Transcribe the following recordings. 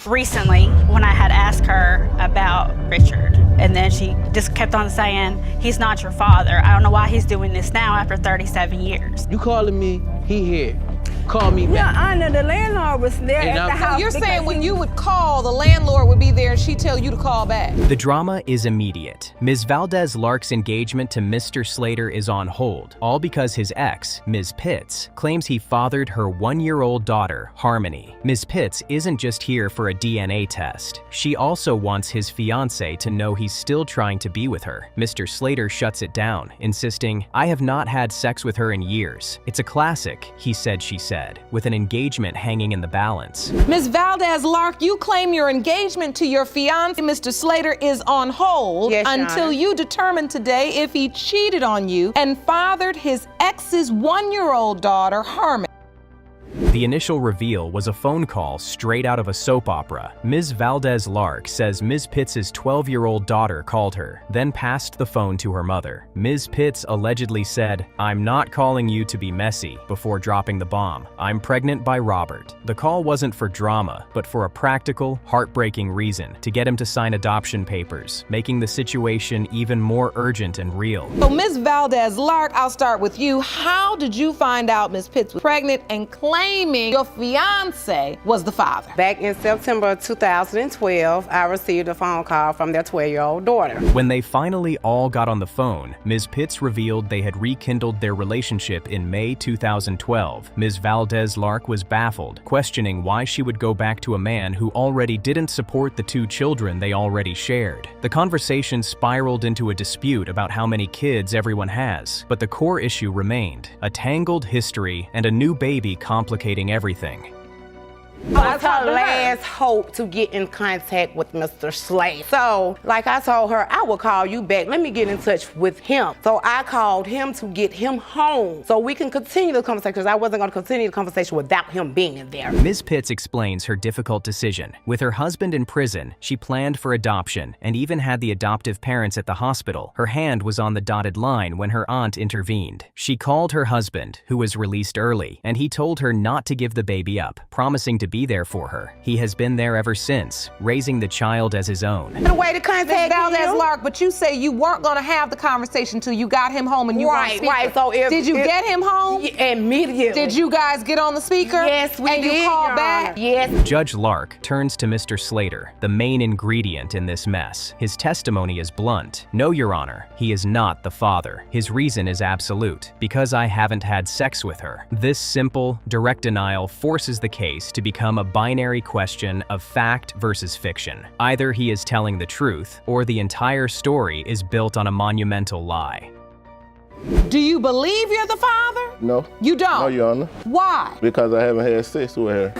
recently when I had asked her about Richard. And then she just kept on saying, he's not your father. I don't know why he's doing this now after 37 years. You calling me, he here. Call me Your back. Honor, the landlord was there And at the house. So you're saying when you would call, the landlord would be there and she'd tell you to call back? The drama is immediate. Ms. Valdez-Lark's engagement to Mr. Slater is on hold, all because his ex, Ms. Pitts, claims he fathered her 1-year-old daughter, Harmony. Ms. Pitts isn't just here for a DNA test. She also wants his fiancé to know he's still trying to be with her. Mr. Slater shuts it down, insisting, "I have not had sex with her in years. It's a classic," he said, she said, with an engagement hanging in the balance. Ms. Valdez-Lark, you claim your engagement to your fiancé, Mr. Slater, is on hold until you determine today if he cheated on you and fathered his ex's 1-year-old daughter, Harmony. The initial reveal was a phone call straight out of a soap opera. Ms. Valdez-Lark says Ms. Pitts' 12-year-old daughter called her, then passed the phone to her mother. Ms. Pitts allegedly said, "I'm not calling you to be messy," before dropping the bomb. "I'm pregnant by Robert." The call wasn't for drama, but for a practical, heartbreaking reason, to get him to sign adoption papers, making the situation even more urgent and real. So Ms. Valdez-Lark, I'll start with you. How did you find out Ms. Pitts was pregnant and claiming your fiancé was the father? Back in September 2012, I received a phone call from their 12-year-old daughter. When they finally all got on the phone, Ms. Pitts revealed they had rekindled their relationship in May 2012. Ms. Valdez-Lark was baffled, questioning why she would go back to a man who already didn't support the 2 children they already shared. The conversation spiraled into a dispute about how many kids everyone has, but the core issue remained: a tangled history and a new baby complicating everything. That's her last hope to get in contact with Mr. Slater. So, like I told her, I will call you back. Let me get in touch with him. So I called him to get him home so we can continue the conversation, because I wasn't going to continue the conversation without him being in there. Ms. Pitts explains her difficult decision. With her husband in prison, she planned for adoption and even had the adoptive parents at the hospital. Her hand was on the dotted line when her aunt intervened. She called her husband, who was released early, and he told her not to give the baby up, promising to be there for her. He has been there ever since, raising the child as his own. The way to contact Ms. him. Valdez-Lark, but you say you weren't going to have the conversation till you got him home and you were on speaker. Right. So did you get him home? Immediately. Did you guys get on the speaker? Yes, we did. And you called back? Yes. Judge Lark turns to Mr. Slater, the main ingredient in this mess. His testimony is blunt. "No, Your Honor, he is not the father. His reason is absolute: because I haven't had sex with her." This simple, direct denial forces the case to become a binary question of fact versus fiction. Either he is telling the truth, or the entire story is built on a monumental lie. Do you believe you're the father? No. You don't? No, Your Honor. Why? Because I haven't had sex with her.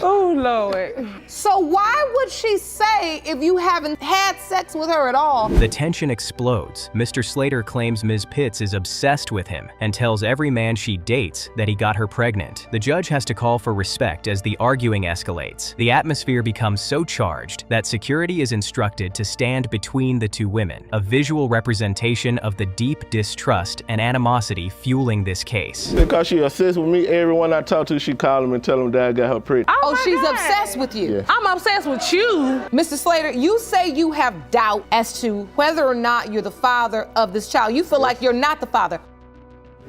Oh, Lord. So why would she say if you haven't had sex with her at all? The tension explodes. Mr. Slater claims Ms. Pitts is obsessed with him and tells every man she dates that he got her pregnant. The judge has to call for respect as the arguing escalates. The atmosphere becomes so charged that security is instructed to stand between the 2 women, a visual representation of the deep distrust and animosity fueling this case. Because she obsessed with me, everyone I talk to, she call him and tell him that I got her pregnant. Oh, she's obsessed with you. Yes. I'm obsessed with you. Mr. Slater, you say you have doubt as to whether or not you're the father of this child. You feel like you're not the father.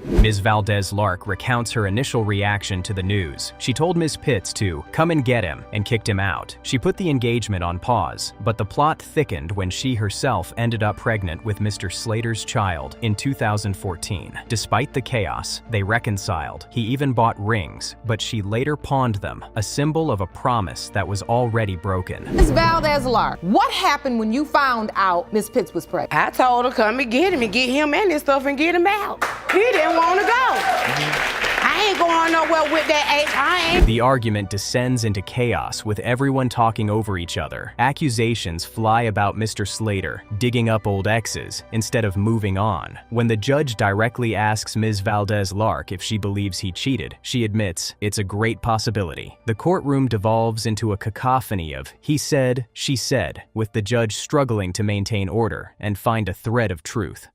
Ms. Valdez-Lark recounts her initial reaction to the news. She told Ms. Pitts to come and get him and kicked him out. She put the engagement on pause, but the plot thickened when she herself ended up pregnant with Mr. Slater's child in 2014. Despite the chaos, they reconciled. He even bought rings, but she later pawned them, a symbol of a promise that was already broken. Ms. Valdez-Lark, what happened when you found out Ms. Pitts was pregnant? I told her, come and get him and this stuff and get him out. He didn't want to go. I ain't going nowhere with that H. I ain't. The argument descends into chaos with everyone talking over each other. Accusations fly about Mr. Slater digging up old exes instead of moving on. When the judge directly asks Ms. Valdez-Lark if she believes he cheated, she admits it's a great possibility. The courtroom devolves into a cacophony of he said, she said, with the judge struggling to maintain order and find a thread of truth.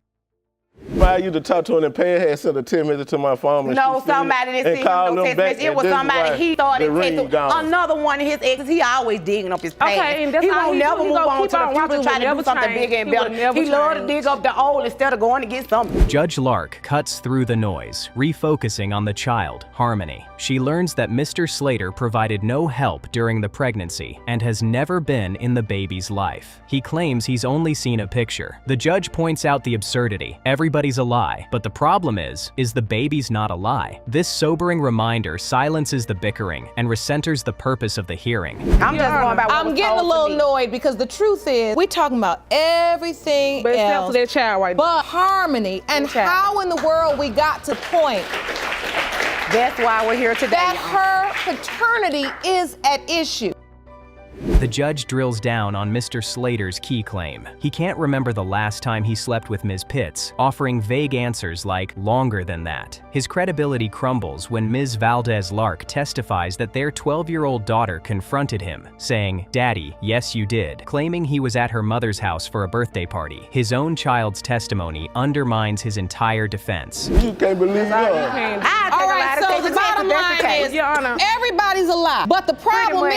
I used to talk to him and Pay had sent a text message to my phone. And No, she seen somebody didn't send him no text message. It was somebody he started texting. Another one of his exes, he always digging up his past. Okay, and that's he how won't never move on to the future, try to do something bigger and better. He love to dig up the old instead of going to get something. Judge Lark cuts through the noise, refocusing on the child, Harmony. She learns that Mr. Slater provided no help during the pregnancy and has never been in the baby's life. He claims he's only seen a picture. The judge points out the absurdity. Everybody's a lie, but the problem is the baby's not a lie. This sobering reminder silences the bickering and recenters the purpose of the hearing. I'm just going by what I'm getting a little annoyed because the truth is we're talking about everything But except else for that child right but Harmony, and how in the world we got to point that's why we're here today. that her paternity is at issue. The judge drills down on Mr. Slater's key claim. He can't remember the last time he slept with Ms. Pitts, offering vague answers like longer than that. His credibility crumbles when Ms. Valdez Lark testifies that their 12-year-old daughter confronted him, saying, "Daddy, yes you did," claiming he was at her mother's house for a birthday party. His own child's testimony undermines his entire defense. You can't believe her. All right, so the bottom line is everybody's a lie, but the problem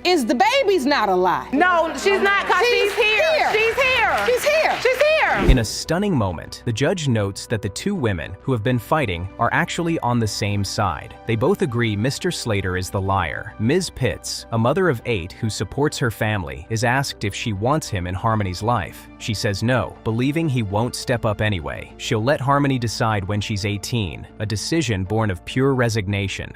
is the baby's not a lie. No, she's not, because she's here. She's here. She's here. She's here. In a stunning moment, the judge notes that the two women who have been fighting are actually on the same side. They both agree Mr. Slater is the liar. Ms. Pitts, a mother of 8 who supports her family, is asked if she wants him in Harmony's life. She says no, believing he won't step up anyway. She'll let Harmony decide when she's 18, a decision born of pure resignation.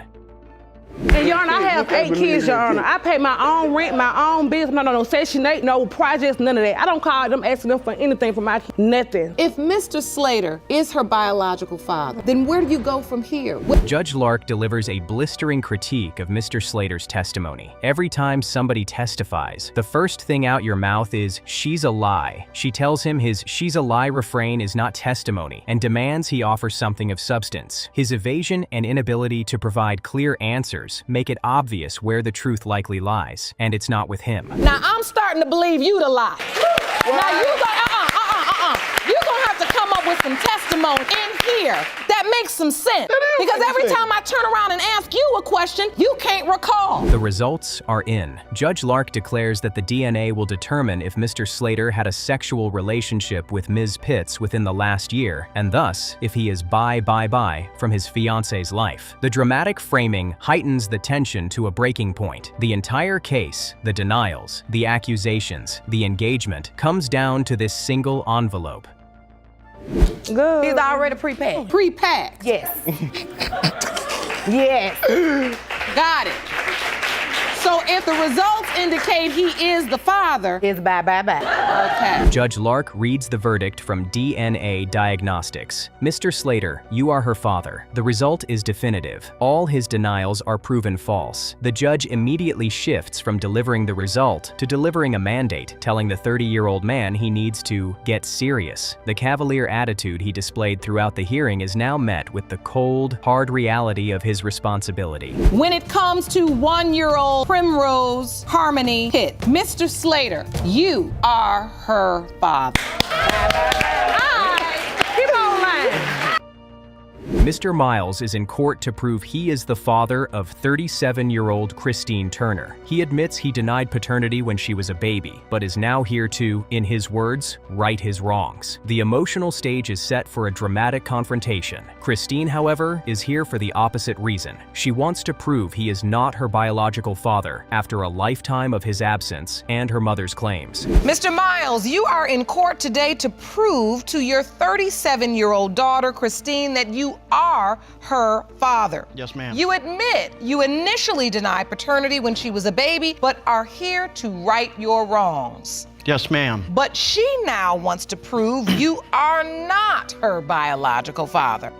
And Your Honor, I have 8 kids, Your Honor. I pay my own rent, my own bills, no Section 8, no projects, none of that. I don't call them asking them for anything for my kids, nothing. If Mr. Slater is her biological father, then where do you go from here? Judge Lark delivers a blistering critique of Mr. Slater's testimony. Every time somebody testifies, the first thing out your mouth is, "She's a lie." She tells him his "she's a lie" refrain is not testimony and demands he offer something of substance. His evasion and inability to provide clear answers make it obvious where the truth likely lies, and it's not with him. Now I'm starting to believe you the lie. Now you're gonna have to come up with some testimony in here that makes some sense. Because every time I turn around and ask you a question, you can't recall. The results are in. Judge Lark declares that the DNA will determine if Mr. Slater had a sexual relationship with Ms. Pitts within the last year, and thus, if he is bye from his fiance's life. The dramatic framing heightens the tension to a breaking point. The entire case, the denials, the accusations, the engagement, comes down to this single envelope. Good. He's already pre-packed. Pre-packed? Yes. Yes. Got it. So if the results indicate he is the father, it's bye. Okay. Judge Lark reads the verdict from DNA Diagnostics. Mr. Slater, you are her father. The result is definitive. All his denials are proven false. The judge immediately shifts from delivering the result to delivering a mandate, telling the 30-year-old man he needs to get serious. The cavalier attitude he displayed throughout the hearing is now met with the cold, hard reality of his responsibility. When it comes to 1-year-old Primrose Harmony Pitt, Mr. Slater, you are her father. Keep on lying. Mr. Miles is in court to prove he is the father of 37-year-old Christine Turner. He admits he denied paternity when she was a baby, but is now here to, in his words, right his wrongs. The emotional stage is set for a dramatic confrontation. Christine, however, is here for the opposite reason. She wants to prove he is not her biological father after a lifetime of his absence and her mother's claims. Mr. Miles, you are in court today to prove to your 37-year-old daughter, Christine, that you are her father. Yes, ma'am. You admit you initially denied paternity when she was a baby, but are here to right your wrongs. Yes, ma'am. But she now wants to prove you are not her biological father.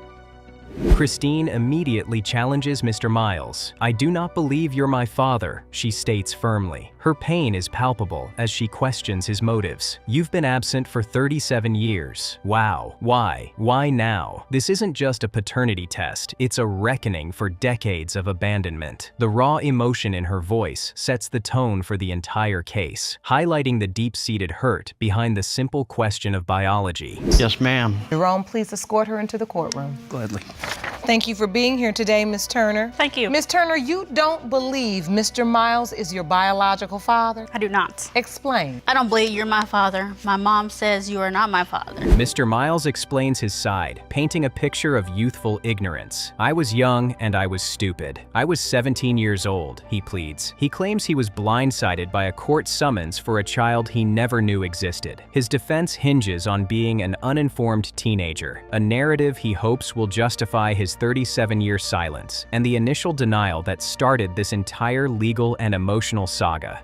Christine immediately challenges Mr. Miles. "I do not believe you're my father," she states firmly. Her pain is palpable as she questions his motives. "You've been absent for 37 years. Wow. Why? Why now?" This isn't just a paternity test, it's a reckoning for decades of abandonment. The raw emotion in her voice sets the tone for the entire case, highlighting the deep-seated hurt behind the simple question of biology. Yes, ma'am. Jerome, please escort her into the courtroom. Gladly. Thank you for being here today, Ms. Turner. Thank you. Ms. Turner, you don't believe Mr. Miles is your biological father? I do not. Explain. I don't believe you're my father. My mom says you are not my father. Mr. Miles explains his side, painting a picture of youthful ignorance. "I was young and I was stupid. I was 17 years old," he pleads. He claims he was blindsided by a court summons for a child he never knew existed. His defense hinges on being an uninformed teenager, a narrative he hopes will justify his 37-year silence and the initial denial that started this entire legal and emotional saga.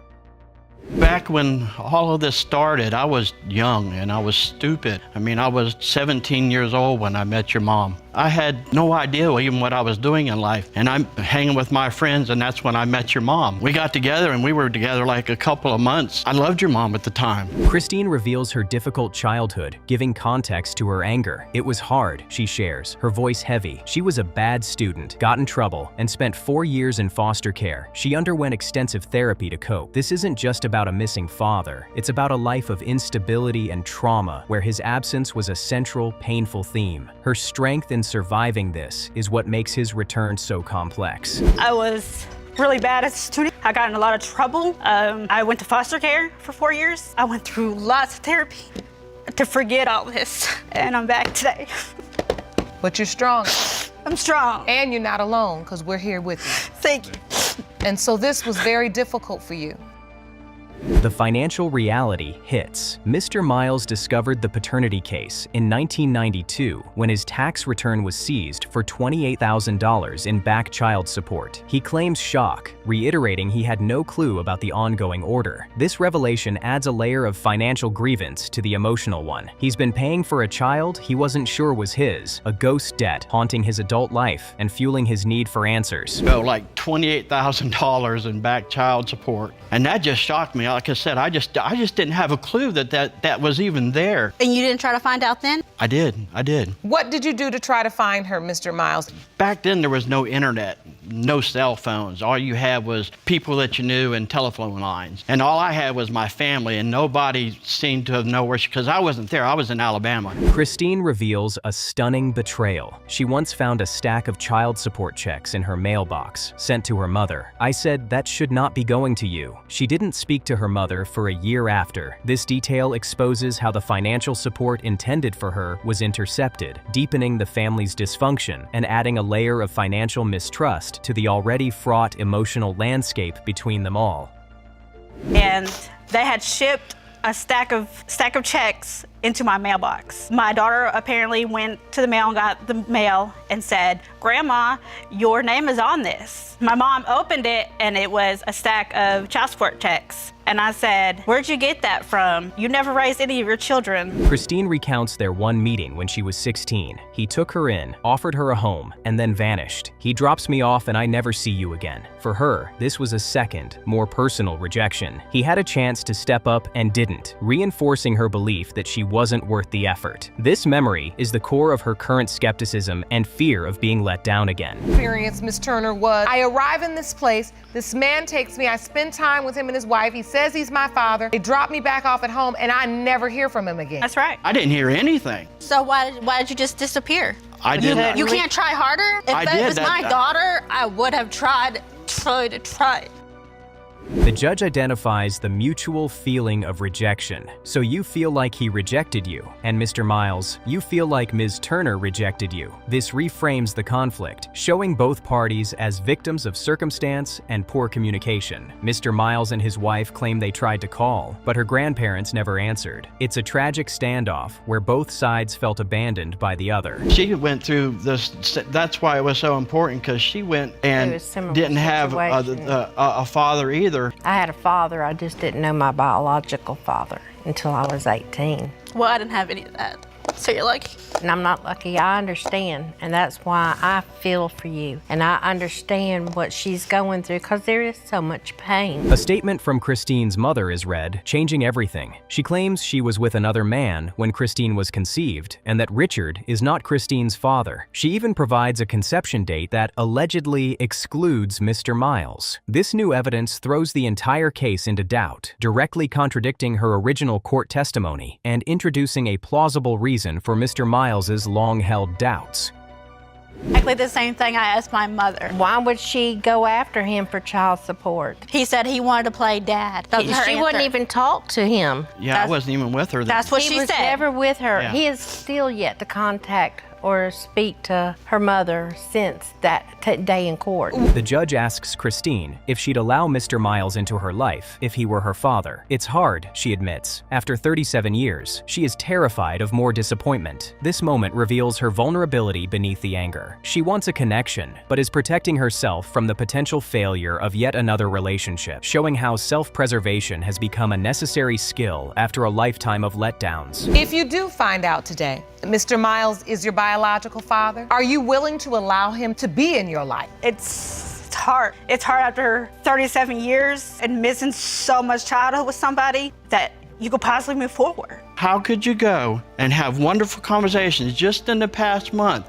Back when all of this started, I was young and I was stupid. I mean, I was 17 years old when I met your mom. I had no idea even what I was doing in life. And I'm hanging with my friends, and that's when I met your mom. We got together and we were together like a couple of months. I loved your mom at the time. Christine reveals her difficult childhood, giving context to her anger. "It was hard," she shares, her voice heavy. "She was a bad student, got in trouble, and spent 4 years in foster care. She underwent extensive therapy to cope. This isn't just about a missing father. It's about a life of instability and trauma where his absence was a central, painful theme. Her strength in surviving this is what makes his return so complex." I was really bad as a student. I got in a lot of trouble. I went to foster care for 4 years. I went through lots of therapy to forget all this, and I'm back today. But you're strong. I'm strong. And you're not alone, because we're here with you. Thank you. And so this was very difficult for you. The financial reality hits. Mr. Miles discovered the paternity case in 1992 when his tax return was seized for $28,000 in back child support. He claims shock, reiterating he had no clue about the ongoing order. This revelation adds a layer of financial grievance to the emotional one. He's been paying for a child he wasn't sure was his, a ghost debt haunting his adult life and fueling his need for answers. So like $28,000 in back child support. And that just shocked me. Like I said, I just didn't have a clue that was even there. And you didn't try to find out then? I did. What did you do to try to find her, Mr. Miles? Back then, there was no internet, no cell phones. All you had was people that you knew and telephone lines. And all I had was my family, and nobody seemed to know where because I wasn't there. I was in Alabama. Christine reveals a stunning betrayal. She once found a stack of child support checks in her mailbox, sent to her mother. "I said, that should not be going to you." She didn't speak to her mother for a year after. This detail exposes how the financial support intended for her was intercepted, deepening the family's dysfunction and adding a layer of financial mistrust to the already fraught emotional landscape between them all. And they had shipped a stack of checks into my mailbox. My daughter apparently went to the mail and got the mail and said, "Grandma, your name is on this." My mom opened it and it was a stack of child support checks. And I said, "Where'd you get that from? You never raised any of your children." Christine recounts their one meeting when she was 16. He took her in, offered her a home, and then vanished. "He drops me off and I never see you again." For her, this was a second, more personal rejection. He had a chance to step up and didn't, reinforcing her belief that she wasn't worth the effort. This memory is the core of her current skepticism and fear of being let down again. Experience, Ms. Turner, was I arrive in this place, this man takes me, I spend time with him and his wife, he says he's my father, they drop me back off at home, and I never hear from him again. That's right. I didn't hear anything. So why did you just disappear? I didn't. You can't try harder? If I that did was my daughter, I would have tried. The judge identifies the mutual feeling of rejection. So you feel like he rejected you, and Mr. Miles, you feel like Ms. Turner rejected you. This reframes the conflict, showing both parties as victims of circumstance and poor communication. Mr. Miles and his wife claim they tried to call, but her grandparents never answered. It's a tragic standoff where both sides felt abandoned by the other. She went through this, that's why it was so important, because she went and didn't have a father either. I had a father, I just didn't know my biological father until I was 18. Well, I didn't have any of that. So you're lucky. And I'm not lucky. I understand, and that's why I feel for you. And I understand what she's going through because there is so much pain. A statement from Christine's mother is read, changing everything. She claims she was with another man when Christine was conceived, and that Richard is not Christine's father. She even provides a conception date that allegedly excludes Mr. Miles. This new evidence throws the entire case into doubt, directly contradicting her original court testimony and introducing a plausible reason for Mr. Miles's long-held doubts. Exactly the same thing I asked my mother. Why would she go after him for child support? He said he wanted to play dad. That was her She answer. wouldn't even talk to him. Yeah, I wasn't even with her then. That's what He she was said. never with her. Yeah. He is still yet to contact or speak to her mother since that day in court. The judge asks Christine if she'd allow Mr. Miles into her life if he were her father. It's hard, she admits. After 37 years, she is terrified of more disappointment. This moment reveals her vulnerability beneath the anger. She wants a connection, but is protecting herself from the potential failure of yet another relationship, showing how self-preservation has become a necessary skill after a lifetime of letdowns. If you do find out today that Mr. Miles is your biological father, are you willing to allow him to be in your life? It's hard. It's hard after 37 years and missing so much childhood with somebody that you could possibly move forward. How could you go and have wonderful conversations just in the past month?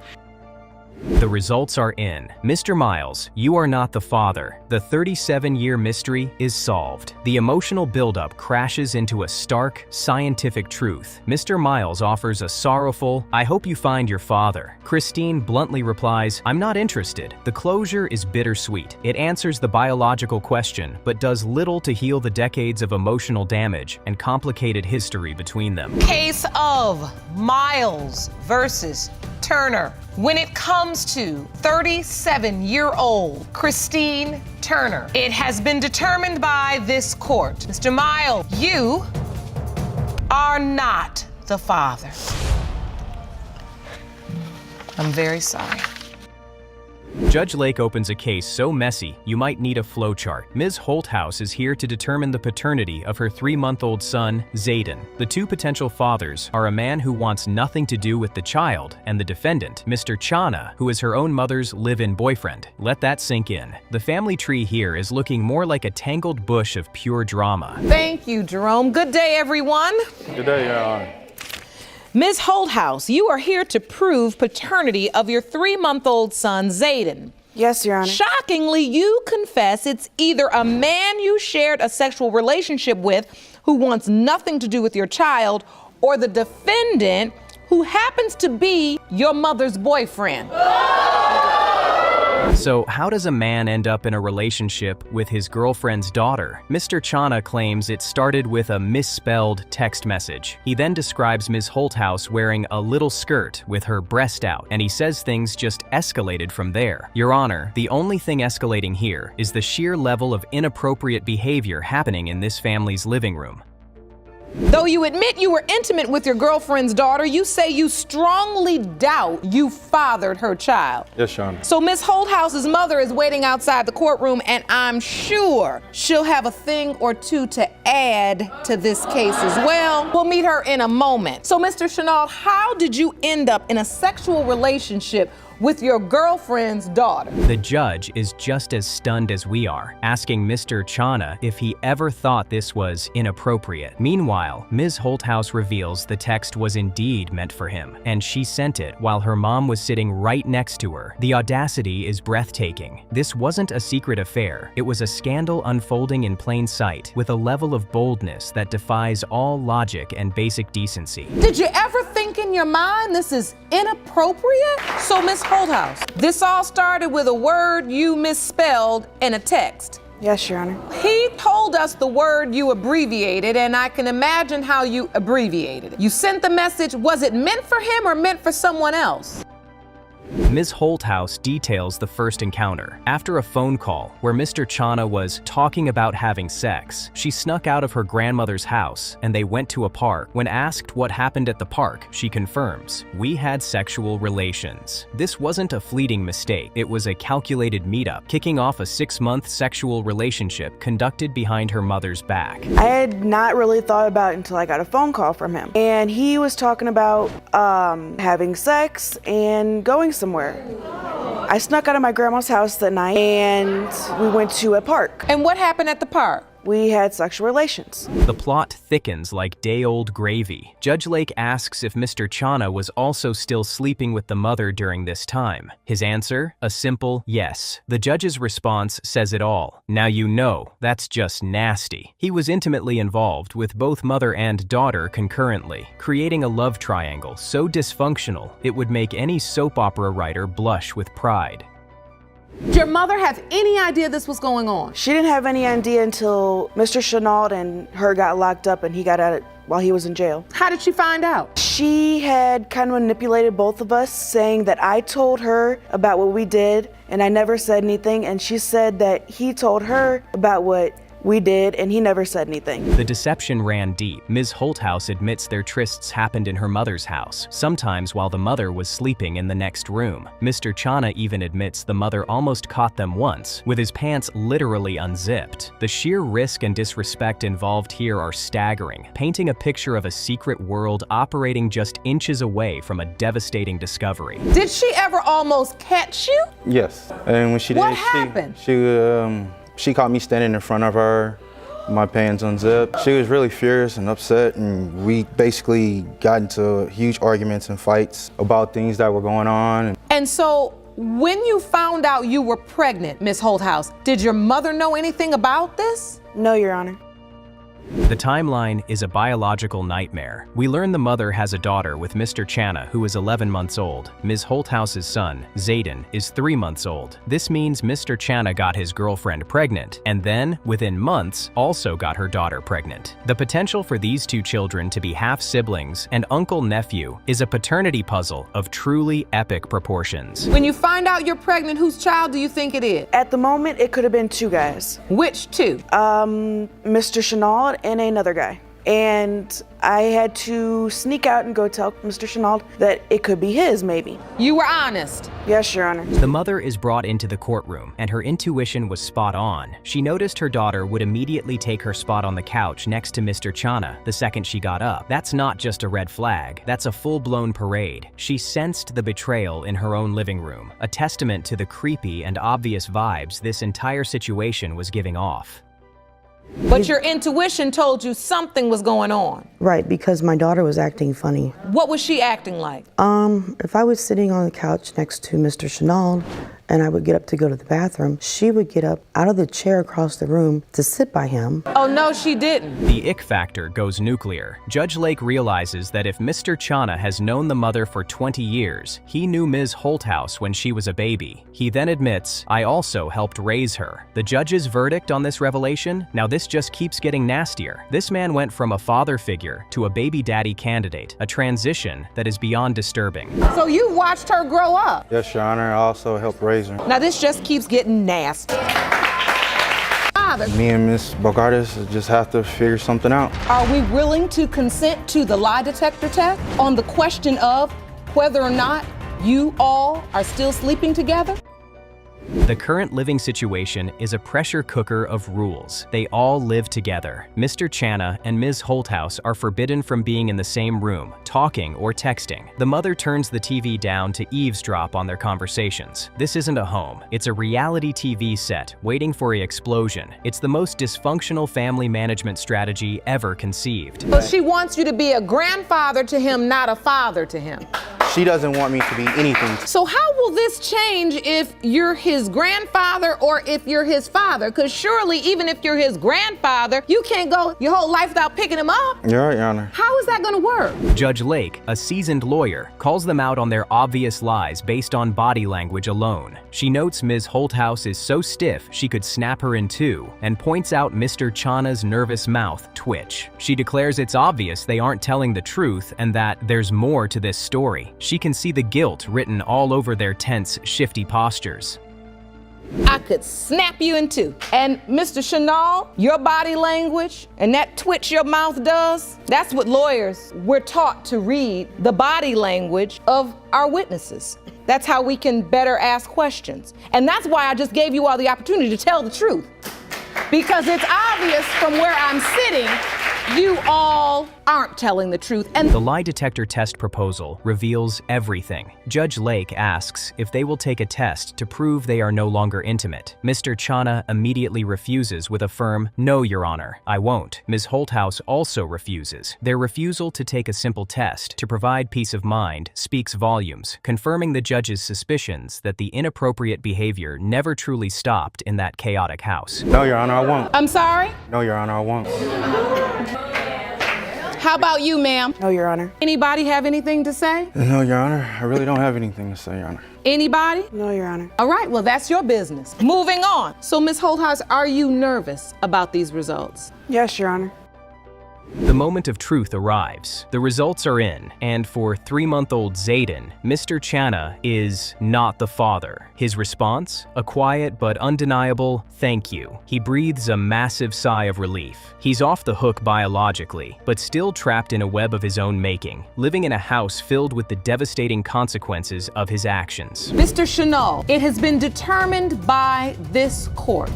The results are in. Mr. Miles, you are not the father. The 37-year mystery is solved. The emotional buildup crashes into a stark, scientific truth. Mr. Miles offers a sorrowful, "I hope you find your father." Christine bluntly replies, "I'm not interested." The closure is bittersweet. It answers the biological question, but does little to heal the decades of emotional damage and complicated history between them. Case of Miles versus Turner. When it comes to 37-year-old Christine Turner, it has been determined by this court, Mr. Miles, you are not the father. I'm very sorry. Judge Lake opens a case so messy, you might need a flowchart. Ms. Holthouse is here to determine the paternity of her 3-month-old son, Zayden. The two potential fathers are a man who wants nothing to do with the child and the defendant, Mr. Chana, who is her own mother's live-in boyfriend. Let that sink in. The family tree here is looking more like a tangled bush of pure drama. Thank you, Jerome. Good day, everyone. Good day, Your Honor. Ms. Holthouse, you are here to prove paternity of your 3-month-old son, Zayden. Yes, Your Honor. Shockingly, you confess it's either a man you shared a sexual relationship with who wants nothing to do with your child, or the defendant who happens to be your mother's boyfriend. So how does a man end up in a relationship with his girlfriend's daughter? Mr. Chana claims it started with a misspelled text message. He then describes Ms. Holthouse wearing a little skirt with her breast out, and he says things just escalated from there. Your Honor, the only thing escalating here is the sheer level of inappropriate behavior happening in this family's living room. Though you admit you were intimate with your girlfriend's daughter, you say you strongly doubt you fathered her child. Yes, Your Honor. So Ms. Holthouse's mother is waiting outside the courtroom, and I'm sure she'll have a thing or two to add to this case as well. We'll meet her in a moment. So Mr. Chenault, how did you end up in a sexual relationship with your girlfriend's daughter? The judge is just as stunned as we are, asking Mr. Chana if he ever thought this was inappropriate. Meanwhile, Ms. Holthouse reveals the text was indeed meant for him, and she sent it while her mom was sitting right next to her. The audacity is breathtaking. This wasn't a secret affair. It was a scandal unfolding in plain sight, with a level of boldness that defies all logic and basic decency. Did you ever think in your mind this is inappropriate? So Ms. Holthouse, this all started with a word you misspelled in a text. Yes, Your Honor. He told us the word you abbreviated, and I can imagine how you abbreviated it. You sent the message. Was it meant for him or meant for someone else? Ms. Holthouse details the first encounter. After a phone call where Mr. Chana was talking about having sex, she snuck out of her grandmother's house and they went to a park. When asked what happened at the park, she confirms, "We had sexual relations." This wasn't a fleeting mistake. It was a calculated meetup, kicking off a 6-month sexual relationship conducted behind her mother's back. I had not really thought about it until I got a phone call from him. And he was talking about having sex and going somewhere. I snuck out of my grandma's house that night and we went to a park. And what happened at the park? We had sexual relations. The plot thickens like day-old gravy. Judge Lake asks if Mr. Chana was also still sleeping with the mother during this time. His answer? A simple yes. The judge's response says it all. Now you know, that's just nasty. He was intimately involved with both mother and daughter concurrently, creating a love triangle so dysfunctional it would make any soap opera writer blush with pride. Did your mother have any idea this was going on? She didn't have any idea until Mr. Chenault and her got locked up and he got out while he was in jail. How did she find out? She had kind of manipulated both of us, saying that I told her about what we did and I never said anything, and she said that he told her about what we did, and he never said anything. The deception ran deep. Ms. Holthouse admits their trysts happened in her mother's house, sometimes while the mother was sleeping in the next room. Mr. Chana even admits the mother almost caught them once, with his pants literally unzipped. The sheer risk and disrespect involved here are staggering, painting a picture of a secret world operating just inches away from a devastating discovery. Did she ever almost catch you? Yes, and when she did, what happened? She caught me standing in front of her, my pants unzipped. She was really furious and upset, and we basically got into huge arguments and fights about things that were going on. And so when you found out you were pregnant, Ms. Holthouse, did your mother know anything about this? No, Your Honor. The timeline is a biological nightmare. We learn the mother has a daughter with Mr. Chana, who is 11 months old. Ms. Holthouse's son, Zayden, is 3 months old. This means Mr. Chana got his girlfriend pregnant, and then, within months, also got her daughter pregnant. The potential for these two children to be half-siblings and uncle-nephew is a paternity puzzle of truly epic proportions. When you find out you're pregnant, whose child do you think it is? At the moment, it could have been 2 guys. Which 2? Mr. Chenault and another guy. And I had to sneak out and go tell Mr. Chenault that it could be his, maybe. You were honest? Yes, Your Honor. The mother is brought into the courtroom, and her intuition was spot on. She noticed her daughter would immediately take her spot on the couch next to Mr. Chana the second she got up. That's not just a red flag, that's a full-blown parade. She sensed the betrayal in her own living room, a testament to the creepy and obvious vibes this entire situation was giving off. But your intuition told you something was going on. Right, because my daughter was acting funny. What was she acting like? If I was sitting on the couch next to Mr. Chenault and I would get up to go to the bathroom, she would get up out of the chair across the room to sit by him. Oh, no, she didn't. The ick factor goes nuclear. Judge Lake realizes that if Mr. Chana has known the mother for 20 years, he knew Ms. Holthouse when she was a baby. He then admits, "I also helped raise her." The judge's verdict on this revelation? Now this just keeps getting nastier. This man went from a father figure to a baby daddy candidate, a transition that is beyond disturbing. So you watched her grow up? Yes, Your Honor, I also helped raise her. Now this just keeps getting nasty. Father, Me and Miss Bogartis just have to figure something out. are we willing to consent to the lie detector test on the question of whether or not you all are still sleeping together? The current living situation is a pressure cooker of rules. They all live together. Mr. Chana and Ms. Holthouse are forbidden from being in the same room, talking or texting. The mother turns the TV down to eavesdrop on their conversations. This isn't a home. It's a reality TV set waiting for an explosion. It's the most dysfunctional family management strategy ever conceived. But she wants you to be a grandfather to him, not a father to him. She doesn't want me to be anything. So how will this change if you're his grandfather or if you're his father? Because surely even if you're his grandfather, you can't go your whole life without picking him up. You're right, Your Honor. How is that gonna work? Judge Lake, a seasoned lawyer, calls them out on their obvious lies based on body language alone. She notes Ms. Holthouse is so stiff she could snap her in two, and points out Mr. Chana's nervous mouth twitch. She declares it's obvious they aren't telling the truth and that there's more to this story. She can see the guilt written all over their tense, shifty postures. I could snap you in two. And Mr. Chanel, your body language and that twitch your mouth does, that's what lawyers, we're taught to read the body language of our witnesses. That's how we can better ask questions. And that's why I just gave you all the opportunity to tell the truth. Because it's obvious from where I'm sitting, you all aren't telling the truth. And the lie detector test proposal reveals everything. Judge Lake asks if they will take a test to prove they are no longer intimate. Mr. Chana immediately refuses with a firm, "No, Your Honor, I won't." Ms. Holthouse also refuses. Their refusal to take a simple test to provide peace of mind speaks volumes, confirming the judge's suspicions that the inappropriate behavior never truly stopped in that chaotic house. No, Your Honor, I won't. I'm sorry? No, Your Honor, I won't. How about you, ma'am? No, Your Honor. Anybody have anything to say? No, Your Honor, I really don't have anything to say, Your Honor. Anybody? No, Your Honor. All right, well, that's your business. Moving on. So, Ms. Holthouse, are you nervous about these results? Yes, Your Honor. The moment of truth arrives. The results are in, and for 3-month-old Zayden, Mr. Chana is not the father. His response? A quiet but undeniable thank you. He breathes a massive sigh of relief. He's off the hook biologically, but still trapped in a web of his own making, living in a house filled with the devastating consequences of his actions. Mr. Chanel, it has been determined by this court.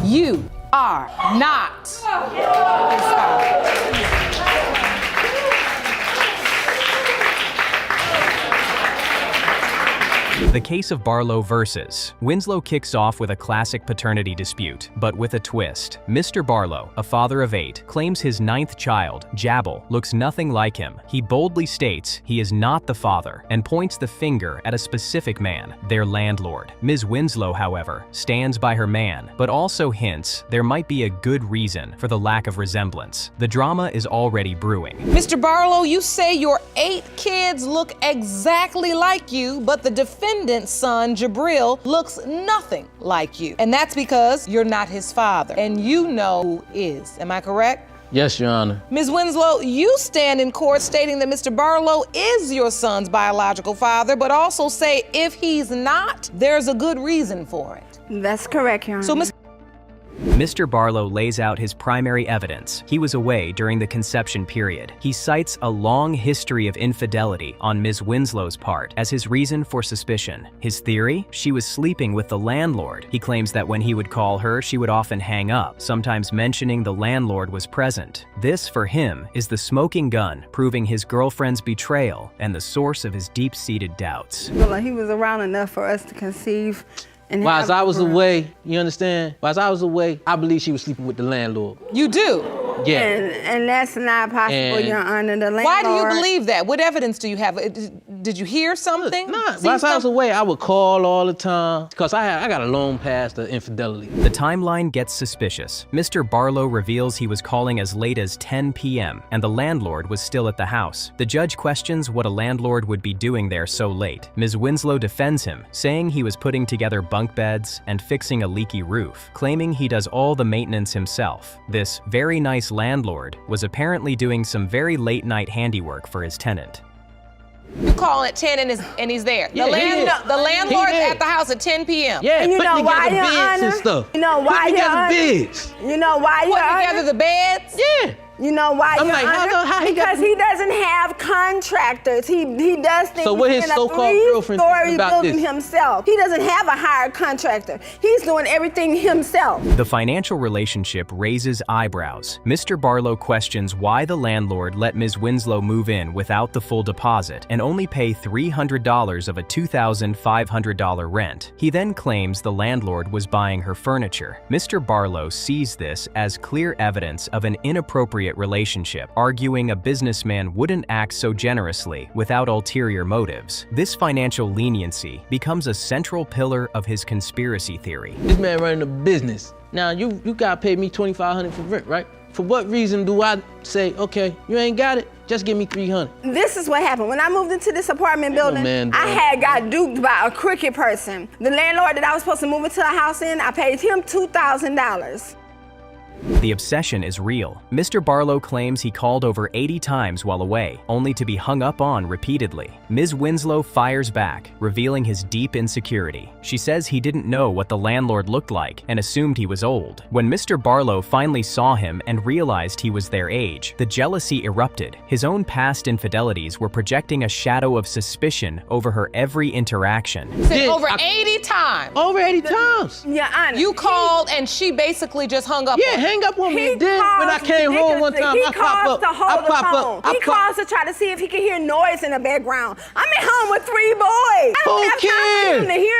You are not his father. The case of Barlow versus Winslow kicks off with a classic paternity dispute, but with a twist. Mr. Barlow, a father of 8, claims his 9th child, Jabal, looks nothing like him. He boldly states he is not the father and points the finger at a specific man, their landlord. Ms. Winslow, however, stands by her man, but also hints there might be a good reason for the lack of resemblance. The drama is already brewing. Mr. Barlow, you say your 8 kids look exactly like you, but the defendant's son, Jabril, looks nothing like you. And that's because you're not his father, and you know who is. Am I correct? Yes, Your Honor. Ms. Winslow, you stand in court stating that Mr. Barlow is your son's biological father, but also say if he's not, there's a good reason for it. That's correct, Your Honor. So, Mr. Barlow lays out his primary evidence. He was away during the conception period. He cites a long history of infidelity on Ms. Winslow's part as his reason for suspicion. His theory? She was sleeping with the landlord. He claims that when he would call her, she would often hang up, sometimes mentioning the landlord was present. This, for him, is the smoking gun, proving his girlfriend's betrayal and the source of his deep-seated doubts. Well, he was around enough for us to conceive. Whilst I was away, you understand? Whilst I was away, I believe she was sleeping with the landlord. You do? Yeah. And that's not possible, Your Honor. The landlord. Why do you believe that? What evidence do you have? Did you hear something? Nah, whilst I was away, I would call all the time because I got a long past of infidelity. The timeline gets suspicious. Mr. Barlow reveals he was calling as late as 10 p.m. and the landlord was still at the house. The judge questions what a landlord would be doing there so late. Ms. Winslow defends him, saying he was putting together bunk beds and fixing a leaky roof, claiming he does all the maintenance himself. This very nice landlord was apparently doing some very late-night handiwork for his tenant. You call at 10 and he's there. Yeah, the landlord's at the house at 10 p.m. Yeah, and you putting know why, together Your beds Honor? and stuff. You know why, putting Your together Honor? beds. You know why, Your Putting Honor? together the beds? Yeah. You know why, I'm Your like, Honor? how he because he doesn't have contractors. He does things So what his in a so-called girlfriend three-story thinking about building this? himself. He doesn't have a hired contractor. He's doing everything himself. The financial relationship raises eyebrows. Mr. Barlow questions why the landlord let Ms. Winslow move in without the full deposit and only pay $300 of a $2,500 rent. He then claims the landlord was buying her furniture. Mr. Barlow sees this as clear evidence of an inappropriate relationship, arguing a businessman wouldn't act so generously without ulterior motives. This financial leniency becomes a central pillar of his conspiracy theory. This man running a business. Now, you gotta pay me $2,500 for rent, right? For what reason do I say, okay, you ain't got it, just give me $300? This is what happened. When I moved into this apartment building, I had got duped by a crooked person. The landlord that I was supposed to move into a house in, I paid him $2,000. The obsession is real. Mr. Barlow claims he called over 80 times while away, only to be hung up on repeatedly. Ms. Winslow fires back, revealing his deep insecurity. She says he didn't know what the landlord looked like and assumed he was old. When Mr. Barlow finally saw him and realized he was their age, the jealousy erupted. His own past infidelities were projecting a shadow of suspicion over her every interaction. Over 80 times. Over 80 times. Yeah, I know. You called and she basically just hung up. Yeah, hang up on me. Then when I came home one time, I pop up. He calls to try to see if he can hear noise in the background. I'm at home with 3 boys. I don't have time for him to hear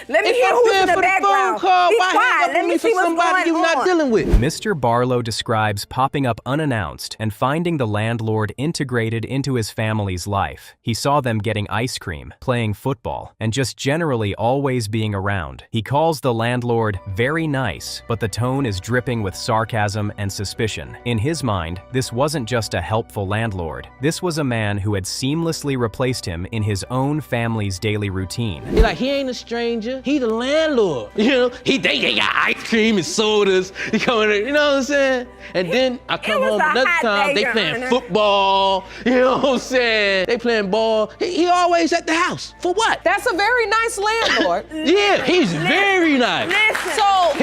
let me hear who's in the background. Be quiet. Let me see what's going on. Not dealing with. Mr. Barlow describes popping up unannounced and finding the landlord integrated into his family's life. He saw them getting ice cream, playing football, and just generally always being around. He calls the landlord very nice, but the tone is dripping with sarcasm and suspicion. In his mind, this wasn't just a helpful landlord. This was a man who had seamlessly replaced him in his own family's daily routine. You're like, he ain't a stranger. He the landlord. You know, they got ice cream and sodas. You know what I'm saying? And then I come home another time, they playing football. You know what I'm saying? They playing ball. He always at the house. For what? That's a very nice landlord. Yeah, he's very nice. So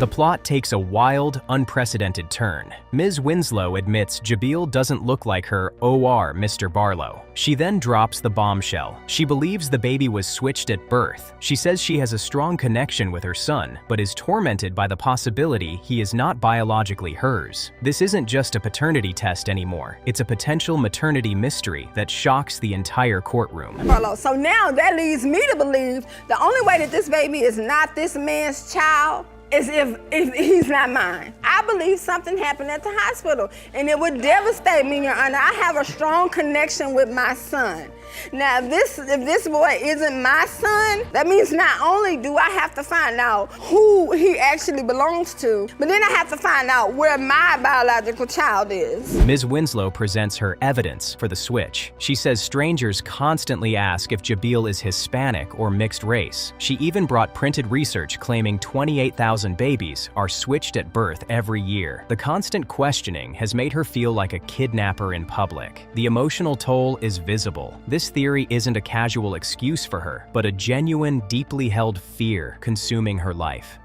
The plot takes a wild, unprecedented turn. Ms. Winslow admits Jabil doesn't look like her OR Mr. Barlow. She then drops the bombshell. She believes the baby was switched at birth. She says she has a strong connection with her son, but is tormented by the possibility he is not biologically hers. This isn't just a paternity test anymore. It's a potential maternity mystery that shocks the entire courtroom. So now that leads me to believe the only way that this baby is not this man's child is if he's not mine. I believe something happened at the hospital, and it would devastate me, Your Honor. I have a strong connection with my son. Now, if this boy isn't my son, that means not only do I have to find out who he actually belongs to, but then I have to find out where my biological child is. Ms. Winslow presents her evidence for the switch. She says strangers constantly ask if Jabil is Hispanic or mixed race. She even brought printed research claiming 28,000 babies are switched at birth every year. The constant questioning has made her feel like a kidnapper in public. The emotional toll is visible. This theory isn't a casual excuse for her, but a genuine, deeply held fear consuming her life.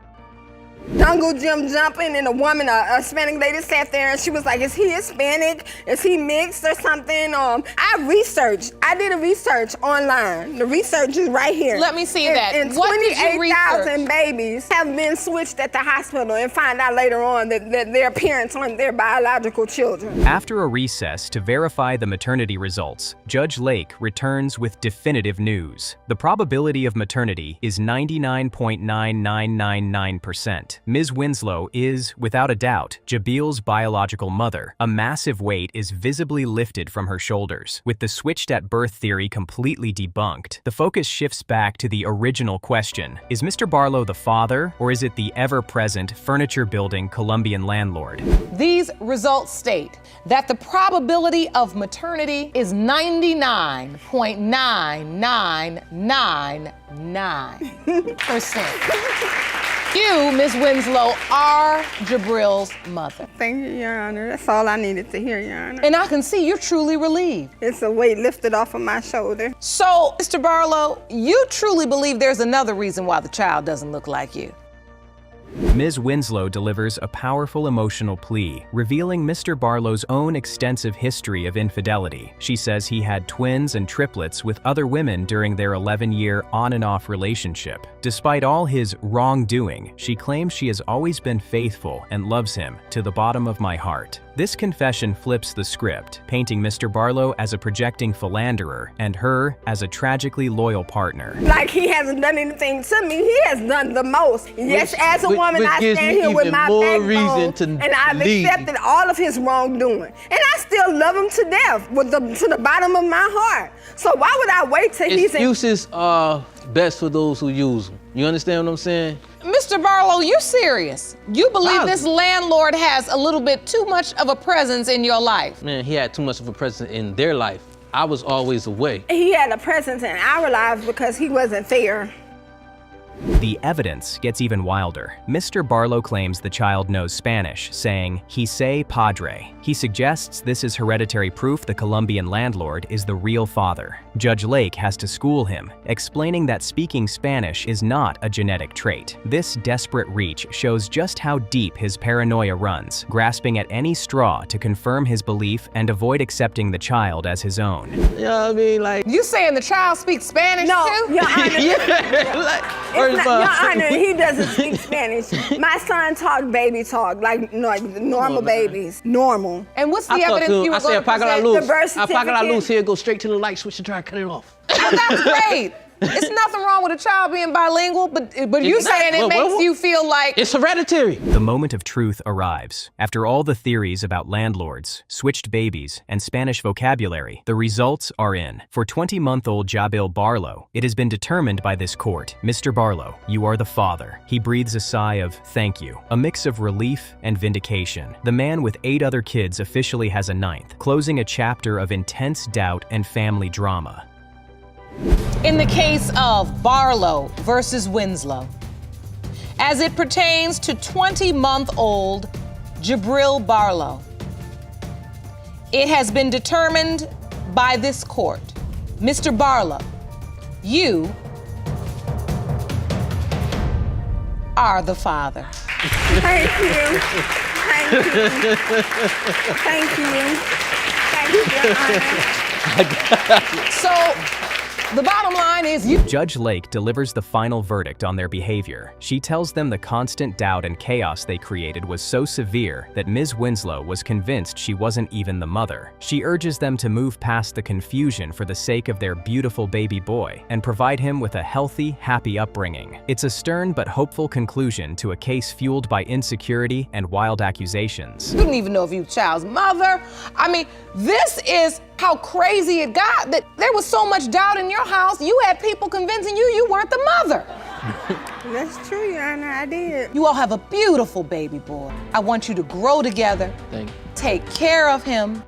Jungle gym jumping, and a woman, a Hispanic lady, sat there and she was like, is he Hispanic? Is he mixed or something? I did a research online. The research is right here. Let me see that. And what did you research? 28,000 babies have been switched at the hospital, and find out later on that their parents aren't their biological children. After a recess to verify the maternity results, Judge Lake returns with definitive news. The probability of maternity is 99.9999%. Ms. Winslow is, without a doubt, Jabil's biological mother. A massive weight is visibly lifted from her shoulders. With the switched at birth theory completely debunked, the focus shifts back to the original question. Is Mr. Barlow the father, or is it the ever-present furniture-building Colombian landlord? These results state that the probability of maternity is 99.9999%. You, Ms. Winslow, are Jabril's mother. Thank you, Your Honor. That's all I needed to hear, Your Honor. And I can see you're truly relieved. It's a weight lifted off of my shoulder. So, Mr. Barlow, you truly believe there's another reason why the child doesn't look like you. Ms. Winslow delivers a powerful emotional plea, revealing Mr. Barlow's own extensive history of infidelity. She says he had twins and triplets with other women during their 11-year on-and-off relationship. Despite all his wrongdoing, she claims she has always been faithful and loves him to the bottom of my heart. This confession flips the script, painting Mr. Barlow as a projecting philanderer and her as a tragically loyal partner. Like he hasn't done anything to me, he has done the most. Yes, as a woman, I stand here with my backbone, and I've accepted all of his wrongdoing. And I still love him to death, to the bottom of my heart. So why would I wait till he's in... Excuses are best for those who use them. You understand what I'm saying? Mr. Barlow, you serious? You believe this landlord has a little bit too much of a presence in your life? Man, he had too much of a presence in their life. I was always away. He had a presence in our lives because he wasn't there. The evidence gets even wilder. Mr. Barlow claims the child knows Spanish, saying, "He say padre." He suggests this is hereditary proof the Colombian landlord is the real father. Judge Lake has to school him, explaining that speaking Spanish is not a genetic trait. This desperate reach shows just how deep his paranoia runs, grasping at any straw to confirm his belief and avoid accepting the child as his own. You know what I mean? Like, You saying the child speaks Spanish too? Your Honor. Your Honor, he doesn't speak Spanish. My son talk baby talk, like normal babies. Normal. And what's the I talked evidence to him. you were I said, going to "Apaga la present? luz." The birth Apaga la certificate. luz. He'll go straight to the light switch and try to cut it off. Oh, that's great. It's nothing wrong with a child being bilingual, but you saying it makes you feel like it's hereditary. The moment of truth arrives. After all the theories about landlords, switched babies, and Spanish vocabulary, the results are in. For 20-month-old Jabil Barlow, it has been determined by this court, Mr. Barlow, you are the father. He breathes a sigh of thank you, a mix of relief and vindication. The man with 8 other kids officially has a 9th, closing a chapter of intense doubt and family drama. in the case of Barlow versus Winslow, as it pertains to 20-month-old Jabril Barlow, it has been determined by this court, Mr. Barlow, you are the father. Thank you. Thank you. Thank you. Thank you, Your Honor. So, the bottom line is you. Judge Lake delivers the final verdict on their behavior. She tells them the constant doubt and chaos they created was so severe that Ms. Winslow was convinced she wasn't even the mother. She urges them to move past the confusion for the sake of their beautiful baby boy and provide him with a healthy, happy upbringing. It's a stern but hopeful conclusion to a case fueled by insecurity and wild accusations. You didn't even know if you were the child's mother. I mean, this is how crazy it got, that there was so much doubt in your house, you had people convincing you weren't the mother. That's true, Your Honor, I did. You all have a beautiful baby boy. I want you to grow together, take care of him.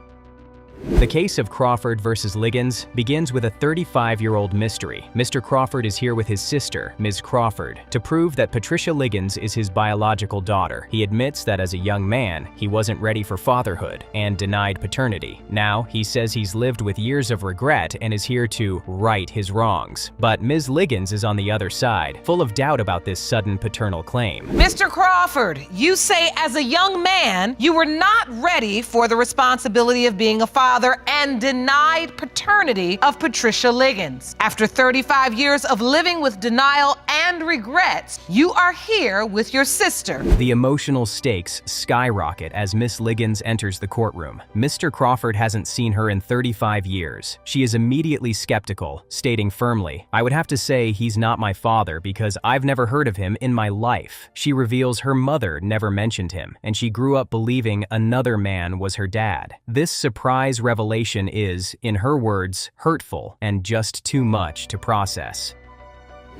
The case of Crawford versus Liggins begins with a 35-year-old mystery. Mr. Crawford is here with his sister, Ms. Crawford, to prove that Patricia Liggins is his biological daughter. He admits that as a young man, he wasn't ready for fatherhood and denied paternity. Now, he says he's lived with years of regret and is here to right his wrongs. But Ms. Liggins is on the other side, full of doubt about this sudden paternal claim. Mr. Crawford, you say as a young man, you were not ready for the responsibility of being a father and denied paternity of Patricia Liggins. After 35 years of living with denial and regrets, you are here with your sister. The emotional stakes skyrocket as Miss Liggins enters the courtroom. Mr. Crawford hasn't seen her in 35 years. She is immediately skeptical, stating firmly, "I would have to say he's not my father because I've never heard of him in my life." She reveals her mother never mentioned him, and she grew up believing another man was her dad. This surprise revelation is, in her words, hurtful and just too much to process.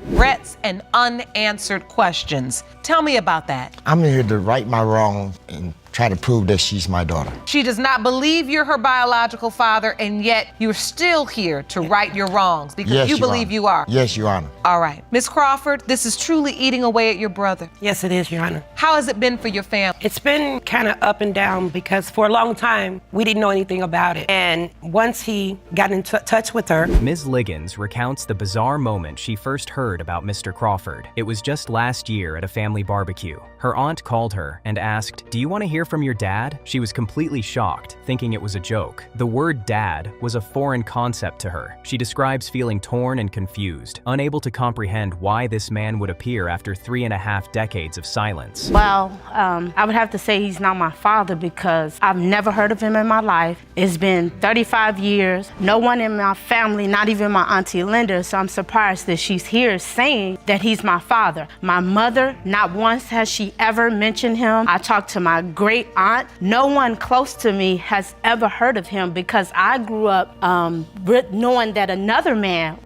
Regrets and unanswered questions. Tell me about that. I'm here to right my wrongs and try to prove that she's my daughter. She does not believe you're her biological father, and yet you're still here to right your wrongs because Yes, you Your believe Honor. you are. Yes, Your Honor. All right. Miss Crawford, this is truly eating away at your brother. Yes, it is, Your Honor. How has it been for your family? It's been kind of up and down because for a long time, we didn't know anything about it. And once he got in touch with her. Ms. Liggins recounts the bizarre moment she first heard about Mr. Crawford. It was just last year at a family barbecue. Her aunt called her and asked, "Do you want to hear from your dad?" She was completely shocked, thinking it was a joke. The word dad was a foreign concept to her. She describes feeling torn and confused, unable to comprehend why this man would appear after 3.5 decades of silence. Well, I would have to say he's not my father because I've never heard of him in my life. It's been 35 years. No one in my family, not even my Auntie Linda, so I'm surprised that she's here saying that he's my father. My mother, not once has she ever mentioned him. I talked to my great aunt. No one close to me has ever heard of him because I grew up knowing that another man.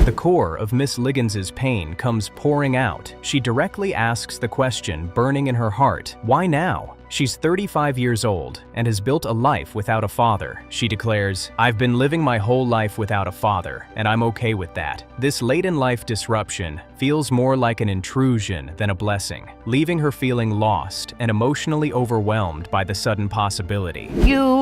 The core of Miss Liggins's pain comes pouring out. She directly asks the question burning in her heart, why now? She's 35 years old and has built a life without a father. She declares, "I've been living my whole life without a father, and I'm okay with that. This late-in-life disruption feels more like an intrusion than a blessing, leaving her feeling lost and emotionally overwhelmed by the sudden possibility.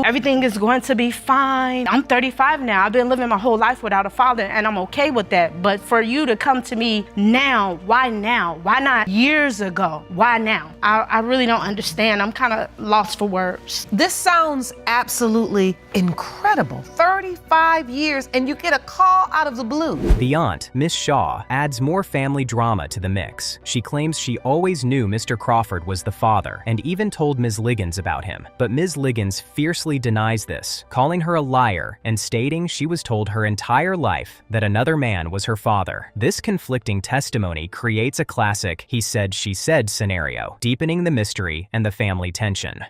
Everything is going to be fine. I'm 35 now. I've been living my whole life without a father, and I'm okay with that. But for you to come to me now? Why now? Why not years ago? Why now? I really don't understand. I'm kind of lost for words. This sounds absolutely incredible. 35 years and you get a call out of the blue. The aunt, Miss Shaw, adds more family drama to the mix. She claims she always knew Mr. Crawford was the father and even told Ms. Liggins about him. But Ms. Liggins fiercely denies this, calling her a liar and stating she was told her entire life that another man was her father. This conflicting testimony creates a classic he said, she said scenario, deepening the mystery and the family tension.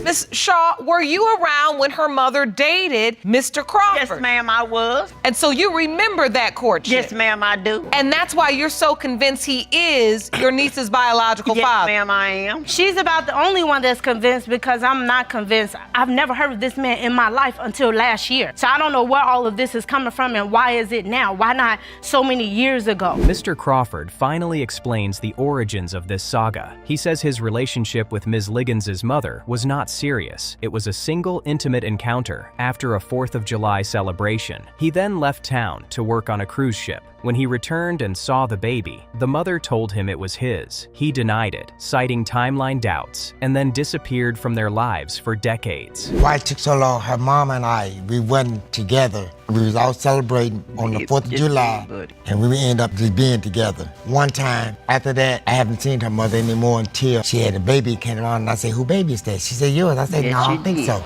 Miss Shaw, were you around when her mother dated Mr. Crawford? Yes, ma'am, I was. And so you remember that courtship? Yes, ma'am, I do. And that's why you're so convinced he is your niece's biological father? Yes, ma'am, I am. She's about the only one that's convinced because I'm not convinced. I've never heard of this man in my life until last year. So I don't know where all of this is coming from and why is it now? Why not so many years ago? Mr. Crawford finally explains the origins of this saga. He says his relationship with Ms. Liggins' mother was not serious. It was a single intimate encounter after a 4th of July celebration. He then left town to work on a cruise ship. When he returned and saw the baby, the mother told him it was his. He denied it, citing timeline doubts, and then disappeared from their lives for decades. Why it took so long? Her mom and I, we went together. We was out celebrating on the 4th of July, and we ended up just being together. One time, after that, I haven't seen her mother anymore until she had a baby came around, and I said, who baby is that? She said, yours. I said, no, I don't think so.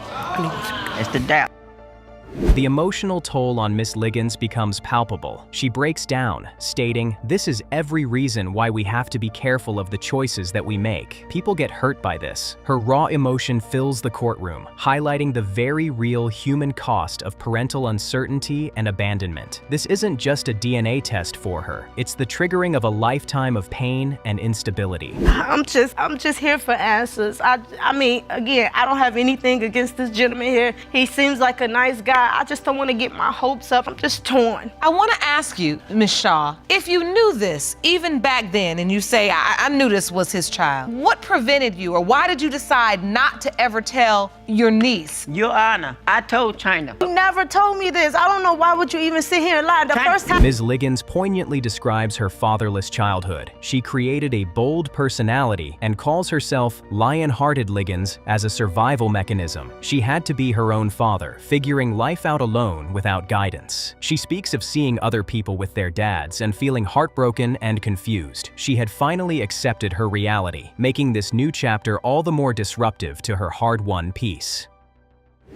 That's the doubt. The emotional toll on Miss Liggins becomes palpable. She breaks down, stating, "This is every reason why we have to be careful of the choices that we make. People get hurt by this." Her raw emotion fills the courtroom, highlighting the very real human cost of parental uncertainty and abandonment. This isn't just a DNA test for her. It's the triggering of a lifetime of pain and instability. I'm just here for answers. I mean, again, I don't have anything against this gentleman here. He seems like a nice guy. I just don't want to get my hopes up. I'm just torn. I want to ask you, Ms. Shaw, if you knew this even back then and you say, I knew this was his child, what prevented you or why did you decide not to ever tell your niece? Your Honor, I told China. You never told me this. I don't know why would you even sit here and lie. The first time. Ms. Liggins poignantly describes her fatherless childhood. She created a bold personality and calls herself Lion-Hearted Liggins as a survival mechanism. She had to be her own father, figuring life out alone without guidance. She speaks of seeing other people with their dads and feeling heartbroken and confused. She had finally accepted her reality, making this new chapter all the more disruptive to her hard-won peace.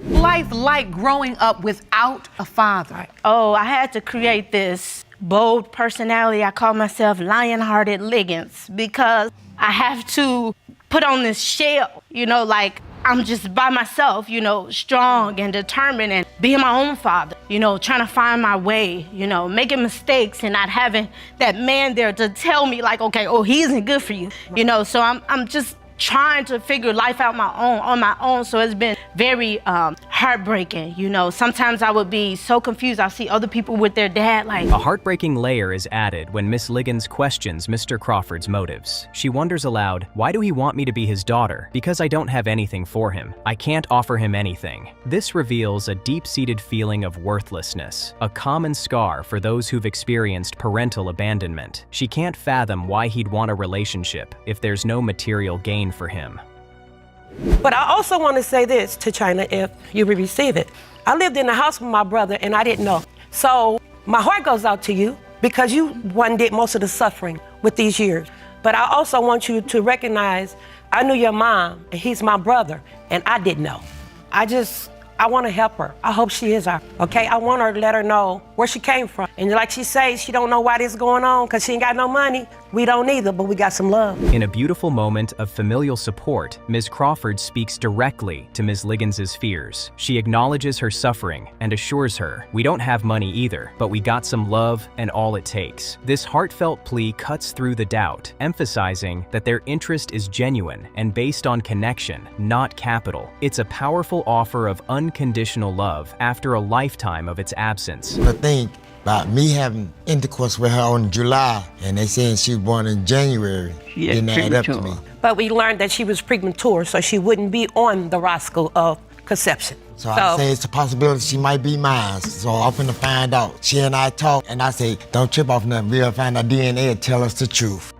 Life like growing up without a father? Oh, I had to create this bold personality. I call myself Lion-Hearted Liggins because I have to put on this shell, like I'm just by myself, strong and determined and being my own father, trying to find my way, making mistakes and not having that man there to tell me like, okay, he isn't good for you, so I'm just trying to figure life out on my own. So it's been very heartbreaking. Sometimes I would be so confused. I'll see other people with their dad like. A heartbreaking layer is added when Miss Liggins questions Mr. Crawford's motives. She wonders aloud, why do he want me to be his daughter? Because I don't have anything for him. I can't offer him anything. This reveals a deep-seated feeling of worthlessness, a common scar for those who've experienced parental abandonment. She can't fathom why he'd want a relationship if there's no material gain for him. But I also want to say this to China, if you will receive it. I lived in the house with my brother and I didn't know. So my heart goes out to you because you did most of the suffering with these years. But I also want you to recognize I knew your mom and he's my brother and I didn't know. I want to help her. I hope she is okay? I want her to let her know where she came from. And like she says, she don't know why this is going on because she ain't got no money. We don't either, but we got some love. In a beautiful moment of familial support, Ms. Crawford speaks directly to Ms. Liggins' fears. She acknowledges her suffering and assures her, we don't have money either, but we got some love and all it takes. This heartfelt plea cuts through the doubt, emphasizing that their interest is genuine and based on connection, not capital. It's a powerful offer of unconditional love after a lifetime of its absence. I think about me having intercourse with her on July, and they saying she was born in January. Yeah, didn't add up to me. But we learned that she was premature, so she wouldn't be on the roster of conception. So I say it's a possibility she might be mine. So I'm finna find out. She and I talk, and I say, don't trip off nothing. We'll find our DNA and tell us the truth.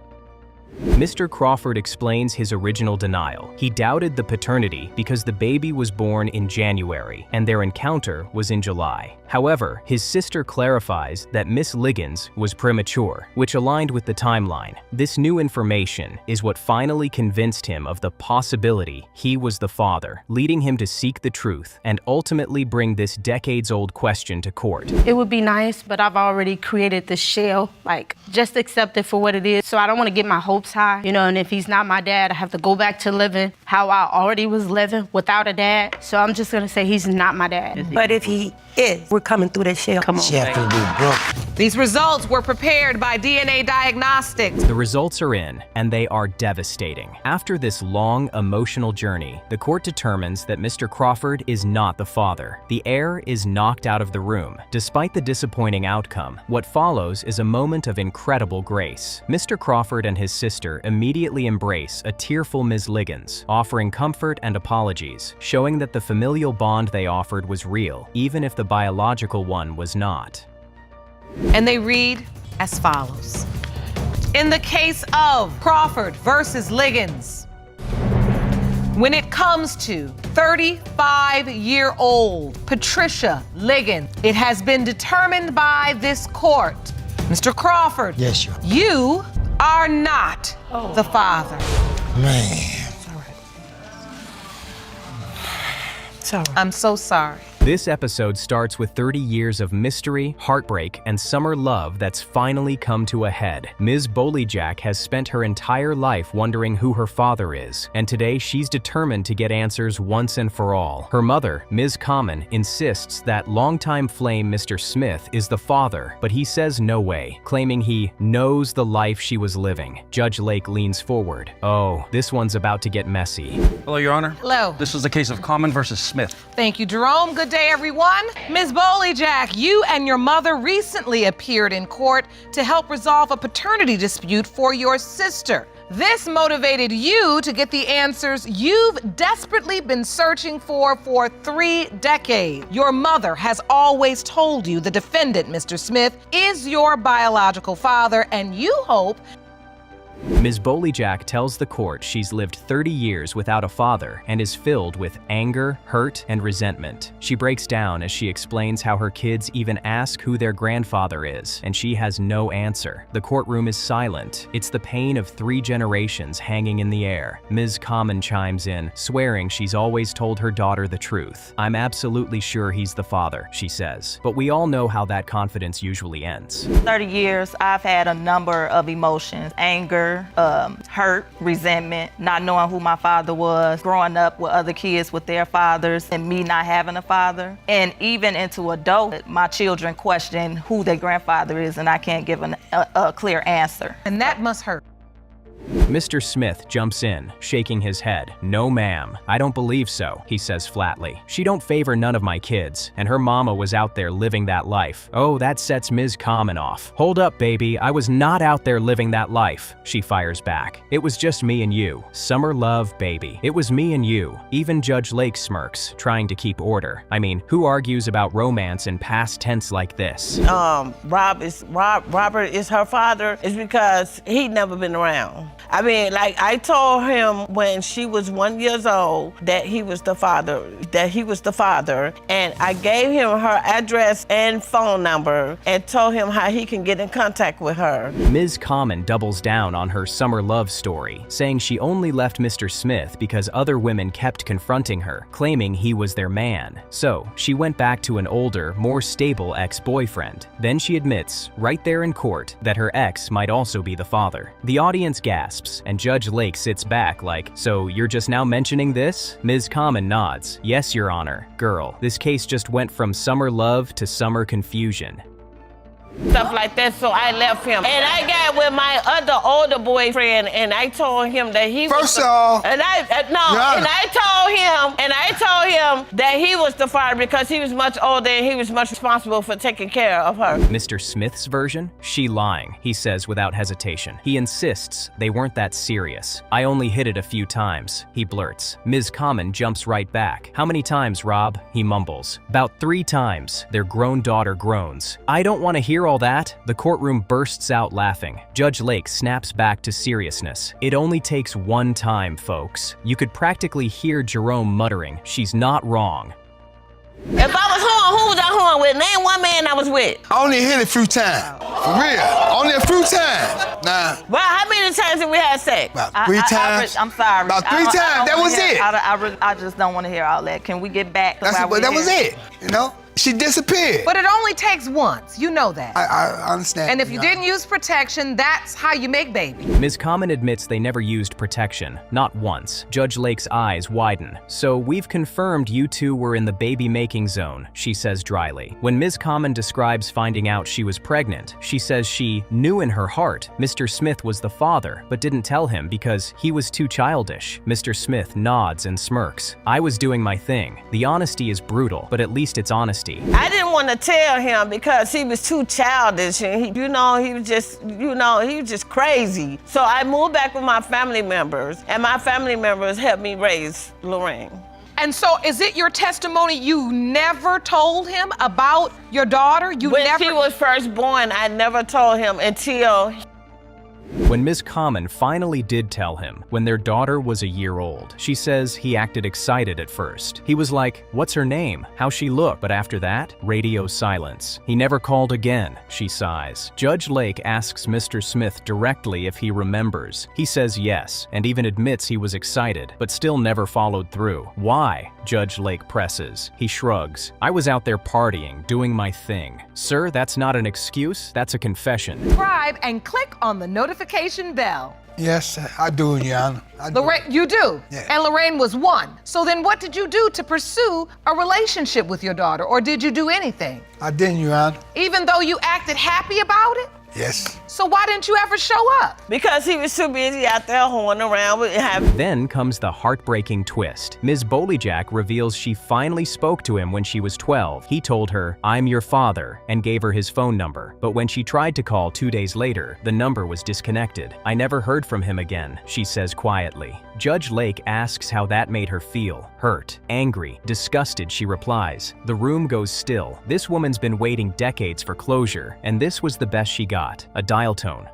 Mr. Crawford explains his original denial. He doubted the paternity because the baby was born in January and their encounter was in July. However, his sister clarifies that Miss Liggins was premature, which aligned with the timeline. This new information is what finally convinced him of the possibility he was the father, leading him to seek the truth and ultimately bring this decades-old question to court. It would be nice, but I've already created the shell, like, just accept it for what it is. So I don't want to get my hopes high, you know, and if he's not my dad, I have to go back to living how I already was living without a dad. So I'm just gonna say he's not my dad. But if he is, we're coming through that shell. Come on, She has to be broke. These results were prepared by DNA Diagnostics. The results are in, and they are devastating. After this long, emotional journey, the court determines that Mr. Crawford is not the father. The heir is knocked out of the room. Despite the disappointing outcome, what follows is a moment of incredible grace. Mr. Crawford and his sister immediately embrace a tearful Ms. Liggins, offering comfort and apologies, showing that the familial bond they offered was real, even if the biological one was not. And they read as follows. In the case of Crawford versus Liggins, when it comes to 35-year-old Patricia Liggins, it has been determined by this court, Mr. Crawford, Yes, Your Honor. you are not the father. Man. Sorry. I'm so sorry. This episode starts with 30 years of mystery, heartbreak, and summer love that's finally come to a head. Ms. Bolleyjack has spent her entire life wondering who her father is, and today she's determined to get answers once and for all. Her mother, Ms. Common, insists that longtime flame Mr. Smith is the father, but he says no way, claiming he knows the life she was living. Judge Lake leans forward. Oh, this one's about to get messy. Hello, Your Honor. Hello. This is the case of Common versus Smith. Thank you, Jerome. Good day, everyone. Ms. Bolleyjack, you and your mother recently appeared in court to help resolve a paternity dispute for your sister. This motivated you to get the answers you've desperately been searching for 3 decades. Your mother has always told you the defendant, Mr. Smith, is your biological father, and you hope Ms. Bolleyjack tells the court she's lived 30 years without a father and is filled with anger, hurt, and resentment. She breaks down as she explains how her kids even ask who their grandfather is, and she has no answer. The courtroom is silent. It's the pain of 3 generations hanging in the air. Ms. Common chimes in, swearing she's always told her daughter the truth. I'm absolutely sure he's the father, she says. But we all know how that confidence usually ends. 30 years, I've had a number of emotions: anger, hurt, resentment, not knowing who my father was, growing up with other kids with their fathers, and me not having a father. And even into adult, my children question who their grandfather is, and I can't give a clear answer. And that must hurt. Mr. Smith jumps in, shaking his head. No, ma'am, I don't believe so, he says flatly. She don't favor none of my kids, and her mama was out there living that life. Oh, that sets Ms. Common off. Hold up, baby, I was not out there living that life, she fires back. It was just me and you. Summer love, baby. It was me and you. Even Judge Lake smirks, trying to keep order. I mean, who argues about romance in past tense like this? Robert is her father, is because he'd never been around. I mean, like, I told him when she was 1 year old that he was the father, and I gave him her address and phone number and told him how he can get in contact with her. Ms. Common doubles down on her summer love story, saying she only left Mr. Smith because other women kept confronting her, claiming he was their man. So she went back to an older, more stable ex-boyfriend. Then she admits, right there in court, that her ex might also be the father. The audience gasps, and Judge Lake sits back like, so you're just now mentioning this? Ms. Common nods. Yes, Your Honor. Girl, this case just went from summer love to summer confusion. Stuff like that, so I left him. And I got with my other older boyfriend, and I told him that he was. First of all, and I told him him that he was the father because he was much older and he was much responsible for taking care of her. Mr. Smith's version? She lying, he says without hesitation. He insists they weren't that serious. I only hit it a few times, he blurts. Ms. Common jumps right back. How many times, Rob? He mumbles. About 3 times. Their grown daughter groans. I don't want to hear all that. The courtroom bursts out laughing. Judge Lake snaps back to seriousness. It only takes one time, folks. You could practically hear Jerome muttering, she's not wrong. If I was horn, who was I horn with? Name one man I was with. I only hit it a few times. For real. Only a few times. Nah. Well, how many times did we have sex? About 3 times. I'm sorry. About 3 times. That was it. I just don't want to hear all that. Can we get back to That was it. You know? She disappeared. But it only takes once. You know that. I understand. And if you didn't use protection, that's how you make babies. Ms. Common admits they never used protection, not once. Judge Lake's eyes widen. So we've confirmed you two were in the baby-making zone, she says dryly. When Ms. Common describes finding out she was pregnant, she says she knew in her heart Mr. Smith was the father, but didn't tell him because he was too childish. Mr. Smith nods and smirks. I was doing my thing. The honesty is brutal, but at least it's honesty. I didn't want to tell him because he was too childish and he was just crazy. So I moved back with my family members and my family members helped me raise Lorraine. And so is it your testimony you never told him about your daughter? When she was first born, I never told him until... When Ms. Common finally did tell him, when their daughter was a year old, she says he acted excited at first. He was like, what's her name? How's she look? But after that, radio silence. He never called again, she sighs. Judge Lake asks Mr. Smith directly if he remembers. He says yes, and even admits he was excited, but still never followed through. Why? Judge Lake presses. He shrugs. I was out there partying, doing my thing. Sir, that's not an excuse, that's a confession. Subscribe and click on the notification bell. Yes, I do, Your Honor. Lorraine, you do? Yeah. And Lorraine was 1. So then what did you do to pursue a relationship with your daughter, or did you do anything? I didn't, Your Honor. Even though you acted happy about it? Yes. So why didn't you ever show up? Because he was too busy out there hoeing around with him. Then comes the heartbreaking twist. Ms. Bolyjack reveals she finally spoke to him when she was 12. He told her, I'm your father, and gave her his phone number. But when she tried to call 2 days later, the number was disconnected. I never heard from him again, she says quietly. Judge Lake asks how that made her feel. Hurt, angry, disgusted, she replies. The room goes still. This woman's been waiting decades for closure, and this was the best she got, a dial tone.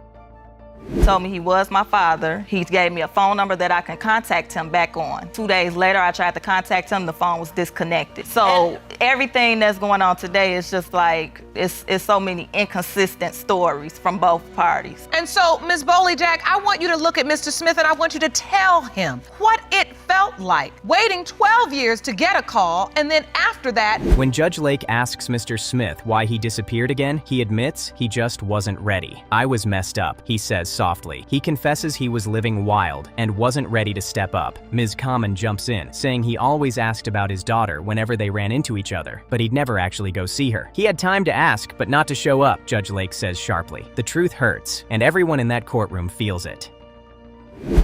Told me he was my father. He gave me a phone number that I can contact him back on. 2 days later, I tried to contact him. The phone was disconnected. So everything that's going on today is just like, it's so many inconsistent stories from both parties. And so, Ms. Bolyjack, I want you to look at Mr. Smith and I want you to tell him what it felt like waiting 12 years to get a call, and then after that... When Judge Lake asks Mr. Smith why he disappeared again, he admits he just wasn't ready. I was messed up, he says softly. He confesses he was living wild and wasn't ready to step up. Ms. Common jumps in, saying he always asked about his daughter whenever they ran into each other, but he'd never actually go see her. He had time to ask, but not to show up, Judge Lake says sharply. The truth hurts, and everyone in that courtroom feels it.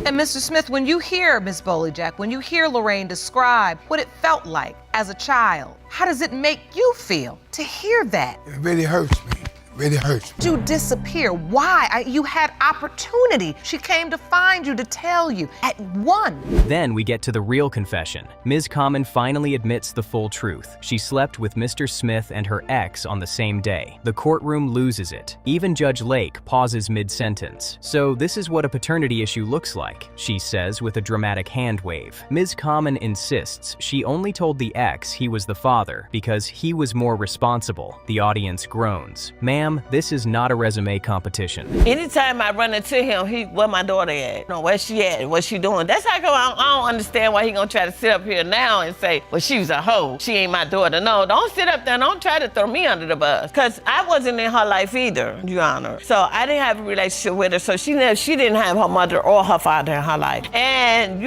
And Mr. Smith, when you hear Ms. Bolyjack, when you hear Lorraine describe what it felt like as a child, how does it make you feel to hear that? It really hurts me. Really hurts me. You disappear. Why? You had opportunity. She came to find you, to tell you at 1. Then we get to the real confession. Ms. Common finally admits the full truth. She slept with Mr. Smith and her ex on the same day. The courtroom loses it. Even Judge Lake pauses mid-sentence. So this is what a paternity issue looks like, she says with a dramatic hand wave. Ms. Common insists she only told the ex he was the father because he was more responsible. The audience groans. Ma'am, this is not a resume competition. Anytime I run into him, where my daughter at? Where she at? What she doing? That's how come I don't understand why he gonna try to sit up here now and say, well, she was a hoe. She ain't my daughter. No, don't sit up there and don't try to throw me under the bus. Cause I wasn't in her life either, Your Honor. So I didn't have a relationship with her. So she didn't have her mother or her father in her life. And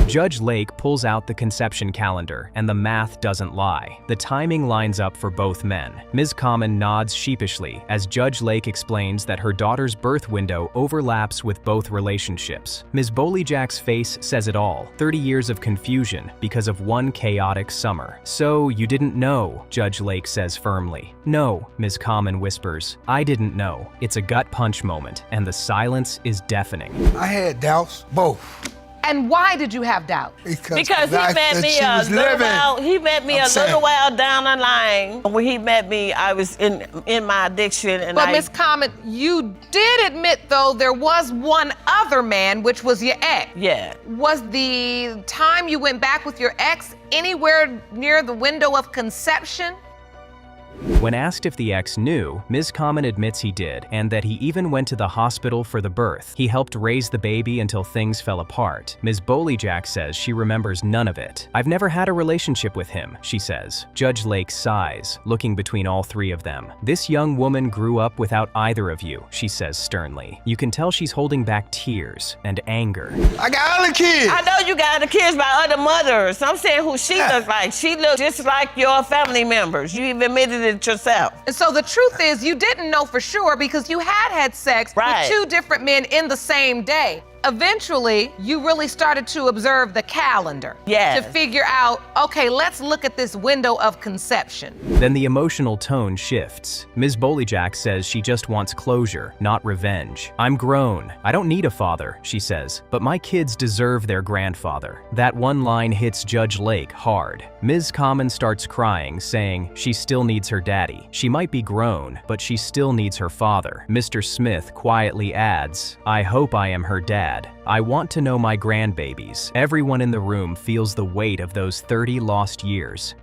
Judge Lake pulls out the conception calendar, and the math doesn't lie. The timing lines up for both men. Ms. Common nods sheepishly as Judge Lake explains that her daughter's birth window overlaps with both relationships. Ms. Bolyjak's face says it all. 30 years of confusion because of one chaotic summer. So you didn't know, Judge Lake says firmly. No, Ms. Common whispers. I didn't know. It's a gut punch moment, and the silence is deafening. I had doubts, both. And why did you have doubt? Because he met me a little while down the line. When he met me, I was in my addiction. And but Ms. Common, you did admit, though, there was one other man, which was your ex. Yeah. Was the time you went back with your ex anywhere near the window of conception? When asked if the ex knew, Ms. Common admits he did, and that he even went to the hospital for the birth. He helped raise the baby until things fell apart. Ms. Bolyjak says she remembers none of it. I've never had a relationship with him, she says. Judge Lake sighs, looking between all three of them. This young woman grew up without either of you, she says sternly. You can tell she's holding back tears and anger. I got other kids. I know you got other kids by other mothers. I'm saying who she looks like. She looks just like your family members. You even admitted it yourself. And so the truth is, you didn't know for sure because you had sex with two different men in the same day. Eventually, you really started to observe the calendar to figure out, okay, let's look at this window of conception. Then the emotional tone shifts. Ms. Bolyjak says she just wants closure, not revenge. I'm grown. I don't need a father, she says, but my kids deserve their grandfather. That one line hits Judge Lake hard. Ms. Common starts crying, saying she still needs her daddy. She might be grown, but she still needs her father. Mr. Smith quietly adds, I hope I am her dad. I want to know my grandbabies. Everyone in the room feels the weight of those 30 lost years.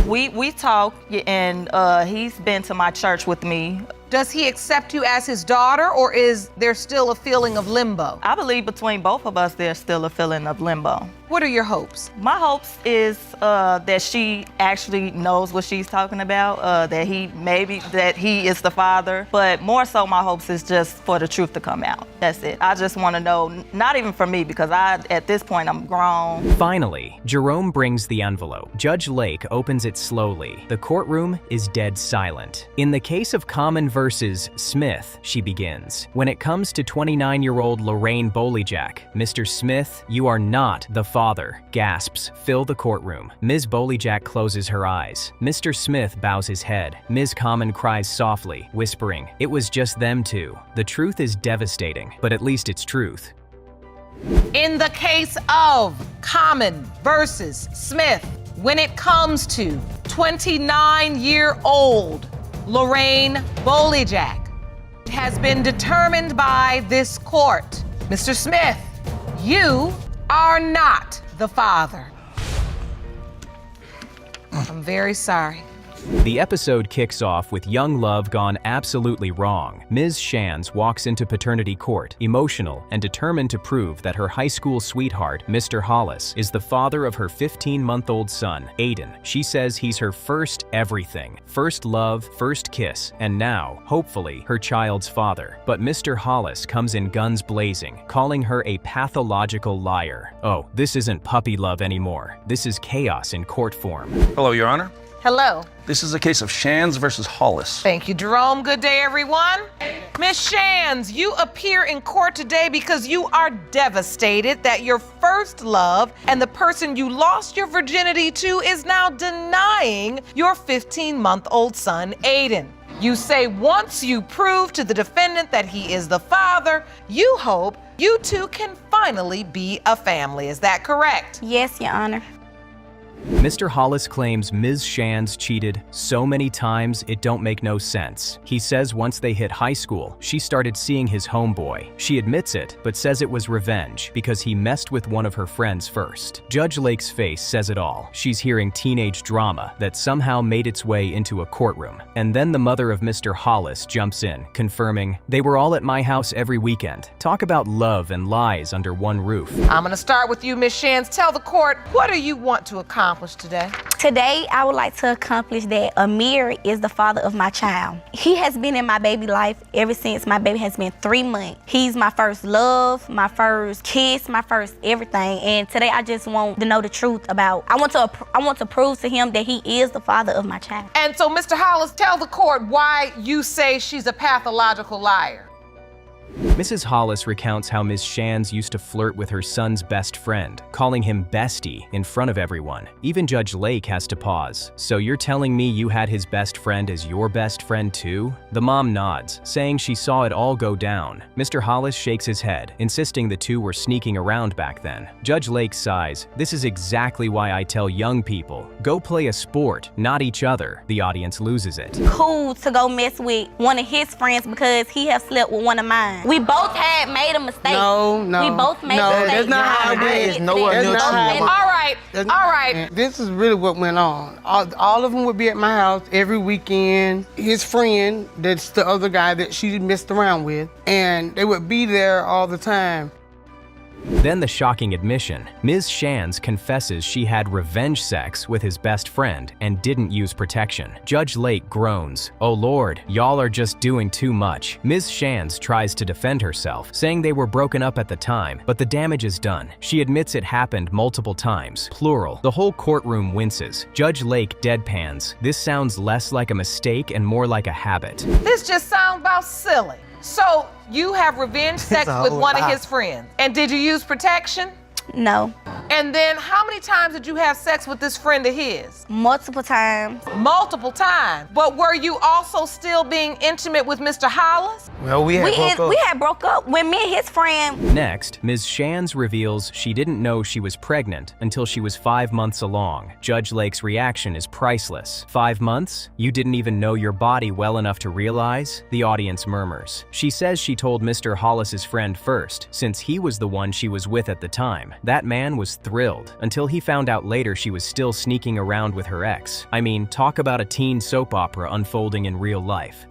We talk, and he's been to my church with me. Does he accept you as his daughter, or is there still a feeling of limbo? I believe between both of us, there's still a feeling of limbo. What are your hopes? My hopes is that she actually knows what she's talking about, that he is the father. But more so, my hopes is just for the truth to come out. That's it. I just want to know, not even for me, because at this point, I'm grown. Finally, Jerome brings the envelope. Judge Lake opens it slowly. The courtroom is dead silent. In the case of Common versus Smith, she begins. When it comes to 29-year-old Lorraine Bolyjak, Mr. Smith, you are not the father. Gasps fill the courtroom. Ms. Bolyjak closes her eyes. Mr. Smith bows his head. Ms. Common cries softly, whispering, it was just them two. The truth is devastating, but at least it's truth. In the case of Common versus Smith, when it comes to 29-year-old Lorraine Bolyjak, it has been determined by this court. Mr. Smith, you are not the father. I'm very sorry. The episode kicks off with young love gone absolutely wrong. Ms. Shands walks into paternity court, emotional and determined to prove that her high school sweetheart, Mr. Hollis, is the father of her 15-month-old son, Aiden. She says he's her first everything, first love, first kiss, and now, hopefully, her child's father. But Mr. Hollis comes in guns blazing, calling her a pathological liar. Oh, this isn't puppy love anymore. This is chaos in court form. Hello, Your Honor. Hello. This is a case of Shands versus Hollis. Thank you, Jerome. Good day, everyone. Miss Shands, you appear in court today because you are devastated that your first love and the person you lost your virginity to is now denying your 15-month-old son, Aiden. You say once you prove to the defendant that he is the father, you hope you two can finally be a family. Is that correct? Yes, Your Honor. Mr. Hollis claims Ms. Shands cheated so many times it don't make no sense. He says once they hit high school, she started seeing his homeboy. She admits it, but says it was revenge because he messed with one of her friends first. Judge Lake's face says it all. She's hearing teenage drama that somehow made its way into a courtroom. And then the mother of Mr. Hollis jumps in, confirming, they were all at my house every weekend. Talk about love and lies under one roof. I'm gonna start with you, Miss Shands. Tell the court, what do you want to accomplish today? Today, I would like to accomplish that Amir is the father of my child. He has been in my baby life ever since my baby has been 3 months. He's my first love, my first kiss, my first everything. And today, I just want to know the truth about, I want to prove to him that he is the father of my child. And so, Mr. Hollis, tell the court why you say she's a pathological liar. Mrs. Hollis recounts how Ms. Shands used to flirt with her son's best friend, calling him bestie in front of everyone. Even Judge Lake has to pause. So you're telling me you had his best friend as your best friend too? The mom nods, saying she saw it all go down. Mr. Hollis shakes his head, insisting the two were sneaking around back then. Judge Lake sighs. This is exactly why I tell young people, go play a sport, not each other. The audience loses it. Cool to go mess with one of his friends because he have slept with one of mine. We both had made a mistake. No. We both made a mistake. That's not how it is. All right. This is really what went on. All of them would be at my house every weekend. His friend, that's the other guy that she messed around with, and they would be there all the time. Then the shocking admission. Ms. Shands confesses she had revenge sex with his best friend and didn't use protection. Judge Lake groans. Oh Lord, y'all are just doing too much. Ms. Shands tries to defend herself, saying they were broken up at the time, but the damage is done. She admits it happened multiple times, plural. The whole courtroom winces. Judge Lake deadpans. This sounds less like a mistake and more like a habit. This just sounds about silly. So you have revenge sex with one of his friends. And did you use protection? No. And then how many times did you have sex with this friend of his? Multiple times. Multiple times. But were you also still being intimate with Mr. Hollis? Well, we had broke up when me and his friend. Next, Ms. Shands reveals she didn't know she was pregnant until she was 5 months along. Judge Lake's reaction is priceless. 5 months? You didn't even know your body well enough to realize? The audience murmurs. She says she told Mr. Hollis's friend first, since he was the one she was with at the time. That man was thrilled until he found out later she was still sneaking around with her ex. I mean, talk about a teen soap opera unfolding in real life.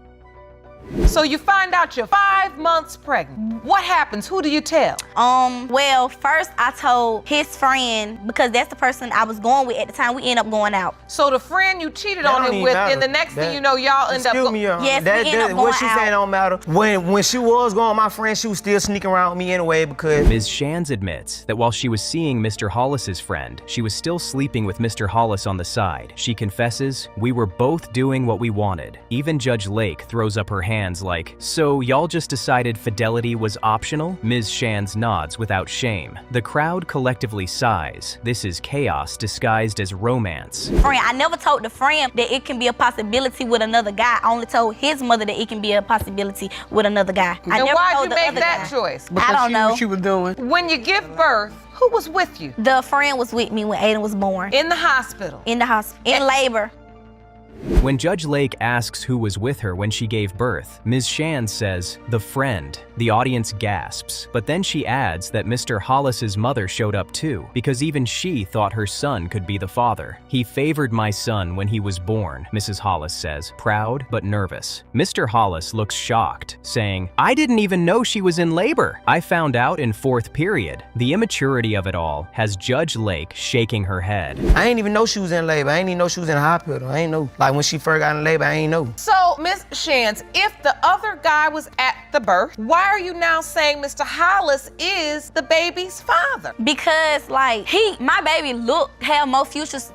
So you find out you're 5 months pregnant. What happens? Who do you tell? Well, first I told his friend because that's the person I was going with at the time. We ended up going out. So the friend you cheated on him with, and the next thing you know, y'all end up going out. Yes, we ended up going what she saying don't matter. When she was going with my friend, she was still sneaking around with me anyway because... Ms. Shands admits that while she was seeing Mr. Hollis's friend, she was still sleeping with Mr. Hollis on the side. She confesses, we were both doing what we wanted. Even Judge Lake throws up her hands like, so y'all just decided fidelity was optional? Ms. Shands nods without shame. The crowd collectively sighs. This is chaos disguised as romance. I never told the friend that it can be a possibility with another guy. I only told his mother that it can be a possibility with another guy. And why'd you make that choice? I don't know. What she was doing. When you give birth, who was with you? The friend was with me when Aiden was born. In the hospital? In the hospital. In labor. When Judge Lake asks who was with her when she gave birth, Ms. Shands says, the friend. The audience gasps, but then she adds that Mr. Hollis's mother showed up too, because even she thought her son could be the father. He favored my son when he was born, Mrs. Hollis says, proud but nervous. Mr. Hollis looks shocked, saying, I didn't even know she was in labor. I found out in 4th period. The immaturity of it all has Judge Lake shaking her head. I ain't even know she was in labor. I ain't even know she was in the hospital. I ain't know. Like when she first got in labor, I ain't know. So, Ms. Shands, if the other guy was at the birth, why are you now saying Mr. Hollis is the baby's father? Because, like, my baby had more futures.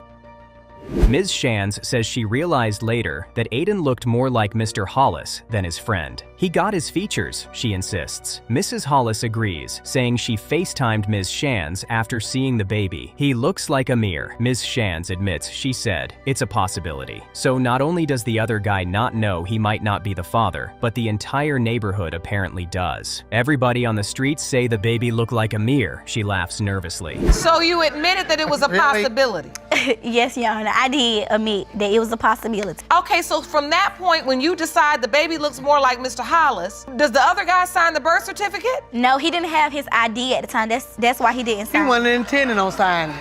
Ms. Shands says she realized later that Aiden looked more like Mr. Hollis than his friend. He got his features, she insists. Mrs. Hollis agrees, saying she FaceTimed Ms. Shands after seeing the baby. He looks like Amir. Ms. Shands admits she said, it's a possibility. So not only does the other guy not know he might not be the father, but the entire neighborhood apparently does. Everybody on the streets say the baby looked like Amir, she laughs nervously. So you admitted that it was a possibility? Yes, Your Honor, I did admit that it was a possibility. Okay, so from that point, when you decide the baby looks more like Mr. Hollis, does the other guy sign the birth certificate? No, he didn't have his ID at the time. That's why he didn't sign. He wasn't intending on signing.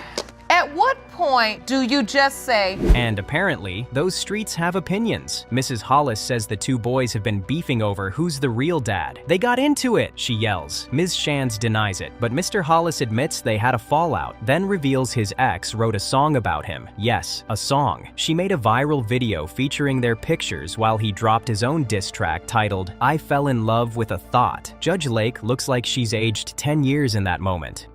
At what point do you just say, And apparently, those streets have opinions. Mrs. Hollis says the two boys have been beefing over who's the real dad. They got into it, she yells. Ms. Shands denies it, but Mr. Hollis admits they had a fallout, then reveals his ex wrote a song about him. Yes, a song. She made a viral video featuring their pictures while he dropped his own diss track titled, I Fell in Love with a Thought. Judge Lake looks like she's aged 10 years in that moment.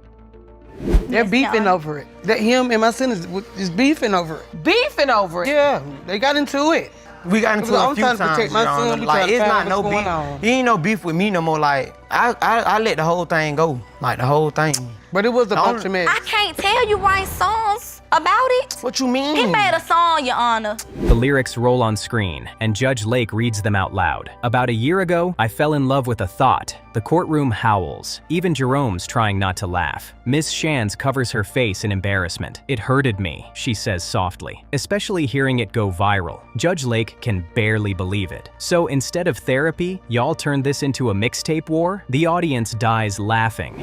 They're beefing over it. That him and my son is beefing over it. Beefing over it? Yeah, they got into it. We got into it a few I'm trying to times, protect my Your son. Honor. We Like, trying to it's find not no what's going beef. on. He ain't no beef with me no more. Like, I let the whole thing go. Like, the whole thing. But it was a bunch of mess. I can't tell you write songs about it. What you mean? He made a song, Your Honor. The lyrics roll on screen, and Judge Lake reads them out loud. About a year ago, I fell in love with a thought. The courtroom howls. Even Jerome's trying not to laugh. Miss Shands covers her face in embarrassment. It hurted me, she says softly, especially hearing it go viral. Judge Lake can barely believe it. So instead of therapy, y'all turn this into a mixtape war? The audience dies laughing.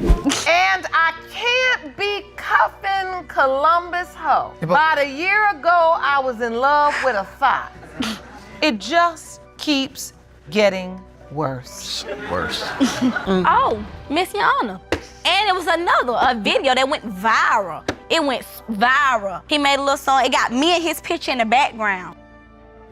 and I can't be cuffing Columbus hoe. About a year ago, I was in love with a thought. It just keeps getting worse. Worse. Oh, Miss Your Honor. And it was a video that went viral. It went viral. He made a little song. It got me and his picture in the background.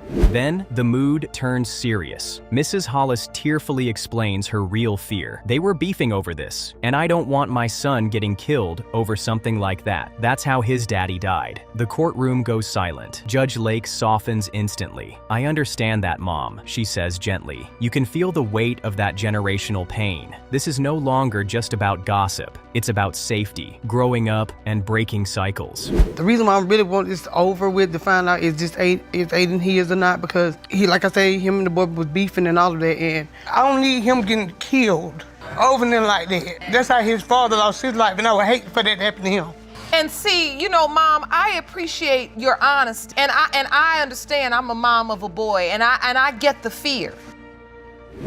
Then, the mood turns serious. Mrs. Hollis tearfully explains her real fear. They were beefing over this, and I don't want my son getting killed over something like that. That's how his daddy died. The courtroom goes silent. Judge Lake softens instantly. I understand that, Mom, she says gently. You can feel the weight of that generational pain. This is no longer just about gossip. It's about safety, growing up, and breaking cycles. The reason why I really want this over with to find out is just if Aiden his or not, because he, like I say, him and the boy was beefing and all of that, and I don't need him getting killed over there like that. That's how his father lost his life, and I would hate for that to happen to him. And see, you know, Mom, I appreciate your honesty, and I understand I'm a mom of a boy, and I get the fear.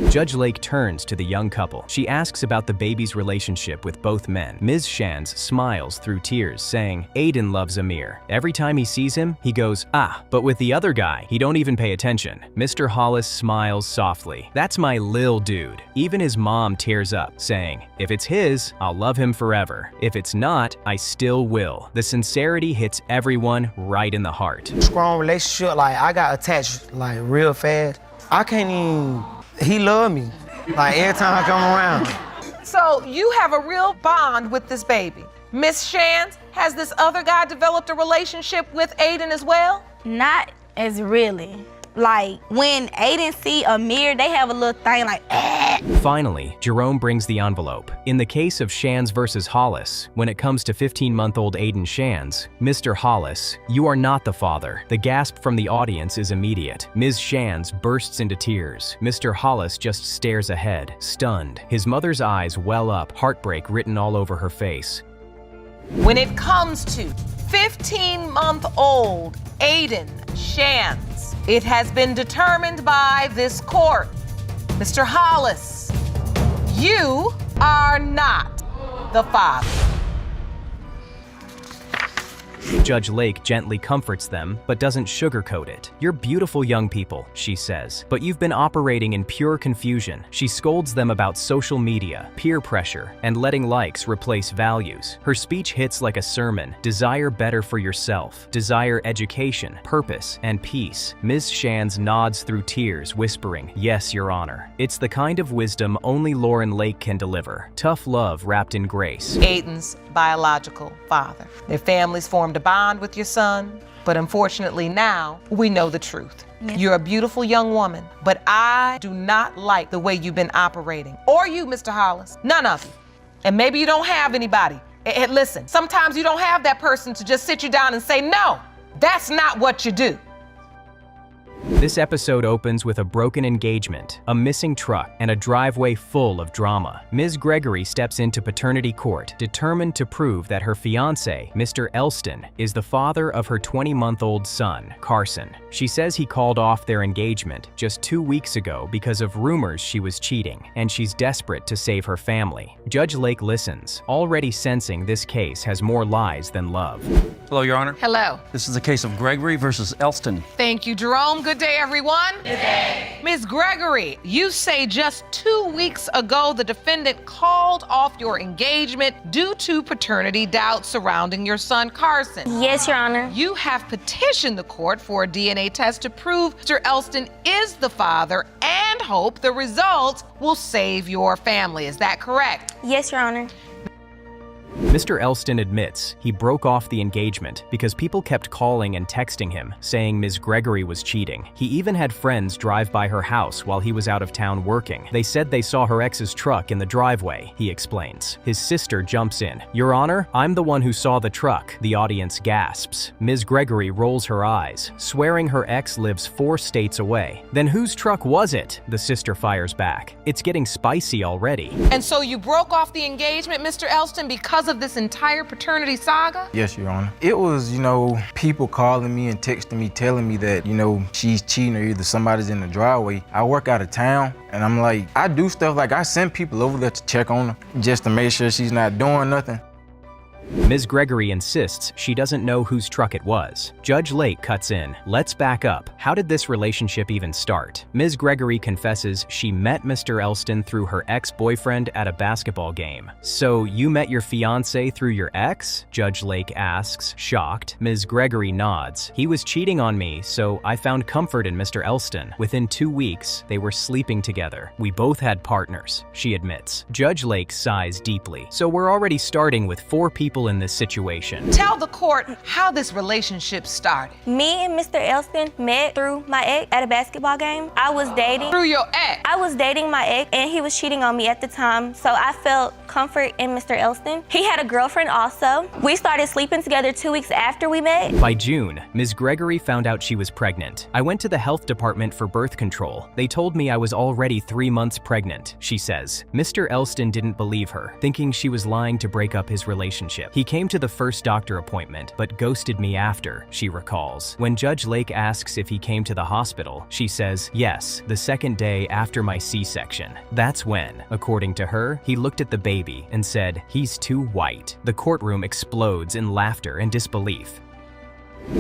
Judge Lake turns to the young couple. She asks about the baby's relationship with both men. Ms. Shands smiles through tears, saying, Aiden loves Amir. Every time he sees him, he goes, ah, but with the other guy, he don't even pay attention. Mr. Hollis smiles softly. That's my lil dude. Even his mom tears up, saying, if it's his, I'll love him forever. If it's not, I still will. The sincerity hits everyone right in the heart. Strong relationship, like, I got attached, like, real fast. I can't even... He loved me, like, every time I come around. So you have a real bond with this baby. Miss Shands, has this other guy developed a relationship with Aiden as well? Not as really. Like, when Aiden see Amir, they have a little thing like, Finally, Jerome brings the envelope. In the case of Shands versus Hollis, when it comes to 15-month-old Aiden Shands, Mr. Hollis, you are not the father. The gasp from the audience is immediate. Ms. Shands bursts into tears. Mr. Hollis just stares ahead, stunned. His mother's eyes well up, heartbreak written all over her face. When it comes to 15-month-old Aiden Shands, it has been determined by this court, Mr. Hollis, you are not the father. Judge Lake gently comforts them, but doesn't sugarcoat it. You're beautiful young people, she says, but you've been operating in pure confusion. She scolds them about social media, peer pressure, and letting likes replace values. Her speech hits like a sermon. Desire better for yourself. Desire education, purpose, and peace. Ms. Shands nods through tears, whispering, yes, Your Honor. It's the kind of wisdom only Lauren Lake can deliver. Tough love wrapped in grace. Aiden's biological father. Their families formed a bond with your son, but unfortunately now we know the truth. Yes. You're a beautiful young woman, but I do not like the way you've been operating. Or you, Mr. Hollis. None of you. And maybe you don't have anybody. And listen, sometimes you don't have that person to just sit you down and say, no, that's not what you do. This episode opens with a broken engagement, a missing truck, and a driveway full of drama. Ms. Gregory steps into paternity court, determined to prove that her fiancé, Mr. Elston, is the father of her 20-month-old son, Carson. She says he called off their engagement just 2 weeks ago because of rumors she was cheating, and she's desperate to save her family. Judge Lake listens, already sensing this case has more lies than love. Hello, Your Honor. Hello. This is the case of Gregory versus Elston. Thank you, Jerome. Good day, everyone. Good day. Ms. Gregory, you say just 2 weeks ago the defendant called off your engagement due to paternity doubts surrounding your son, Carson. Yes, Your Honor. You have petitioned the court for a DNA test to prove Mr. Elston is the father and hope the results will save your family. Is that correct? Yes, Your Honor. Mr. Elston admits he broke off the engagement because people kept calling and texting him, saying Ms. Gregory was cheating. He even had friends drive by her house while he was out of town working. They said they saw her ex's truck in the driveway, he explains. His sister jumps in. Your Honor, I'm the one who saw the truck. The audience gasps. Ms. Gregory rolls her eyes, swearing her ex lives 4 states away. Then whose truck was it? The sister fires back. It's getting spicy already. And so you broke off the engagement, Mr. Elston, because of this entire paternity saga? Yes, Your Honor. It was, people calling me and texting me, telling me that, she's cheating or either somebody's in the driveway. I work out of town, and I'm like, I do stuff like I send people over there to check on her just to make sure she's not doing nothing. Ms. Gregory insists she doesn't know whose truck it was. Judge Lake cuts in. Let's back up. How did this relationship even start? Ms. Gregory confesses she met Mr. Elston through her ex-boyfriend at a basketball game. So you met your fiancé through your ex? Judge Lake asks, shocked. Ms. Gregory nods. He was cheating on me, so I found comfort in Mr. Elston. Within 2 weeks, they were sleeping together. We both had partners, she admits. Judge Lake sighs deeply. So we're already starting with 4 people in this situation. Tell the court how this relationship started. Me and Mr. Elston met through my ex at a basketball game. I was dating. Through your ex? I was dating my ex, and he was cheating on me at the time, so I felt comfort in Mr. Elston. He had a girlfriend also. We started sleeping together 2 weeks after we met. By June, Ms. Gregory found out she was pregnant. I went to the health department for birth control. They told me I was already 3 months pregnant, she says. Mr. Elston didn't believe her, thinking she was lying to break up his relationship. He came to the first doctor appointment, but ghosted me after, she recalls. When Judge Lake asks if he came to the hospital, she says, yes, the second day after my C-section. That's when, according to her, he looked at the baby and said, he's too white. The courtroom explodes in laughter and disbelief.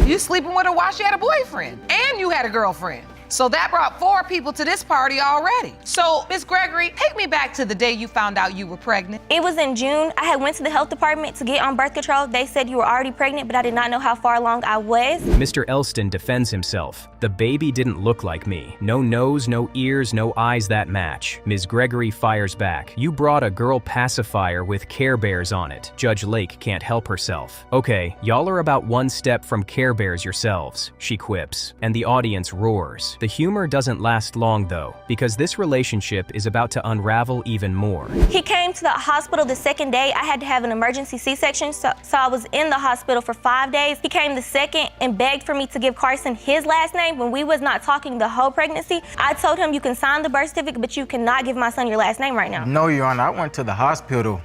You sleeping with her while she had a boyfriend, and you had a girlfriend. So that brought 4 people to this party already. So, Ms. Gregory, take me back to the day you found out you were pregnant. It was in June. I had went to the health department to get on birth control. They said you were already pregnant, but I did not know how far along I was. Mr. Elston defends himself. The baby didn't look like me. No nose, no ears, no eyes that match. Ms. Gregory fires back. You brought a girl pacifier with Care Bears on it. Judge Lake can't help herself. Okay, y'all are about 1 step from Care Bears yourselves, she quips, and the audience roars. The humor doesn't last long though, because this relationship is about to unravel even more. He came to the hospital the second day. I had to have an emergency C-section, so I was in the hospital for 5 days. He came the second and begged for me to give Carson his last name when we was not talking the whole pregnancy. I told him you can sign the birth certificate, but you cannot give my son your last name right now. No, Your Honor, I went to the hospital.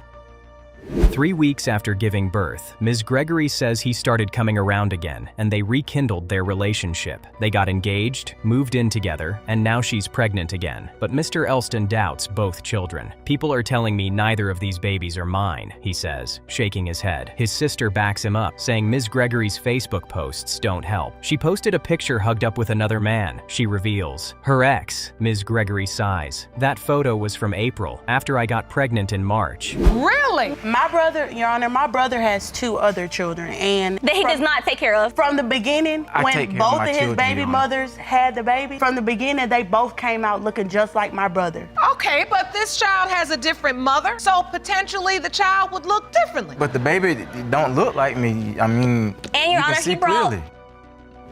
3 weeks after giving birth, Ms. Gregory says he started coming around again, and they rekindled their relationship. They got engaged, moved in together, and now she's pregnant again. But Mr. Elston doubts both children. People are telling me neither of these babies are mine, he says, shaking his head. His sister backs him up, saying Ms. Gregory's Facebook posts don't help. She posted a picture hugged up with another man, she reveals. Her ex, Ms. Gregory sighs. That photo was from April, after I got pregnant in March. Really? My brother, Your Honor, my brother has 2 other children, and that he does not take care of. From the beginning, when both of his baby mothers had the baby, from the beginning, they both came out looking just like my brother. Okay, but this child has a different mother, so potentially the child would look differently. But the baby don't look like me. I mean, and Your Honor, he brought clearly.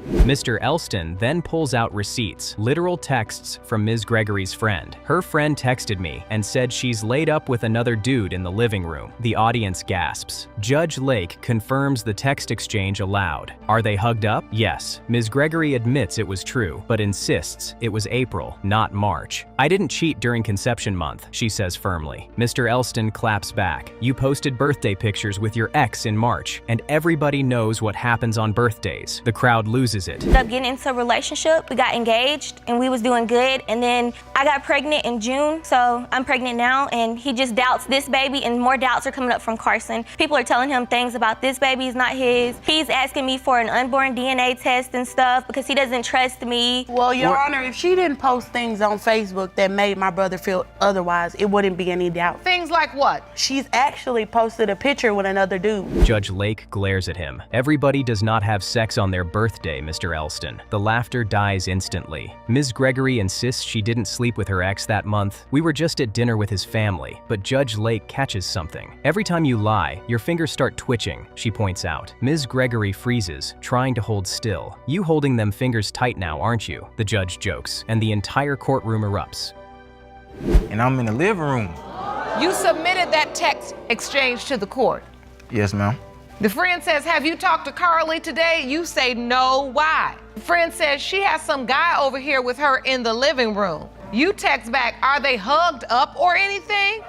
Mr. Elston then pulls out receipts, literal texts from Ms. Gregory's friend. Her friend texted me and said she's laid up with another dude in the living room. The audience gasps. Judge Lake confirms the text exchange aloud. Are they hugged up? Yes. Ms. Gregory admits it was true, but insists it was April, not March. I didn't cheat during conception month, she says firmly. Mr. Elston claps back. You posted birthday pictures with your ex in March, and everybody knows what happens on birthdays. The crowd loses it. Ended up getting into a relationship. We got engaged and we was doing good, and then I got pregnant in June, so I'm pregnant now, and he just doubts this baby, and more doubts are coming up from Carson. People are telling him things about this baby is not his. He's asking me for an unborn DNA test and stuff because he doesn't trust me. Well, Your Honor, if she didn't post things on Facebook that made my brother feel otherwise, it wouldn't be any doubt. Things like what? She's actually posted a picture with another dude. Judge Lake glares at him. Everybody does not have sex on their birthday, Mr. Elston. The laughter dies instantly. Ms. Gregory insists she didn't sleep with her ex that month. We were just at dinner with his family, but Judge Lake catches something. Every time you lie, your fingers start twitching, she points out. Ms. Gregory freezes, trying to hold still. You holding them fingers tight now, aren't you? The judge jokes, and the entire courtroom erupts. And I'm in the living room. You submitted that text exchange to the court. Yes, ma'am. The friend says, have you talked to Carly today? You say no, why? The friend says she has some guy over here with her in the living room. You text back, are they hugged up or anything?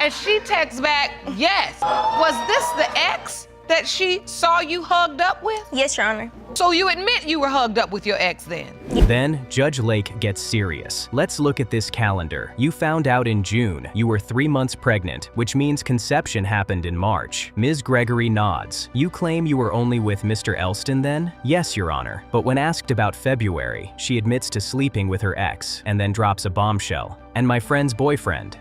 And she texts back, yes. Was this the ex that she saw you hugged up with? Yes, Your Honor. So you admit you were hugged up with your ex then? Then, Judge Lake gets serious. Let's look at this calendar. You found out in June you were 3 months pregnant, which means conception happened in March. Ms. Gregory nods. You claim you were only with Mr. Elston then? Yes, Your Honor. But when asked about February, she admits to sleeping with her ex and then drops a bombshell. And my friend's boyfriend.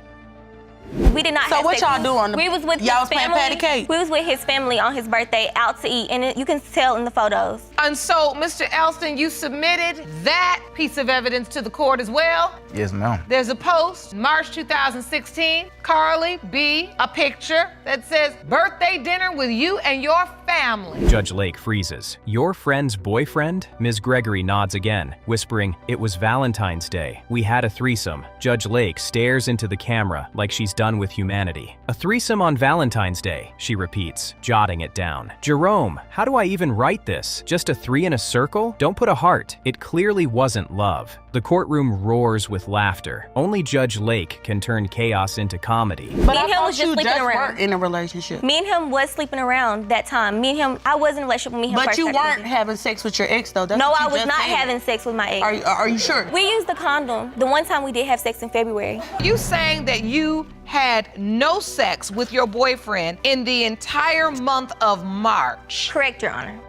We did not So have what sex. y'all do on the... We was with y'all his was playing family. patty cake? We was with his family on his birthday out to eat, and you can tell in the photos. And so, Mr. Elston, you submitted that piece of evidence to the court as well? Yes, ma'am. There's a post, March 2016, Carly B, a picture that says, birthday dinner with you and your family. Judge Lake freezes. Your friend's boyfriend? Ms. Gregory nods again, whispering, it was Valentine's Day. We had a threesome. Judge Lake stares into the camera like she's done with humanity. A threesome on Valentine's Day, she repeats, jotting it down. Jerome, how do I even write this? Just a 3 in a circle? Don't put a heart. It clearly wasn't love. The courtroom roars with laughter. Only Judge Lake can turn chaos into comedy. But Me and I him was thought just you sleeping just around. weren't in a relationship. Me and him was sleeping around that time. Me and him, I was in a relationship with me and him But first you started weren't dating. having sex with your ex, though. That's No, what you I was just not said. having sex with my ex. Are you sure? We used the condom. The one time we did have sex in February. You saying that you had no sex with your boyfriend in the entire month of March? Correct, Your Honor.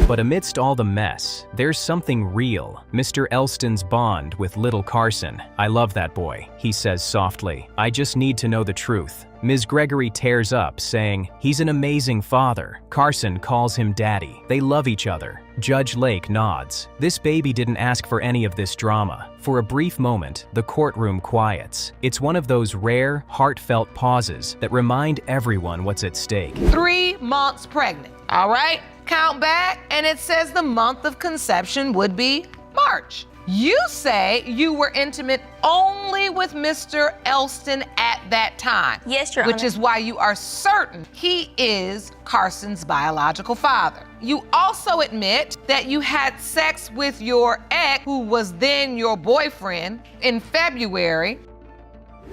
But amidst all the mess, there's something real. Mr. Elston's bond with little Carson. I love that boy, he says softly. I just need to know the truth. Ms. Gregory tears up, saying, he's an amazing father. Carson calls him daddy. They love each other. Judge Lake nods. This baby didn't ask for any of this drama. For a brief moment, the courtroom quiets. It's one of those rare, heartfelt pauses that remind everyone what's at stake. 3 months pregnant, all right? Count back, and it says the month of conception would be March. You say you were intimate only with Mr. Elston at that time. Yes, Your Honor. Which is why you are certain he is Carson's biological father. You also admit that you had sex with your ex, who was then your boyfriend, in February.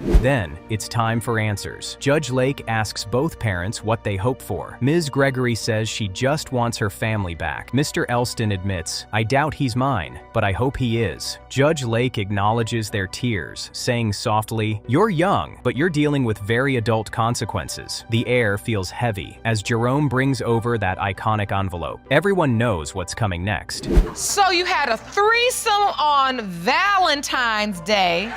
Then, it's time for answers. Judge Lake asks both parents what they hope for. Ms. Gregory says she just wants her family back. Mr. Elston admits, I doubt he's mine, but I hope he is. Judge Lake acknowledges their tears, saying softly, you're young, but you're dealing with very adult consequences. The air feels heavy as Jerome brings over that iconic envelope. Everyone knows what's coming next. So you had a threesome on Valentine's Day.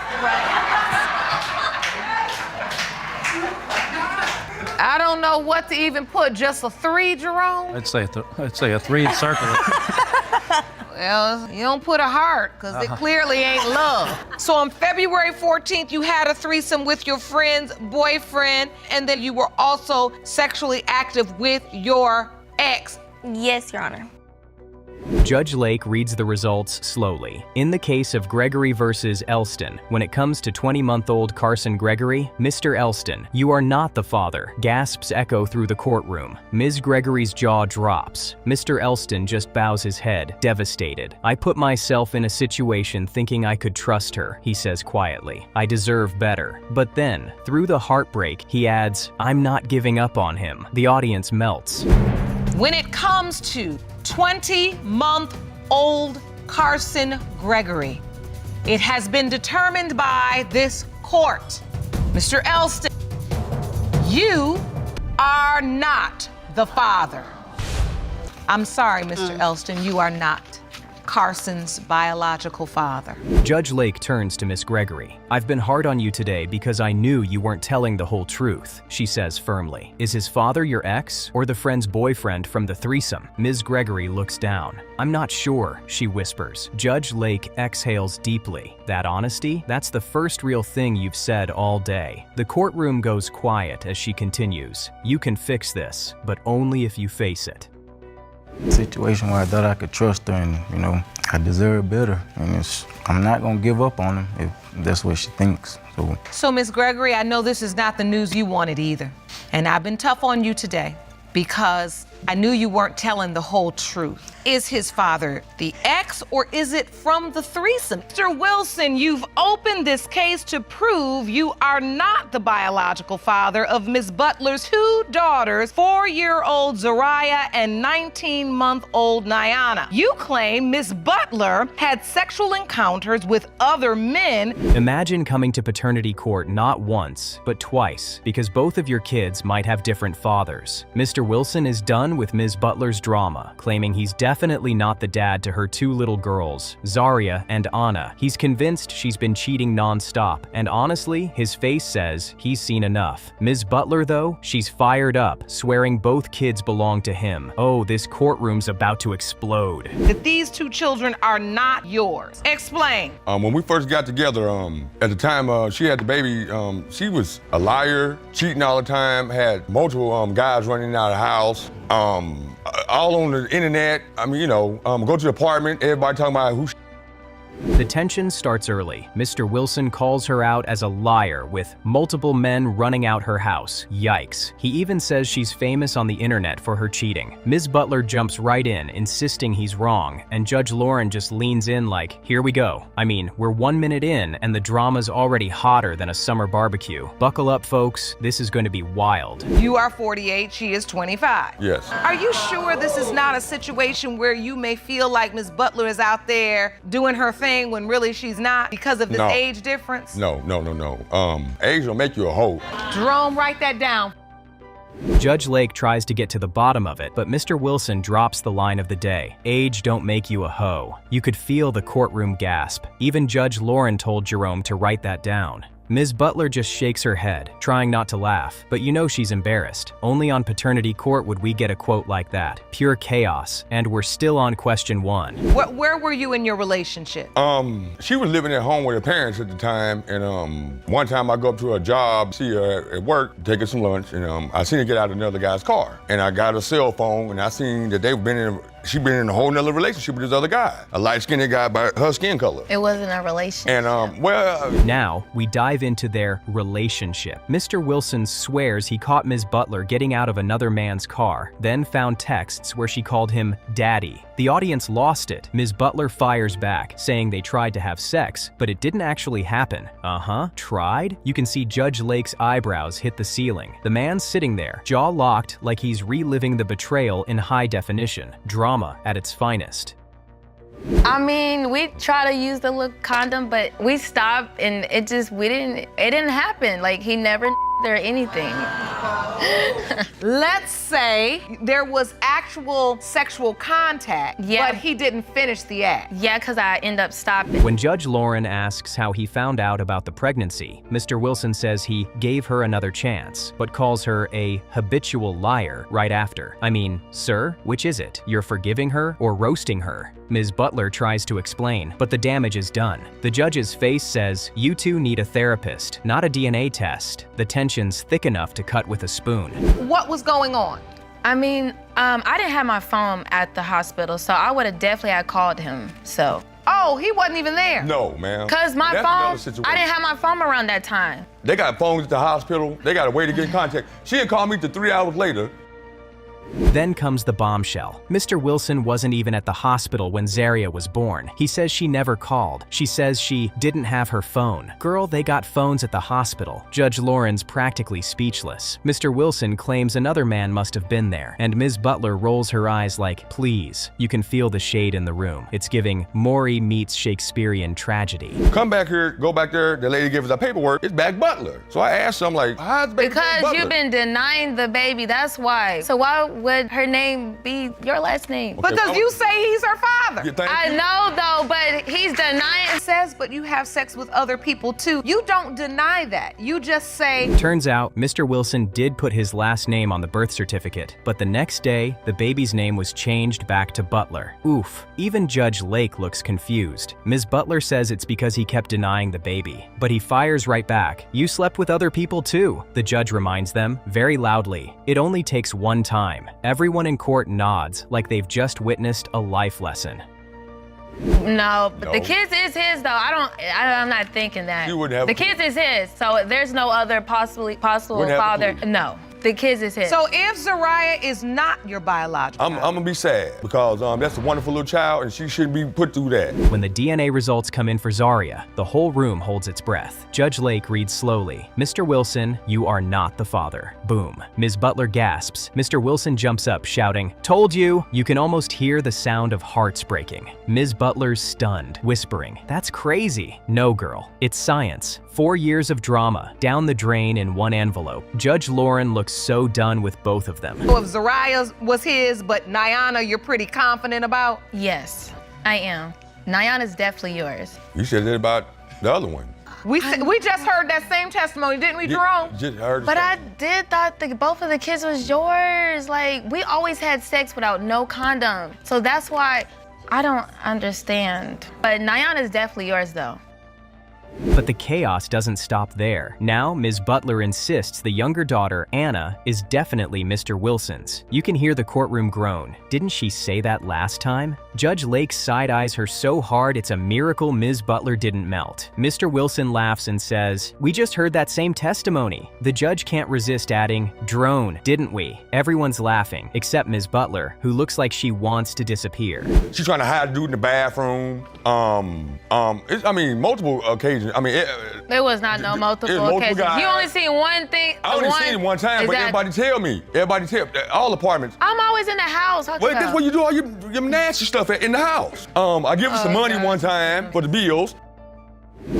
I don't know what to even put, just a 3, Jerome? I'd say a 3 and circle it. Well, you don't put a heart, because it clearly ain't love. So on February 14th, you had a threesome with your friend's boyfriend, and then you were also sexually active with your ex. Yes, Your Honor. Judge Lake reads the results slowly. In the case of Gregory versus Elston, when it comes to 20-month-old Carson Gregory, Mr. Elston, you are not the father. Gasps echo through the courtroom. Ms. Gregory's jaw drops. Mr. Elston just bows his head, devastated. I put myself in a situation thinking I could trust her, he says quietly. I deserve better. But then, through the heartbreak, he adds, I'm not giving up on him. The audience melts. When it comes to 20-month-old Carson Gregory, it has been determined by this court. Mr. Elston, you are not the father. I'm sorry, Mr. Elston, you are not Carson's biological father. Judge Lake turns to Miss Gregory. I've been hard on you today because I knew you weren't telling the whole truth, she says firmly. Is his father your ex or the friend's boyfriend from the threesome? Ms. Gregory looks down. I'm not sure, she whispers. Judge Lake exhales deeply. That honesty? That's the first real thing you've said all day. The courtroom goes quiet as she continues. You can fix this, but only if you face it. Situation where I thought I could trust her and, I deserve better. And I'm not gonna give up on him if that's what she thinks. So, Miss Gregory, I know this is not the news you wanted either. And I've been tough on you today because I knew you weren't telling the whole truth. Is his father the ex or is it from the threesome? Mr. Wilson, you've opened this case to prove you are not the biological father of Ms. Butler's two daughters, 4-year-old Zariah and 19-month-old Nyana. You claim Ms. Butler had sexual encounters with other men. Imagine coming to paternity court not once, but twice, because both of your kids might have different fathers. Mr. Wilson is done with Ms. Butler's drama, claiming he's definitely not the dad to her two little girls, Zaria and Anna. He's convinced she's been cheating nonstop, and honestly, his face says he's seen enough. Ms. Butler, though, she's fired up, swearing both kids belong to him. Oh, this courtroom's about to explode. That these two children are not yours. Explain. When we first got together, at the time she had the baby, she was a liar, cheating all the time, had multiple guys running out of the house. All on the internet. Go to the apartment, everybody talking about who. The tension starts early. Mr. Wilson calls her out as a liar with multiple men running out her house. Yikes. He even says she's famous on the internet for her cheating. Ms. Butler jumps right in, insisting he's wrong, and Judge Lauren just leans in like, here we go. I mean, we're 1 minute in and the drama's already hotter than a summer barbecue. Buckle up, folks. This is going to be wild. You are 48, she is 25. Yes. Are you sure this is not a situation where you may feel like Ms. Butler is out there doing her thing when really she's not because of this age difference? No. Age will make you a hoe. Jerome, write that down. Judge Lake tries to get to the bottom of it, but Mr. Wilson drops the line of the day. Age don't make you a hoe. You could feel the courtroom gasp. Even Judge Lauren told Jerome to write that down. Ms. Butler just shakes her head, trying not to laugh, but you know she's embarrassed. Only on paternity court would we get a quote like that. Pure chaos, and we're still on question 1. Where were you in your relationship? She was living at home with her parents at the time, and one time I go up to her job, see her at work, take her some lunch, and I seen her get out of another guy's car. And I got a cell phone, and I seen that she'd been in a whole nother relationship with this other guy, a light-skinned guy by her skin color. It wasn't a relationship. And now we dive into their relationship. Mr. Wilson swears he caught Ms. Butler getting out of another man's car, then found texts where she called him daddy. The audience lost it. Ms. Butler fires back, saying they tried to have sex, but it didn't actually happen. Tried? You can see Judge Lake's eyebrows hit the ceiling. The man's sitting there, jaw locked, like he's reliving the betrayal in high definition. Drama at its finest. I mean, we try to use the little condom, but we stopped and it didn't happen. Like, he never or anything. Let's say there was actual sexual contact, but he didn't finish the act. Yeah, because I end up stopping. When Judge Lauren asks how he found out about the pregnancy, Mr. Wilson says he gave her another chance, but calls her a habitual liar right after. I mean, sir, which is it? You're forgiving her or roasting her? Ms. Butler tries to explain, but the damage is done. The judge's face says, you two need a therapist, not a DNA test. The tension's thick enough to cut with a spoon. What was going on? I mean, I didn't have my phone at the hospital, so I would have definitely had called him, so. Oh, he wasn't even there? No, ma'am. Because my That's another situation. phone, I didn't have my phone around that time. They got phones at the hospital. They got a way to get in contact. She had called me to 3 hours later. Then comes the bombshell. Mr. Wilson wasn't even at the hospital when Zaria was born. He says she never called. She says she didn't have her phone. Girl, they got phones at the hospital. Judge Lauren's practically speechless. Mr. Wilson claims another man must have been there, and Ms. Butler rolls her eyes like, please. You can feel the shade in the room. It's giving Maury meets Shakespearean tragedy. Come back here, go back there. The lady gives us our paperwork. It's back Butler. So I asked her, I'm like, how's the baby Because Butler? you've been denying the baby, that's why. So why would her name be your last name? Okay, Because you say he's her father. Yeah, thank I you. know though, but he's denying. It says, but you have sex with other people too. You don't deny that. You just say. Turns out, Mr. Wilson did put his last name on the birth certificate, but the next day, the baby's name was changed back to Butler. Oof. Even Judge Lake looks confused. Ms. Butler says it's because he kept denying the baby, but he fires right back. You slept with other people too, the judge reminds them, very loudly. It only takes one time. Everyone in court nods like they've just witnessed a life lesson. No, but the kids is his though. I'm not thinking that. You wouldn't have the kids is his, so there's no other possible father. No, the kids is his. So if Zaria is not your biological I'm gonna be sad because that's a wonderful little child and she shouldn't be put through that. When the DNA results come in for Zaria, the whole room holds its breath. Judge Lake reads slowly, Mr. Wilson, you are not the father. Boom. Ms. Butler gasps. Mr. Wilson jumps up, shouting, told you! You can almost hear the sound of hearts breaking. Ms. Butler's stunned, whispering, that's crazy. No, girl, it's science. 4 years of drama, down the drain in one envelope. Judge Lauren looks so done with both of them. So if Zaria was his, but Nyana you're pretty confident about? Yes, I am. Nyana's definitely yours. You said it about the other one. We just heard that same testimony, didn't we, Jerome? Just heard But I did thought both of the kids was yours. Like, we always had sex without no condom. So that's why I don't understand. But Nyana's definitely yours though. But the chaos doesn't stop there. Now, Ms. Butler insists the younger daughter, Anna, is definitely Mr. Wilson's. You can hear the courtroom groan. Didn't she say that last time? Judge Lake side-eyes her so hard it's a miracle Ms. Butler didn't melt. Mr. Wilson laughs and says, we just heard that same testimony. The judge can't resist adding, drone, didn't we? Everyone's laughing, except Ms. Butler, who looks like she wants to disappear. She's trying to hide a dude in the bathroom. Multiple occasions. There was not no multiple occasions. Guys. You only seen one thing. I only seen it one time, but everybody tell me. All apartments. I'm always in the house. Well, that's where you do all your nasty stuff in the house. I give her some money one time for the bills.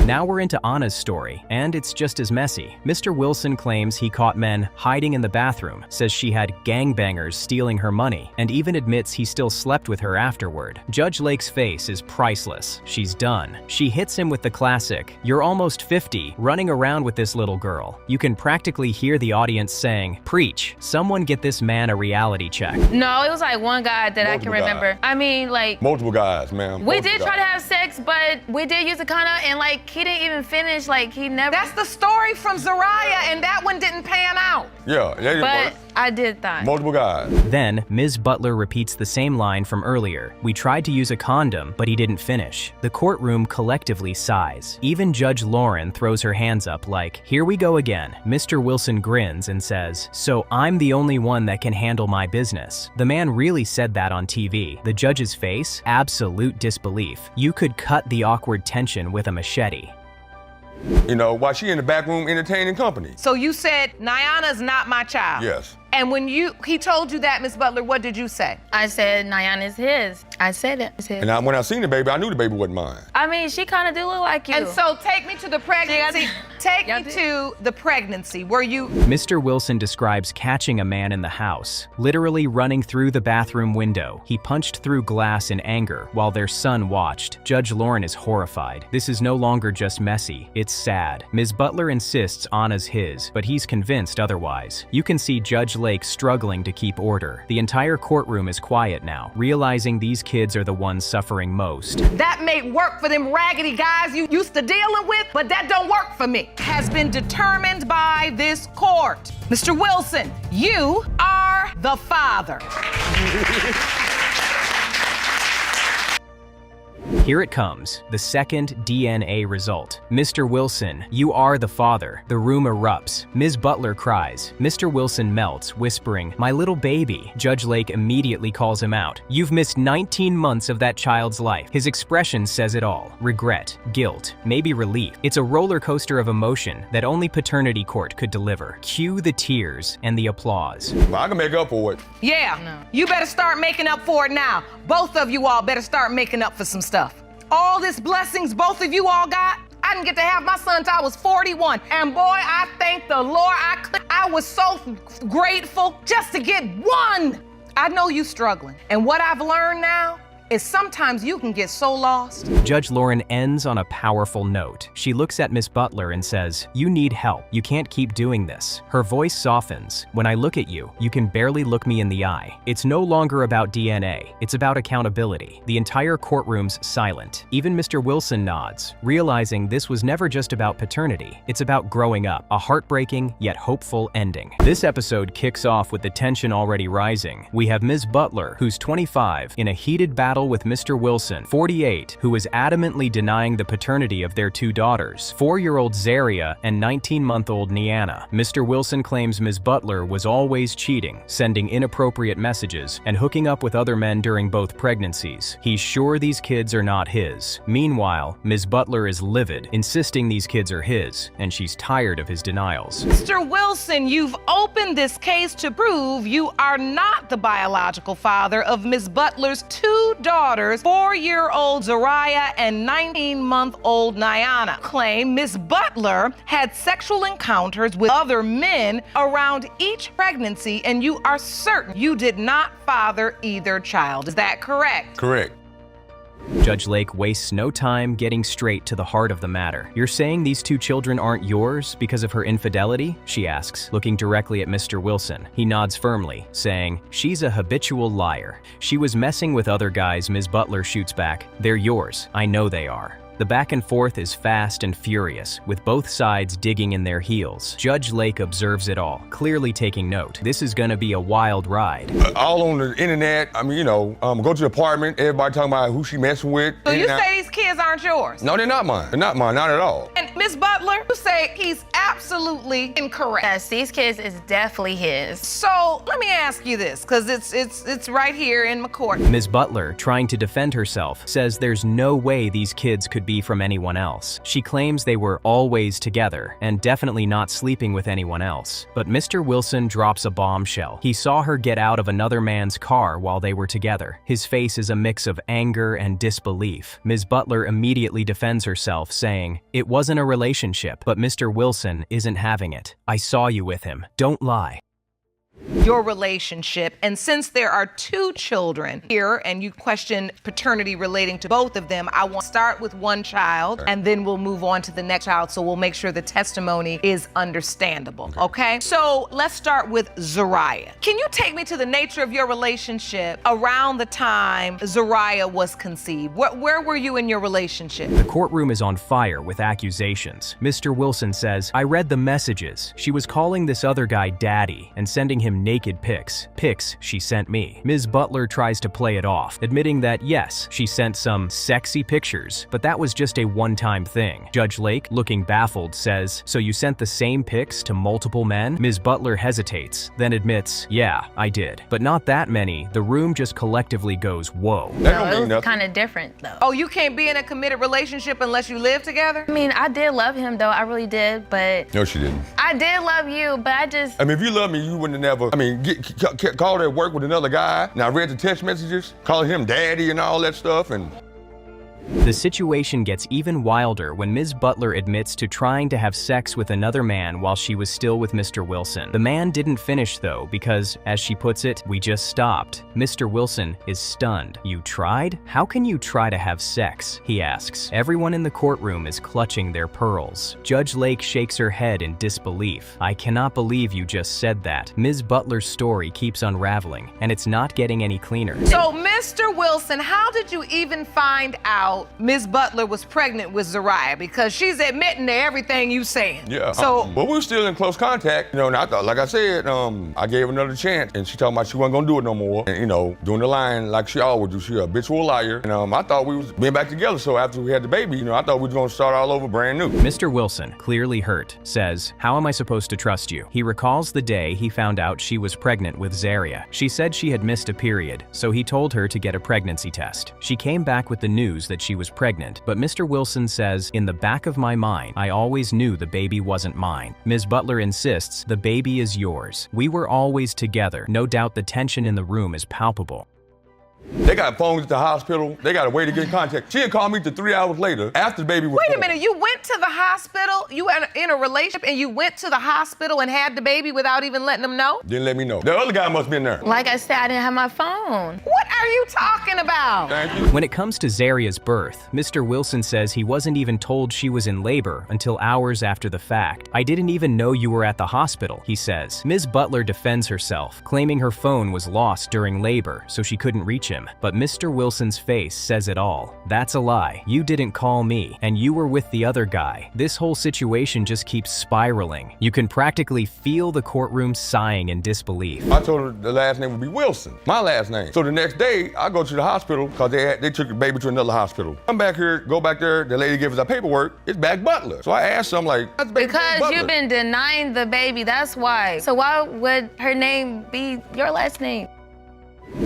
Now we're into Anna's story, and it's just as messy. Mr. Wilson claims he caught men hiding in the bathroom, says she had gangbangers stealing her money, and even admits he still slept with her afterward. Judge Lake's face is priceless. She's done. She hits him with the classic, you're almost 50, running around with this little girl. You can practically hear the audience saying, preach, someone get this man a reality check. No, it was like one guy that I can remember. I mean, like... Multiple guys, ma'am. We did try to have sex, but we did use a condom, and like, he didn't even finish, like he never. That's the story from Zaria, and that one didn't pan out. Yeah, but I did that. Multiple guys. Then, Ms. Butler repeats the same line from earlier. We tried to use a condom, but he didn't finish. The courtroom collectively sighs. Even Judge Lauren throws her hands up like, here we go again. Mr. Wilson grins and says, so I'm the only one that can handle my business. The man really said that on TV. The judge's face? Absolute disbelief. You could cut the awkward tension with a machete. You know, while she in the back room entertaining company. So you said, Nyana's not my child. Yes. And when he told you that, Miss Butler, what did you say? I said, Nyana's his. I said it. And when I seen the baby, I knew the baby wasn't mine. I mean, she kind of do look like you. And so take me to the pregnancy. Take me to the pregnancy. Were you... Mr. Wilson describes catching a man in the house, literally running through the bathroom window. He punched through glass in anger while their son watched. Judge Lauren is horrified. This is no longer just messy, it's sad. Ms. Butler insists Anna's his, but he's convinced otherwise. You can see Judge Lake struggling to keep order. The entire courtroom is quiet now, realizing these kids are the ones suffering most. That may work for them raggedy guys you used to dealing with, but that don't work for me. Has been determined by this court. Mr. Wilson, you are the father. Here it comes, the second DNA result. Mr. Wilson, you are the father. The room erupts. Ms. Butler cries. Mr. Wilson melts, whispering, "My little baby." Judge Lake immediately calls him out. "You've missed 19 months of that child's life." His expression says it all. Regret, guilt, maybe relief. It's a roller coaster of emotion that only paternity court could deliver. Cue the tears and the applause. I can make up for it. Yeah, you better start making up for it now. Both of you all better start making up for some stuff. All this blessings both of you all got, I didn't get to have my son till I was 41. And boy, I thank the Lord, I was so grateful just to get one. I know you struggling. And what I've learned now is sometimes you can get so lost. Judge Lauren ends on a powerful note. She looks at Miss Butler and says, "You need help. You can't keep doing this." Her voice softens. "When I look at you, you can barely look me in the eye." It's no longer about DNA. It's about accountability. The entire courtroom's silent. Even Mr. Wilson nods, realizing this was never just about paternity. It's about growing up, a heartbreaking yet hopeful ending. This episode kicks off with the tension already rising. We have Ms. Butler, who's 25, in a heated battle with Mr. Wilson, 48, who is adamantly denying the paternity of their two daughters, 4-year-old Zaria and 19-month-old Niana. Mr. Wilson claims Ms. Butler was always cheating, sending inappropriate messages, and hooking up with other men during both pregnancies. He's sure these kids are not his. Meanwhile, Ms. Butler is livid, insisting these kids are his, and she's tired of his denials. Mr. Wilson, you've opened this case to prove you are not the biological father of Ms. Butler's two daughters, 4-year-old Zaria and 19-month-old Niana. Claim Ms. Butler had sexual encounters with other men around each pregnancy, and you are certain you did not father either child. Is that correct? Correct. Judge Lake wastes no time getting straight to the heart of the matter. "You're saying these two children aren't yours because of her infidelity?" she asks, looking directly at Mr. Wilson. He nods firmly, saying, "She's a habitual liar. She was messing with other guys." Ms. Butler shoots back, "They're yours. I know they are." The back and forth is fast and furious, with both sides digging in their heels. Judge Lake observes it all, clearly taking note. This is gonna be a wild ride. All on the internet, I mean, go to the apartment, everybody talking about who she messing with. So you say these kids aren't yours? No, they're not mine. They're not mine, not at all. And Ms. Butler, you say he's absolutely incorrect. Yes, these kids is definitely his. So let me ask you this, because it's right here in my court. Ms. Butler, trying to defend herself, says there's no way these kids could be from anyone else. She claims they were always together and definitely not sleeping with anyone else. But Mr. Wilson drops a bombshell. He saw her get out of another man's car while they were together. His face is a mix of anger and disbelief. Ms. Butler immediately defends herself, saying, "It wasn't a relationship, but Mr. Wilson isn't having it. I saw you with him. Don't lie." Your relationship, and since there are two children here and you question paternity relating to both of them, I want to start with one child and then we'll move on to the next child, so we'll make sure the testimony is understandable, okay? So let's start with Zaria. Can you take me to the nature of your relationship around the time Zaria was conceived? Where were you in your relationship? The courtroom is on fire with accusations. Mr. Wilson says, "I read the messages. She was calling this other guy daddy and sending him naked pics she sent me." Ms. Butler tries to play it off, admitting that yes, she sent some sexy pictures, but that was just a one-time thing. Judge Lake, looking baffled, says, "So you sent the same pics to multiple men?" Ms. Butler hesitates, then admits, "Yeah, I did, but not that many." The room just collectively goes, whoa. No, it was kind of different though. Oh, you can't be in a committed relationship unless you live together? I mean, I did love him though, I really did, but... No, she didn't. I did love you, but I just... I mean, if you love me, you wouldn't have never, called at work with another guy. And I read the text messages, calling him daddy and all that stuff. And The situation gets even wilder when Ms. Butler admits to trying to have sex with another man while she was still with Mr. Wilson. The man didn't finish though because, as she puts it, we just stopped. Mr. Wilson is stunned. You tried? How can you try to have sex? He asks. Everyone in the courtroom is clutching their pearls. Judge Lake shakes her head in disbelief. I cannot believe you just said that. Ms. Butler's story keeps unraveling, and it's not getting any cleaner. So, Mr. Wilson, how did you even find out Ms. Butler was pregnant with Zariah? Because she's admitting to everything you saying. Yeah. So, but we were still in close contact, and I thought, like I said, I gave her another chance, and she told me she wasn't gonna do it no more. And doing the line like she always do. She a habitual liar. And I thought we was being back together. So after we had the baby, I thought we was gonna start all over brand new. Mr. Wilson, clearly hurt, says, "How am I supposed to trust you?" He recalls the day he found out she was pregnant with Zaria. She said she had missed a period, so he told her to get a pregnancy test. She came back with the news that she was pregnant, but Mr. Wilson says, "In the back of my mind, I always knew the baby wasn't mine." Ms. Butler insists, "The baby is yours. We were always together." No doubt the tension in the room is palpable. They got phones at the hospital. They got a way to get in contact. She didn't call me till 3 hours later after the baby was wait a born. minute, you went to the hospital, you were in a relationship, and you went to the hospital and had the baby without even letting them know? Didn't let me know. The other guy must have been there. Like I said, I didn't have my phone. What are you talking about? Thank you. When it comes to Zaria's birth, Mr. Wilson says he wasn't even told she was in labor until hours after the fact. "I didn't even know you were at the hospital," he says. Ms. Butler defends herself, claiming her phone was lost during labor, so she couldn't reach him. But Mr. Wilson's face says it all. "That's a lie. You didn't call me, and you were with the other guy." This whole situation just keeps spiraling. You can practically feel the courtroom sighing in disbelief. I told her the last name would be Wilson, my last name. So the next day, I go to the hospital because they took the baby to another hospital. Come back here, go back there, the lady gives us our paperwork, it's back Butler. So I asked her, I'm like, "That's baby Because Butler." you've been denying the baby, that's why. So why would her name be your last name?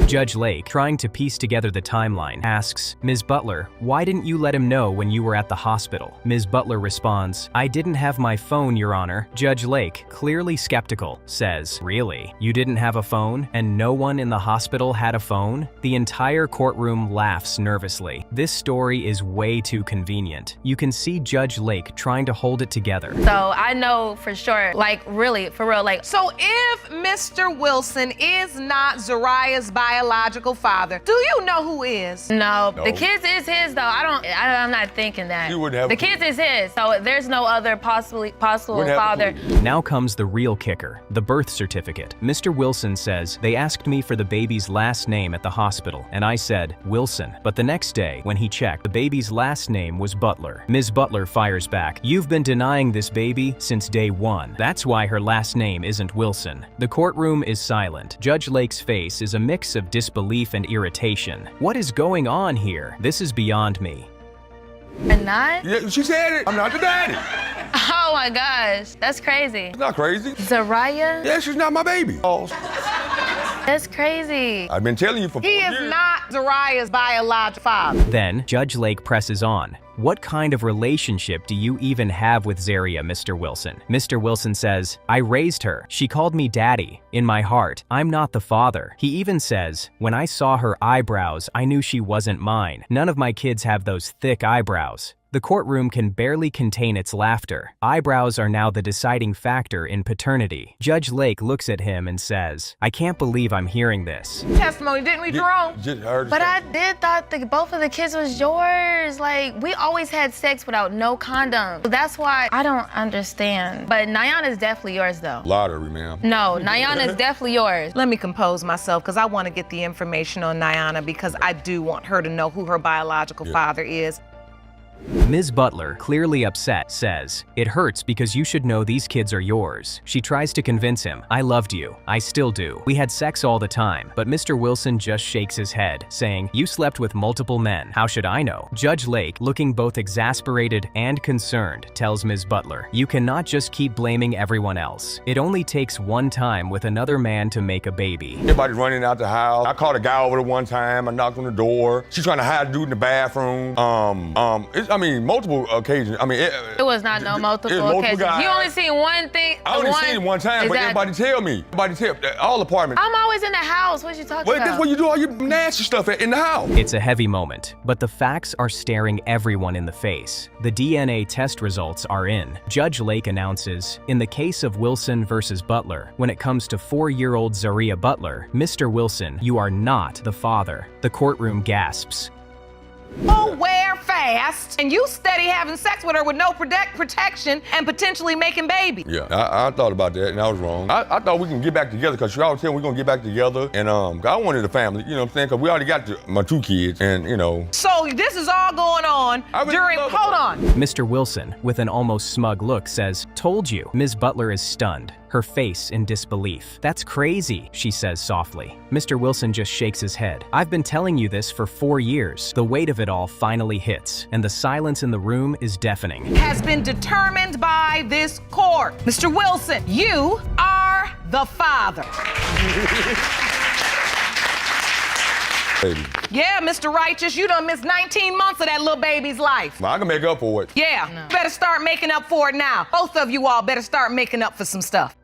Judge Lake, trying to piece together the timeline, asks, "Ms. Butler, why didn't you let him know when you were at the hospital?" Ms. Butler responds, "I didn't have my phone, Your Honor." Judge Lake, clearly skeptical, says, "Really? You didn't have a phone, and no one in the hospital had a phone?" The entire courtroom laughs nervously. This story is way too convenient. You can see Judge Lake trying to hold it together. So I know for sure, like really, for real, like. So if Mr. Wilson is not Zariah's biological father, do you know who is? No, the kids is his though. I'm not thinking that. You would have the kids is his, so there's no other possible father. Now comes the real kicker, the birth certificate. Mr. Wilson says, "They asked me for the baby's last name at the hospital, and I said, Wilson." But the next day, when he checked, the baby's last name was Butler. Ms. Butler fires back, "You've been denying this baby since day one. That's why her last name isn't Wilson." The courtroom is silent. Judge Lake's face is a mix of disbelief and irritation. What is going on here? This is beyond me. And not? Yeah, she said it. I'm not the daddy. Oh my gosh, that's crazy. It's not crazy. Zariah? Yeah, she's not my baby. That's crazy. I've been telling you for 4 He years. is not Zariah's biological father. Then, Judge Lake presses on. "What kind of relationship do you even have with Zaria, Mr. Wilson?" Mr. Wilson says, "I raised her. She called me daddy. In my heart, I'm not the father." He even says, "When I saw her eyebrows, I knew she wasn't mine. None of my kids have those thick eyebrows." The courtroom can barely contain its laughter. Eyebrows are now the deciding factor in paternity. Judge Lake looks at him and says, "I can't believe I'm hearing this." Testimony, didn't we, Jerome? But I did thought both of the kids was yours. Like, we always had sex without no condom. That's why I don't understand. But Nayana is definitely yours, though. Lottery, ma'am. No, Nayana is definitely yours. Let me compose myself because I want to get the information on Nayana because I do want her to know who her biological father is. Ms. Butler, clearly upset, says, "It hurts because you should know these kids are yours." She tries to convince him, "I loved you. I still do. We had sex all the time." But Mr. Wilson just shakes his head, saying, "You slept with multiple men. How should I know?" Judge Lake, looking both exasperated and concerned, tells Ms. Butler, "You cannot just keep blaming everyone else. It only takes one time with another man to make a baby." Everybody's running out the house. I called a guy over there one time. I knocked on the door. She's trying to hide a dude in the bathroom. multiple occasions. It was not no multiple occasions. Guys. You only seen one thing. I only seen it one time, but everybody tell me. All apartments. I'm always in the house. What you talking about? That's where you do all your nasty stuff in the house. It's a heavy moment, but the facts are staring everyone in the face. The DNA test results are in. Judge Lake announces, in the case of Wilson versus Butler, when it comes to 4-year-old Zaria Butler, Mr. Wilson, you are not the father. The courtroom gasps. Nowhere fast, and you steady having sex with her with no protection and potentially making babies. Yeah, I thought about that, and I was wrong. I thought we can get back together, because she always tell me we're going to get back together, and I wanted a family, you know what I'm saying, because we already got my 2 kids, and, So this is all going on during, hold on. Mr. Wilson, with an almost smug look, says, "Told you." Ms. Butler is stunned, her face in disbelief. "That's crazy," she says softly. Mr. Wilson just shakes his head. "I've been telling you this for 4 years." The weight of it all finally hits, and the silence in the room is deafening. Has been determined by this court. Mr. Wilson, you are the father. Baby. Yeah, Mr. Righteous, you done missed 19 months of that little baby's life. Well, I can make up for it. Yeah, better start making up for it now. Both of you all better start making up for some stuff.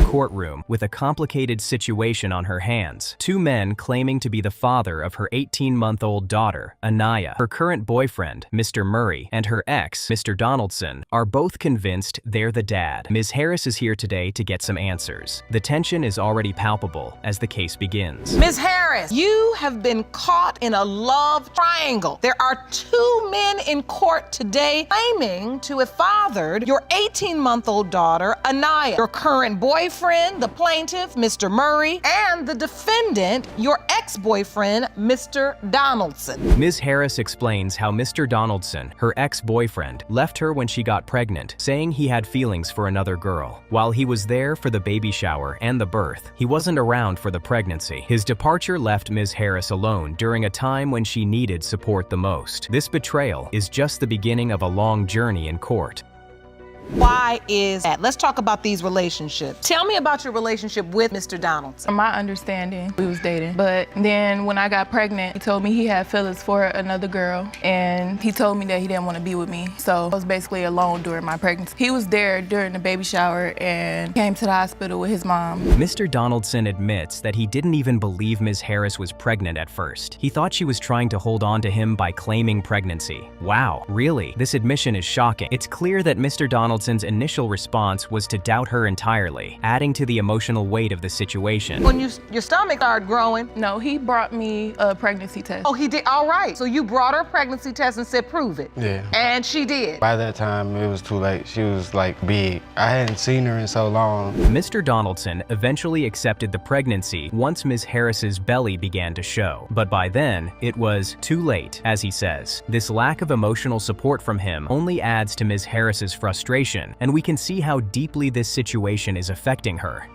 Courtroom, with a complicated situation on her hands. 2 men claiming to be the father of her 18-month-old daughter, Anaya. Her current boyfriend, Mr. Murray, and her ex, Mr. Donaldson, are both convinced they're the dad. Ms. Harris is here today to get some answers. The tension is already palpable as the case begins. Ms. Harris, you have been caught in a love triangle. There are 2 men in court today claiming to have fathered your 18-month-old daughter, Anaya. Your current boyfriend, the plaintiff, Mr. Murray, and the defendant, your ex-boyfriend, Mr. Donaldson. Ms. Harris explains how Mr. Donaldson, her ex-boyfriend, left her when she got pregnant, saying he had feelings for another girl. While he was there for the baby shower and the birth, he wasn't around for the pregnancy. His departure left Ms. Harris alone during a time when she needed support the most. This betrayal is just the beginning of a long journey in court. Why is that? Let's talk about these relationships. Tell me about your relationship with Mr. Donaldson. From my understanding, we was dating. But then when I got pregnant, he told me he had feelings for another girl, and he told me that he didn't want to be with me. So I was basically alone during my pregnancy. He was there during the baby shower and came to the hospital with his mom. Mr. Donaldson admits that he didn't even believe Ms. Harris was pregnant at first. He thought she was trying to hold on to him by claiming pregnancy. Wow, really? This admission is shocking. It's clear that Mr. Donaldson's initial response was to doubt her entirely, adding to the emotional weight of the situation. When your stomach started growing? No, he brought me a pregnancy test. Oh, he did? All right. So you brought her a pregnancy test and said, prove it. Yeah. And she did. By that time, it was too late. She was like big. I hadn't seen her in so long. Mr. Donaldson eventually accepted the pregnancy once Ms. Harris's belly began to show. But by then, it was too late, as he says. This lack of emotional support from him only adds to Ms. Harris's frustration, and we can see how deeply this situation is affecting her.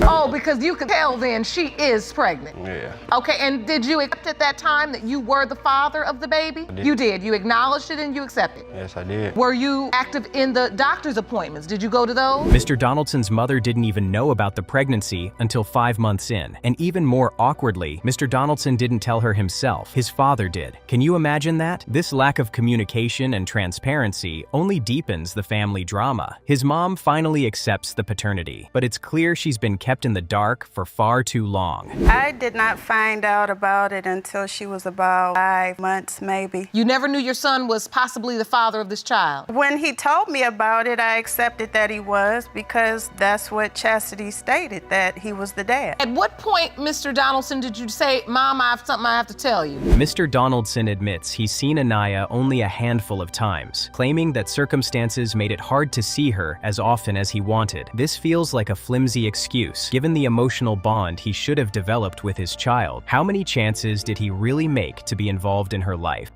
Oh, because you could tell then she is pregnant. Yeah. Okay, and did you accept at that time that you were the father of the baby? I did. You did. You acknowledged it and you accepted. Yes, I did. Were you active in the doctor's appointments? Did you go to those? Mr. Donaldson's mother didn't even know about the pregnancy until 5 months in. And even more awkwardly, Mr. Donaldson didn't tell her himself. His father did. Can you imagine that? This lack of communication and transparency only deepens the family drama. His mom finally accepts the paternity, but it's clear she's been kept in the dark for far too long. I did not find out about it until she was about 5 months, maybe. You never knew your son was possibly the father of this child? When he told me about it, I accepted that he was, because that's what Chastity stated, that he was the dad. At what point, Mr. Donaldson, did you say, Mom, I have something I have to tell you? Mr. Donaldson admits he's seen Anaya only a handful of times, claiming that circumstances made it hard to see her as often as he wanted. This feels like a flimsy excuse, given the emotional bond he should have developed with his child. How many chances did he really make to be involved in her life?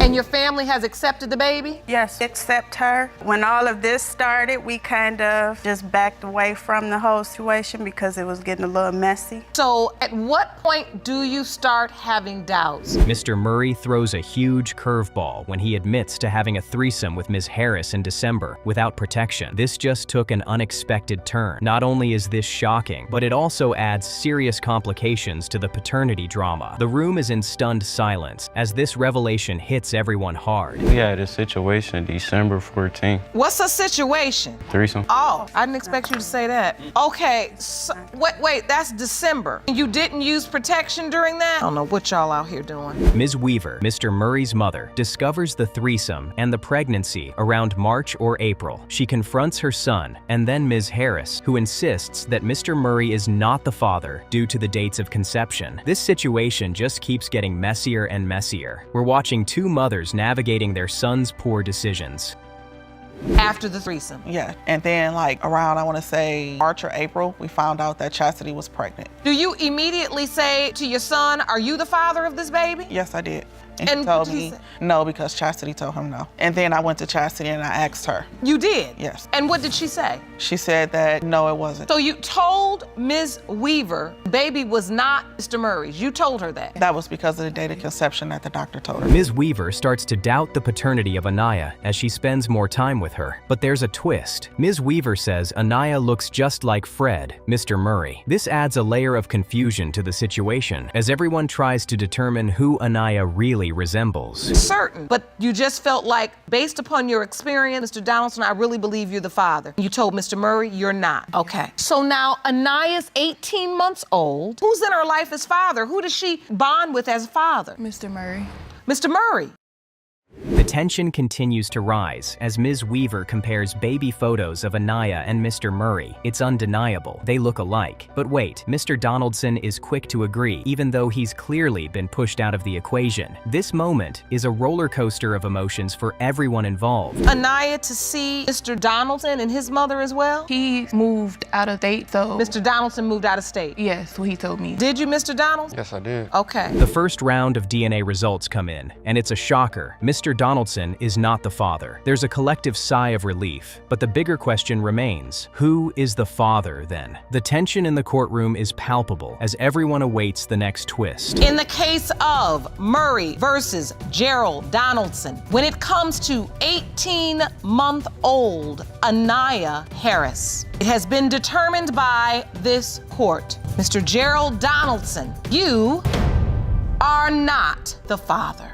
And your family has accepted the baby? Yes, except her. When all of this started, we kind of just backed away from the whole situation because it was getting a little messy. So at what point do you start having doubts? Mr. Murray throws a huge curveball when he admits to having a threesome with Ms. Harris in December without protection. This just took an unexpected turn. Not only is this shocking, but it also adds serious complications to the paternity drama. The room is in stunned silence as this revelation hits hits everyone hard. We had a situation December 14th. What's a situation? Threesome. Oh, I didn't expect you to say that. Okay, so, wait, that's December. You didn't use protection during that? I don't know what y'all out here doing. Ms. Weaver, Mr. Murray's mother, discovers the threesome and the pregnancy around March or April. She confronts her son and then Ms. Harris, who insists that Mr. Murray is not the father due to the dates of conception. This situation just keeps getting messier and messier. We're watching two mothers navigating their son's poor decisions. After the threesome? Yeah, and then like around, I want to say March or April, we found out that Chastity was pregnant. Do you immediately say to your son, are you the father of this baby? Yes, I did. And he told me no because Chastity told him no. And then I went to Chastity and I asked her. You did? Yes. And what did she say? She said that no, it wasn't. So you told Ms. Weaver baby was not Mr. Murray's. You told her that? That was because of the date of conception that the doctor told her. Ms. Weaver starts to doubt the paternity of Anaya as she spends more time with her. But there's a twist. Ms. Weaver says Anaya looks just like Fred, Mr. Murray. This adds a layer of confusion to the situation as everyone tries to determine who Anaya really resembles. Certain, but you just felt like, based upon your experience, Mr. Donaldson, I really believe you're the father. You told Mr. Murray you're not. Okay. So now Anaya's 18 months old. Who's in her life as father? Who does she bond with as father? Mr. Murray. Mr. Murray. The tension continues to rise as Ms. Weaver compares baby photos of Anaya and Mr. Murray. It's undeniable. They look alike. But wait, Mr. Donaldson is quick to agree, even though he's clearly been pushed out of the equation. This moment is a roller coaster of emotions for everyone involved. Anaya to see Mr. Donaldson and his mother as well? He moved out of state, so... Mr. Donaldson moved out of state? Yes, what he told me. Did you, Mr. Donaldson? Yes, I did. Okay. The first round of DNA results come in, and it's a shocker. Mr. Donaldson is not the father. There's a collective sigh of relief, but the bigger question remains. Who is the father, then? The tension in the courtroom is palpable as everyone awaits the next twist. In the case of Murray versus Gerald Donaldson, when it comes to 18-month-old Anaya Harris, it has been determined by this court. Mr. Gerald Donaldson, you are not the father.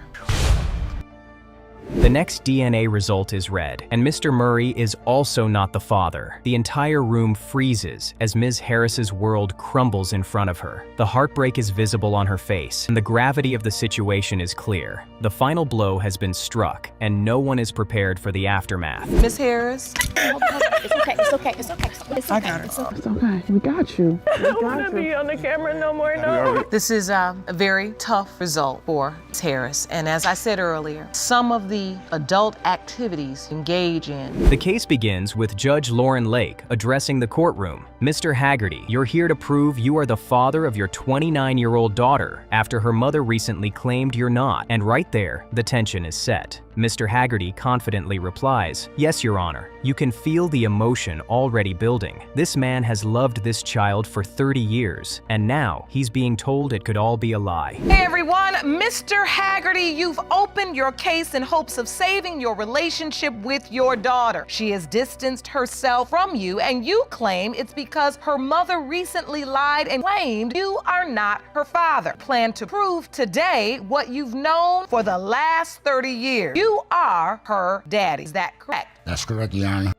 The next DNA result is read, and Mr. Murray is also not the father. The entire room freezes as Ms. Harris's world crumbles in front of her. The heartbreak is visible on her face, and the gravity of the situation is clear. The final blow has been struck, and no one is prepared for the aftermath. Miss Harris? It's okay, it's okay, it's okay. It's okay. I got it. It's okay. It's okay. We got you. I don't want to be on the camera no more, no. This is a very tough result for Ms. Harris, and as I said earlier, some of the adult activities engage in. The case begins with Judge Lauren Lake addressing the courtroom. Mr. Haggerty, you're here to prove you are the father of your 29-year-old daughter after her mother recently claimed you're not. And right there, the tension is set. Mr. Haggerty confidently replies, "Yes, Your Honor. You can feel the emotion already building. This man has loved this child for 30 years, and now he's being told it could all be a lie." Hey everyone, Mr. Haggerty, you've opened your case in hopes of saving your relationship with your daughter. She has distanced herself from you, and you claim it's because her mother recently lied and claimed you are not her father. Plan to prove today what you've known for the last 30 years. You are her daddy. Is that correct? That's correct, Your Honor.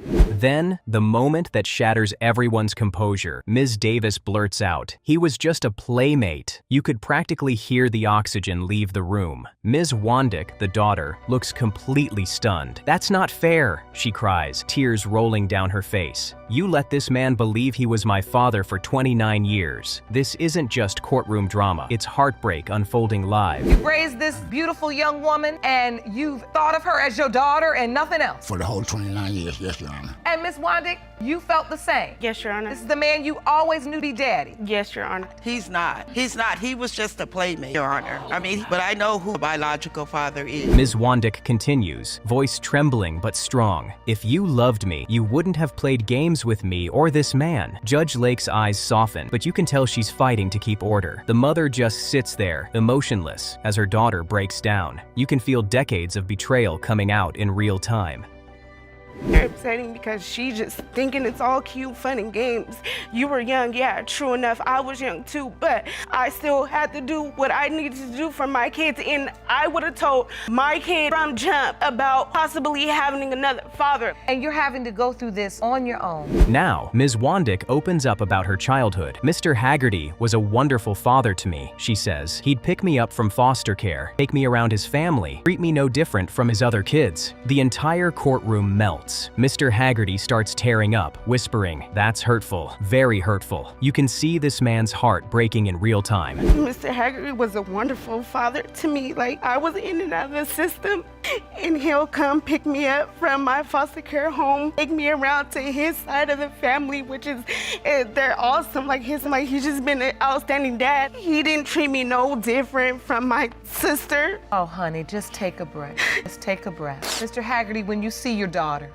Then, the moment that shatters everyone's composure, Ms. Davis blurts out, "He was just a playmate." You could practically hear the oxygen leave the room. Ms. Wandick, the daughter, looks completely stunned. "That's not fair," she cries, tears rolling down her face. "You let this man believe he was my father for 29 years. This isn't just courtroom drama. It's heartbreak unfolding live." You've raised this beautiful young woman, and you've thought of her as your daughter and nothing else. For the whole 29 years, yes, Your Honor. And Ms. Wandick, you felt the same. Yes, Your Honor. This is the man you always knew to be daddy. Yes, Your Honor. He's not. He's not. He was just a playmate, Your Honor. I mean, but I know who the biological father is. Ms. Wandick continues, voice trembling but strong. "If you loved me, you wouldn't have played games with me or this man." Judge Lake's eyes soften, but you can tell she's fighting to keep order. The mother just sits there, emotionless, as her daughter breaks down. You can feel decades of betrayal coming out in real time. Very upsetting because she just thinking it's all cute, fun and games. You were young, yeah, true enough. I was young too, but I still had to do what I needed to do for my kids. And I would have told my kid from jump about possibly having another father. And you're having to go through this on your own. Now, Ms. Wandick opens up about her childhood. Mr. Haggerty was a wonderful father to me, she says. He'd pick me up from foster care, take me around his family, treat me no different from his other kids. The entire courtroom melts. Mr. Haggerty starts tearing up, whispering, "That's hurtful, very hurtful. You can see this man's heart breaking in real time." Mr. Haggerty was a wonderful father to me. Like, I was in and out of the system, and he'll come pick me up from my foster care home, take me around to his side of the family, which is, they're awesome. Like, he's just been an outstanding dad. He didn't treat me no different from my sister. Oh, honey, just take a breath. Just take a breath. Mr. Haggerty, when you see your daughter,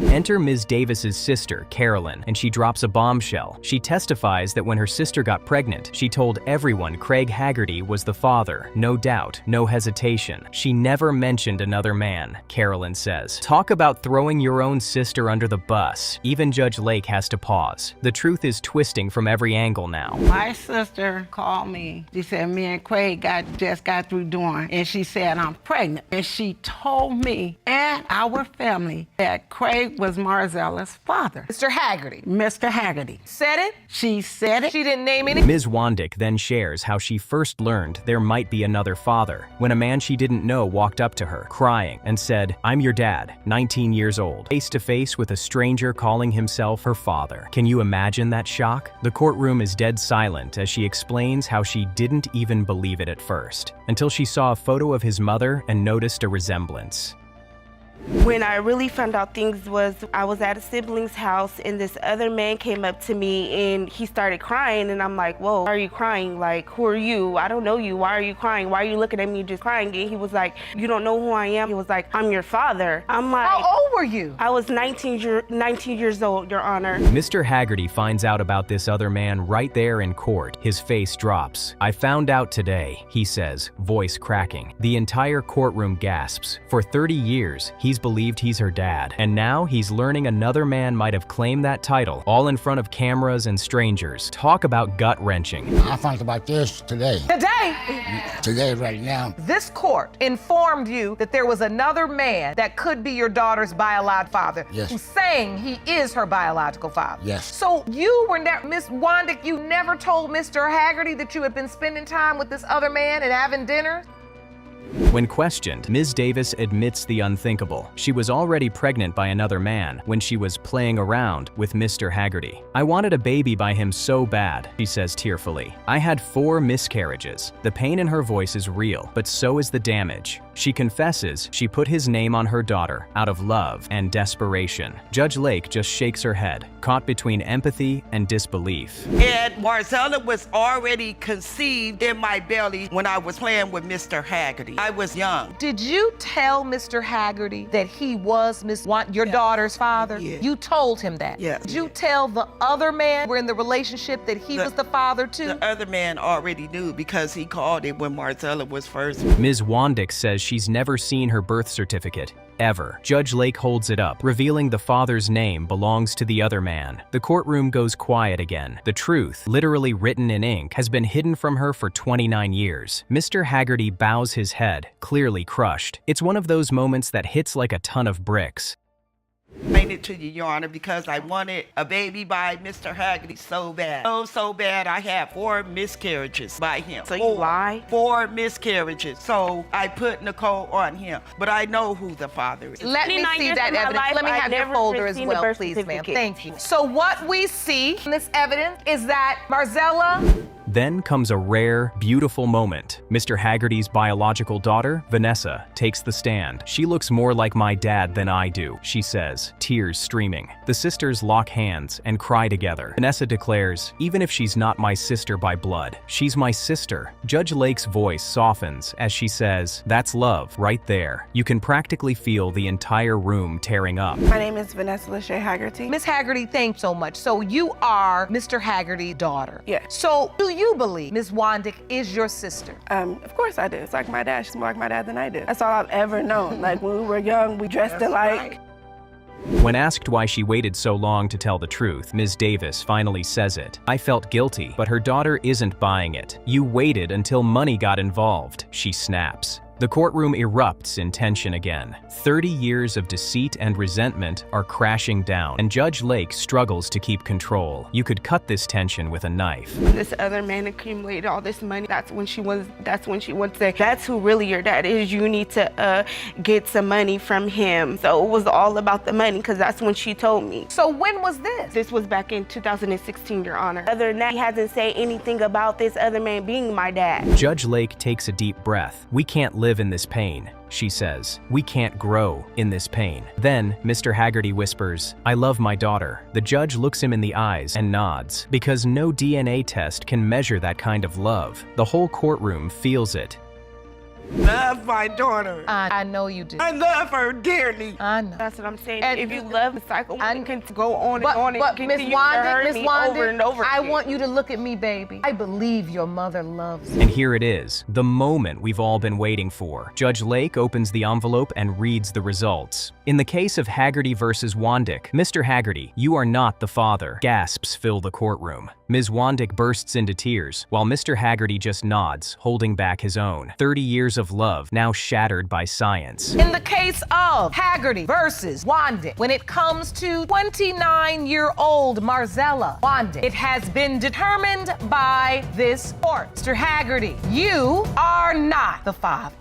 Enter Ms. Davis's sister, Carolyn, and she drops a bombshell. She testifies that when her sister got pregnant, she told everyone Craig Haggerty was the father. No doubt, no hesitation. She never mentioned another man, Carolyn says. Talk about throwing your own sister under the bus. Even Judge Lake has to pause. The truth is twisting from every angle now. My sister called me. She said, me and Craig just got through doing, and she said, I'm pregnant. And she told me and our family that Craig was Marzella's father. Mr. Haggerty. Mr. Haggerty. Said it? She said it. She didn't name any. Ms. Wandick then shares how she first learned there might be another father when a man she didn't know walked up to her, crying, and said, "I'm your dad, 19 years old," face to face with a stranger calling himself her father. Can you imagine that shock? The courtroom is dead silent as she explains how she didn't even believe it at first, until she saw a photo of his mother and noticed a resemblance. When I really found out things was I was at a sibling's house and this other man came up to me and he started crying, and I'm like, whoa, why are you crying? Like, who are you? I don't know you. Why are you crying? Why are you looking at me just crying? And he was like, you don't know who I am? He was like, I'm your father. I'm like, how old were you? I was 19 years old, Your Honor. Mr. Haggerty finds out about this other man right there in court. His face drops. "I found out today," he says, voice cracking. The entire courtroom gasps. For 30 years, he's believed he's her dad, and now he's learning another man might have claimed that title, all in front of cameras and strangers. Talk about gut-wrenching. I found out about this today. Today, right now. This court informed you that there was another man that could be your daughter's biological father. Yes. Who's saying he is her biological father. Yes. So you were never, Miss Wandick, you never told Mr. Haggerty that you had been spending time with this other man and having dinner? When questioned, Ms. Davis admits the unthinkable. She was already pregnant by another man when she was playing around with Mr. Haggerty. "I wanted a baby by him so bad," she says tearfully. "I had 4 miscarriages." The pain in her voice is real, but so is the damage. She confesses she put his name on her daughter out of love and desperation. Judge Lake just shakes her head, caught between empathy and disbelief. And Marzella was already conceived in my belly when I was playing with Mr. Haggerty. I was young. Did you tell Mr. Haggerty that he was your daughter's father? Yes. You told him that? Yes. Did you tell the other man we're in the relationship that he was the father too? The other man already knew because he called it when Marzella was first. Ms. Wandick says she's never seen her birth certificate, ever. Judge Lake holds it up, revealing the father's name belongs to the other man. The courtroom goes quiet again. The truth, literally written in ink, has been hidden from her for 29 years. Mr. Haggerty bows his head, clearly crushed. It's one of those moments that hits like a ton of bricks. Explain it to you, Your Honor, because I wanted a baby by Mr. Haggerty so bad. So bad, I had 4 miscarriages by him. So you lie? 4 miscarriages. So I put Nicole on him, but I know who the father is. Let me see that evidence. Let me have your folder as well, please, ma'am. Thank you. So what we see in this evidence is that Marzella... Then comes a rare, beautiful moment. Mr. Haggerty's biological daughter, Vanessa, takes the stand. "She looks more like my dad than I do," she says, tears streaming. The sisters lock hands and cry together. Vanessa declares, "Even if she's not my sister by blood, she's my sister." Judge Lake's voice softens as she says, "That's love right there." You can practically feel the entire room tearing up. My name is Vanessa Lachey Haggerty. Miss Haggerty, thanks so much. So you are Mr. Haggerty's daughter. Yeah. So do you believe Ms. Wandick is your sister? Of course I do. It's like my dad. She's more like my dad than I do. That's all I've ever known. Like when we were young, we dressed alike. When asked why she waited so long to tell the truth, Ms. Davis finally says it. "I felt guilty, but her daughter isn't buying it. You waited until money got involved," she snaps. The courtroom erupts in tension again. 30 years of deceit and resentment are crashing down, and Judge Lake struggles to keep control. You could cut this tension with a knife. This other man accumulated all this money. That's when she wants to say, that's who really your dad is. You need to get some money from him. So it was all about the money, because that's when she told me. So when was this? This was back in 2016, Your Honor. Other than that, he hasn't said anything about this other man being my dad. Judge Lake takes a deep breath. "We can't live in this pain," she says. "We can't grow in this pain." Then, Mr. Haggerty whispers, "I love my daughter." The judge looks him in the eyes and nods, because no DNA test can measure that kind of love. The whole courtroom feels it. Love my daughter. I know you do. I love her dearly. I know. That's what I'm saying. And if you love the cycle, I can go on and on and but Miss continue to hurt Wanda, me Miss Wanda, over and over I again. want you to look at me, baby. I believe your mother loves you. And here it is, the moment we've all been waiting for. Judge Lake opens the envelope and reads the results. In the case of Haggerty versus Wandick, "Mr. Haggerty, you are not the father." Gasps fill the courtroom. Ms. Wandick bursts into tears, while Mr. Haggerty just nods, holding back his own. 30 years of love, now shattered by science. In the case of Haggerty versus Wandick, when it comes to 29-year-old Marzella Wandick, it has been determined by this court. Mr. Haggerty, you are not the father.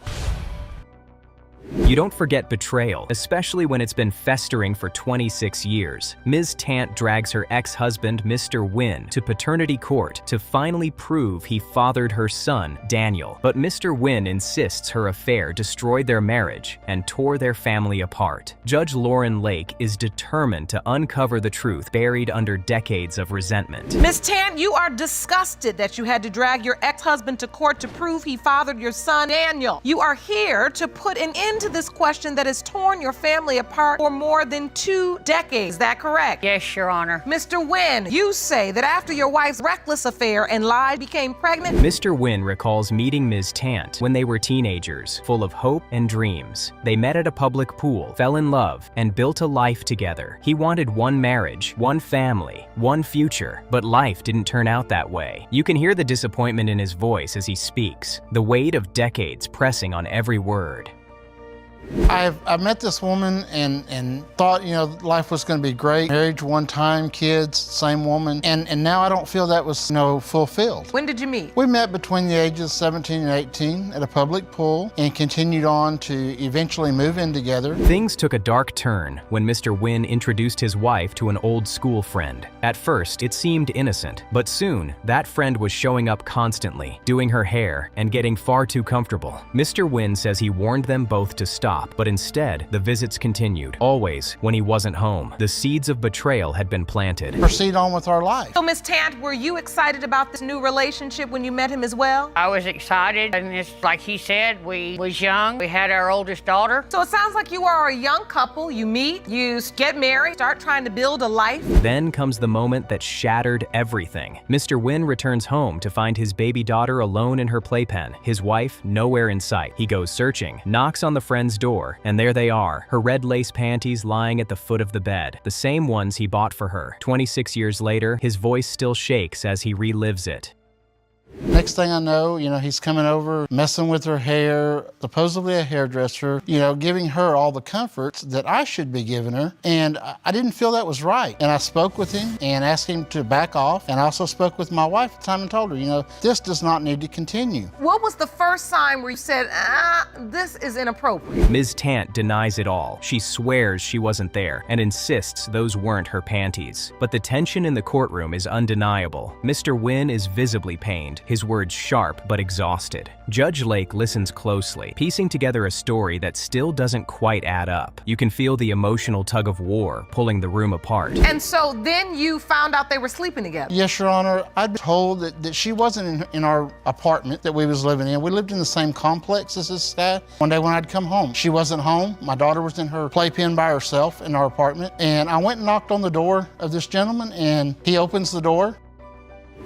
You don't forget betrayal, especially when it's been festering for 26 years. Ms. Tant drags her ex-husband, Mr. Wynn, to paternity court to finally prove he fathered her son, Daniel. But Mr. Wynn insists her affair destroyed their marriage and tore their family apart. Judge Lauren Lake is determined to uncover the truth buried under decades of resentment. Ms. Tant, you are disgusted that you had to drag your ex-husband to court to prove he fathered your son, Daniel. You are here to put an end to this question that has torn your family apart for more than 2 decades. Is that correct? Yes, Your Honor. Mr. Wynn, you say that after your wife's reckless affair and lie became pregnant. Mr. Wynn recalls meeting Ms. Tant when they were teenagers, full of hope and dreams. They met at a public pool, fell in love, and built a life together. He wanted one marriage, one family, one future, but life didn't turn out that way. You can hear the disappointment in his voice as he speaks, the weight of decades pressing on every word. I met this woman and thought, life was going to be great. Marriage one time, kids, same woman. And now I don't feel that was, fulfilled. When did you meet? We met between the ages 17 and 18 at a public pool and continued on to eventually move in together. Things took a dark turn when Mr. Wynn introduced his wife to an old school friend. At first, it seemed innocent, but soon, that friend was showing up constantly, doing her hair, and getting far too comfortable. Mr. Wynn says he warned them both to stop, but instead, the visits continued, always when he wasn't home. The seeds of betrayal had been planted. Proceed on with our life. So, Miss Tant, were you excited about this new relationship when you met him as well? I was excited, and it's like he said, we was young. We had our oldest daughter. So it sounds like you are a young couple. You meet, you get married, start trying to build a life. Then comes the moment that shattered everything. Mr. Wynn returns home to find his baby daughter alone in her playpen, his wife nowhere in sight. He goes searching, knocks on the friend's door, and there they are, her red lace panties lying at the foot of the bed, the same ones he bought for her. 26 years later, his voice still shakes as he relives it. Next thing I know, he's coming over, messing with her hair, supposedly a hairdresser, giving her all the comforts that I should be giving her. And I didn't feel that was right. And I spoke with him and asked him to back off. And I also spoke with my wife at the time and told her, this does not need to continue. What was the first sign where you said, this is inappropriate? Ms. Tant denies it all. She swears she wasn't there and insists those weren't her panties. But the tension in the courtroom is undeniable. Mr. Wynn is visibly pained, his words sharp but exhausted. Judge Lake listens closely, piecing together a story that still doesn't quite add up. You can feel the emotional tug of war pulling the room apart. And so then you found out they were sleeping together? Yes, Your Honor. I'd been told that she wasn't in our apartment that we was living in. We lived in the same complex as this guy. One day when I'd come home, she wasn't home. My daughter was in her playpen by herself in our apartment. And I went and knocked on the door of this gentleman, and he opens the door.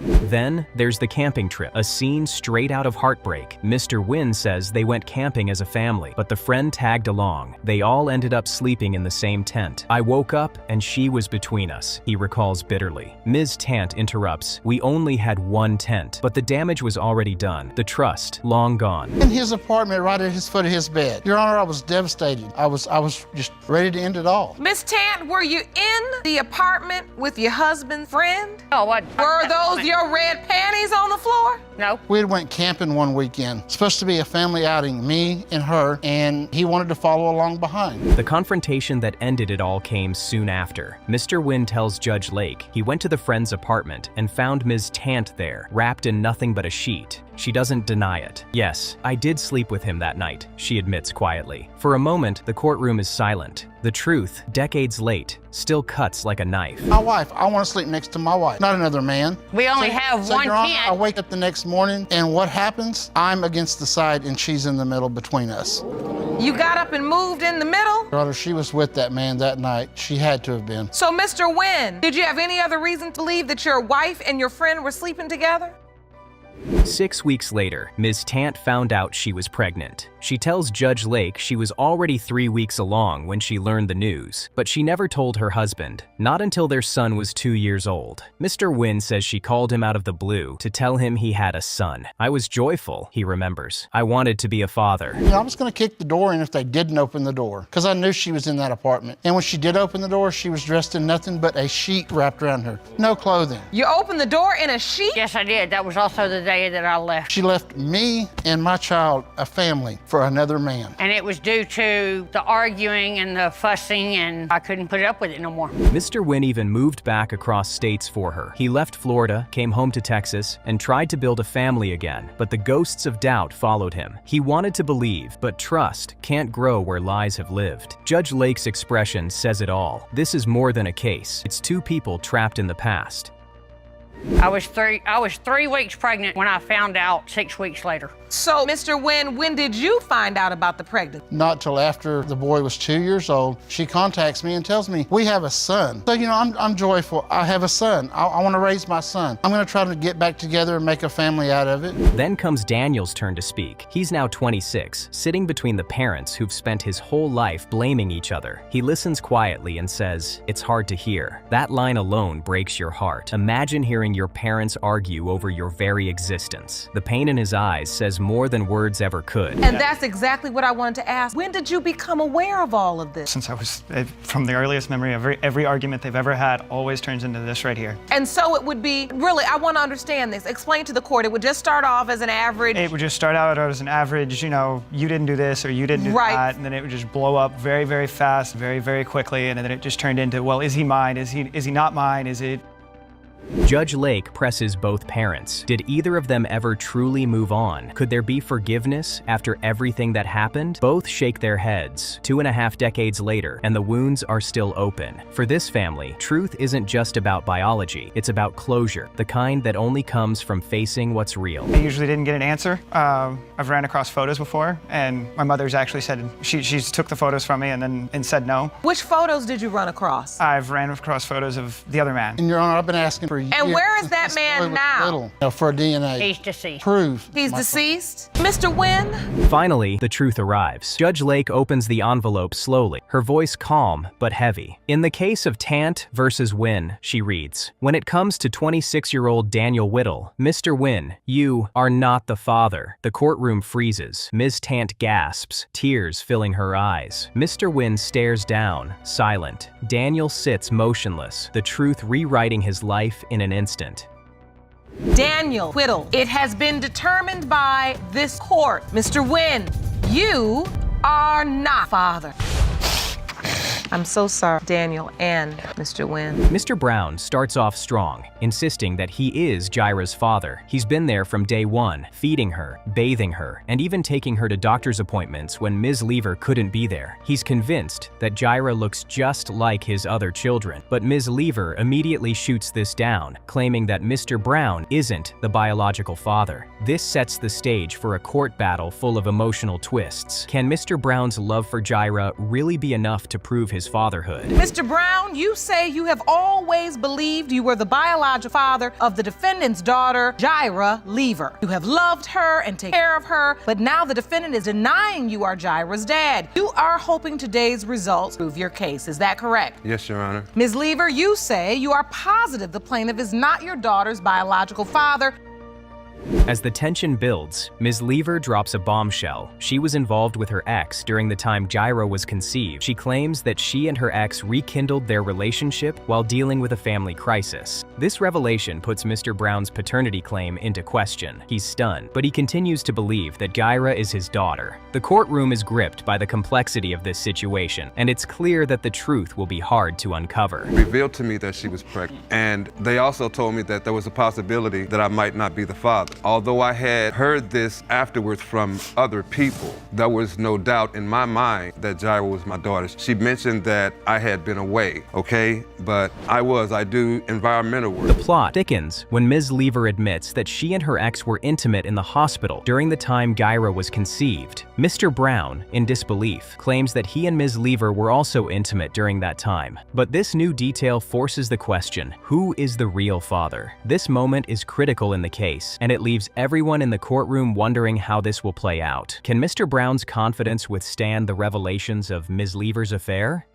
Then there's the camping trip, a scene straight out of Heartbreak. Mr. Wynn says they went camping as a family, but the friend tagged along. They all ended up sleeping in the same tent. I woke up and she was between us, he recalls bitterly. Ms. Tant interrupts, we only had one tent, but the damage was already done. The trust, long gone. In his apartment, right at his foot of his bed. Your Honor, I was devastated. I was just ready to end it all. Miss Tant, were you in the apartment with your husband's friend? Oh, what? Were those your red panties on the floor? No. We had went camping one weekend. Supposed to be a family outing, me and her, and he wanted to follow along behind. The confrontation that ended it all came soon after. Mr. Wynn tells Judge Lake he went to the friend's apartment and found Ms. Tant there, wrapped in nothing but a sheet. She doesn't deny it. Yes, I did sleep with him that night, she admits quietly. For a moment, the courtroom is silent. The truth, decades late, still cuts like a knife. My wife, I want to sleep next to my wife, not another man. We only have one Your Honor, tent. I wake up the next morning, and what happens? I'm against the side, and she's in the middle between us. You got up and moved in the middle? Your Honor, she was with that man that night. She had to have been. So, Mr. Wynn, did you have any other reason to believe that your wife and your friend were sleeping together? 6 weeks later, Ms. Tant found out she was pregnant. She tells Judge Lake she was already 3 weeks along when she learned the news, but she never told her husband, not until their son was 2 years old. Mr. Wynn says she called him out of the blue to tell him he had a son. I was joyful, he remembers. I wanted to be a father. You know, I was going to kick the door in if they didn't open the door, because I knew she was in that apartment. And when she did open the door, she was dressed in nothing but a sheet wrapped around her. No clothing. You opened the door in a sheet? Yes, I did. That was also the day that I left. She left me and my child, a family, for another man. And it was due to the arguing and the fussing, and I couldn't put up with it no more. Mr. Wynn even moved back across states for her. He left Florida, came home to Texas, and tried to build a family again, but the ghosts of doubt followed him. He wanted to believe, but trust can't grow where lies have lived. Judge Lake's expression says it all. This is more than a case. It's two people trapped in the past. I was 3 weeks pregnant when I found out 6 weeks later. So, Mr. Wynn, when did you find out about the pregnancy? Not till after the boy was 2 years old, she contacts me and tells me, we have a son. So, you know, I'm joyful. I have a son. I want to raise my son. I'm going to try to get back together and make a family out of it. Then comes Daniel's turn to speak. He's now 26, sitting between the parents who've spent his whole life blaming each other. He listens quietly and says, it's hard to hear. That line alone breaks your heart. Imagine hearing your parents argue over your very existence. The pain in his eyes says more than words ever could. And that's exactly what I wanted to ask. When did you become aware of all of this? Since I was, from the earliest memory, every argument they've ever had always turns into this right here. And so it would be, really, I want to understand this. Explain to the court, it would just start off as an average. It would just start out as an average, you know, you didn't do this or you didn't do that, and then it would just blow up very, very fast, very, very quickly, and then it just turned into, well, is he mine? Is he not mine? Is it? Judge Lake presses both parents. Did either of them ever truly move on? Could there be forgiveness after everything that happened? Both shake their heads. 2.5 decades later, and the wounds are still open. For this family, truth isn't just about biology. It's about closure, the kind that only comes from facing what's real. I usually didn't get an answer. I've ran across photos before, and my mother's actually said, she took the photos from me and said no. Which photos did you run across? I've ran across photos of the other man. And Your Honor, I've been asking for years. And where is that man now? For a DNA. He's deceased. Prove. He's deceased? Mr. Wynn? Finally, the truth arrives. Judge Lake opens the envelope slowly, her voice calm but heavy. In the case of Tant versus Wynn, she reads, when it comes to 26-year-old Daniel Whittle, Mr. Wynn, you are not the father. The courtroom freezes. Ms. Tant gasps, tears filling her eyes. Mr. Wynn stares down, silent. Daniel sits motionless, the truth rewriting his life in an instant. Daniel Whittle, it has been determined by this court, Mr. Wynn, you are not father. I'm so sorry, Daniel and Mr. Wynn. Mr. Brown starts off strong, insisting that he is Jaira's father. He's been there from day one, feeding her, bathing her, and even taking her to doctor's appointments when Ms. Lever couldn't be there. He's convinced that Jaira looks just like his other children, but Ms. Lever immediately shoots this down, claiming that Mr. Brown isn't the biological father. This sets the stage for a court battle full of emotional twists. Can Mr. Brown's love for Jaira really be enough to prove his his fatherhood. Mr. Brown, you say you have always believed you were the biological father of the defendant's daughter, Jaira Lever. You have loved her and taken care of her, but now the defendant is denying you are Jaira's dad. You are hoping today's results prove your case. Is that correct? Yes, Your Honor. Ms. Lever, you say you are positive the plaintiff is not your daughter's biological father. As the tension builds, Ms. Lever drops a bombshell. She was involved with her ex during the time Jaira was conceived. She claims that she and her ex rekindled their relationship while dealing with a family crisis. This revelation puts Mr. Brown's paternity claim into question. He's stunned, but he continues to believe that Jaira is his daughter. The courtroom is gripped by the complexity of this situation, and it's clear that the truth will be hard to uncover. Revealed to me that she was pregnant, and they also told me that there was a possibility that I might not be the father. Although I had heard this afterwards from other people, there was no doubt in my mind that Jaira was my daughter. She mentioned that I had been away, okay? But I do environmental work. The plot thickens when Ms. Lever admits that she and her ex were intimate in the hospital during the time Jaira was conceived. Mr. Brown, in disbelief, claims that he and Ms. Lever were also intimate during that time. But this new detail forces the question, who is the real father? This moment is critical in the case, and it leaves everyone in the courtroom wondering how this will play out. Can Mr. Brown's confidence withstand the revelations of Ms. Lever's affair?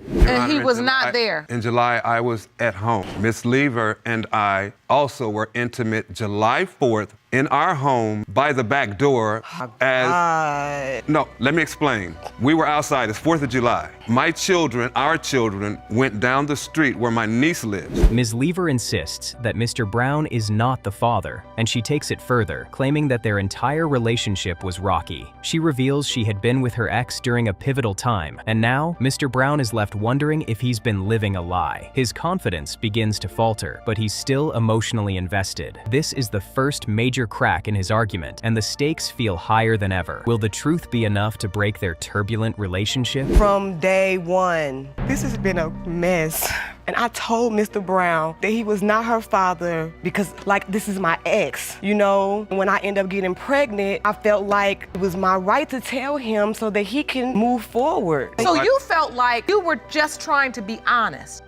And he was not there. In July, I was at home. Miss Lever and I also were intimate July 4th in our home by the back door. No, let me explain. We were outside. It's 4th of July. Our children, went down the street where my niece lives. Ms. Lever insists that Mr. Brown is not the father, and she takes it further, claiming that their entire relationship was rocky. She reveals she had been with her ex during a pivotal time, and now Mr. Brown is left wondering if he's been living a lie. His confidence begins to falter, but he's still emotionally invested. This is the first major crack in his argument, and the stakes feel higher than ever. Will the truth be enough to break their turbulent relationship? From day one, this has been a mess. And I told Mr. Brown that he was not her father because, this is my ex. You know, when I end up getting pregnant, I felt like it was my right to tell him so that he can move forward. So you felt like you were just trying to be honest.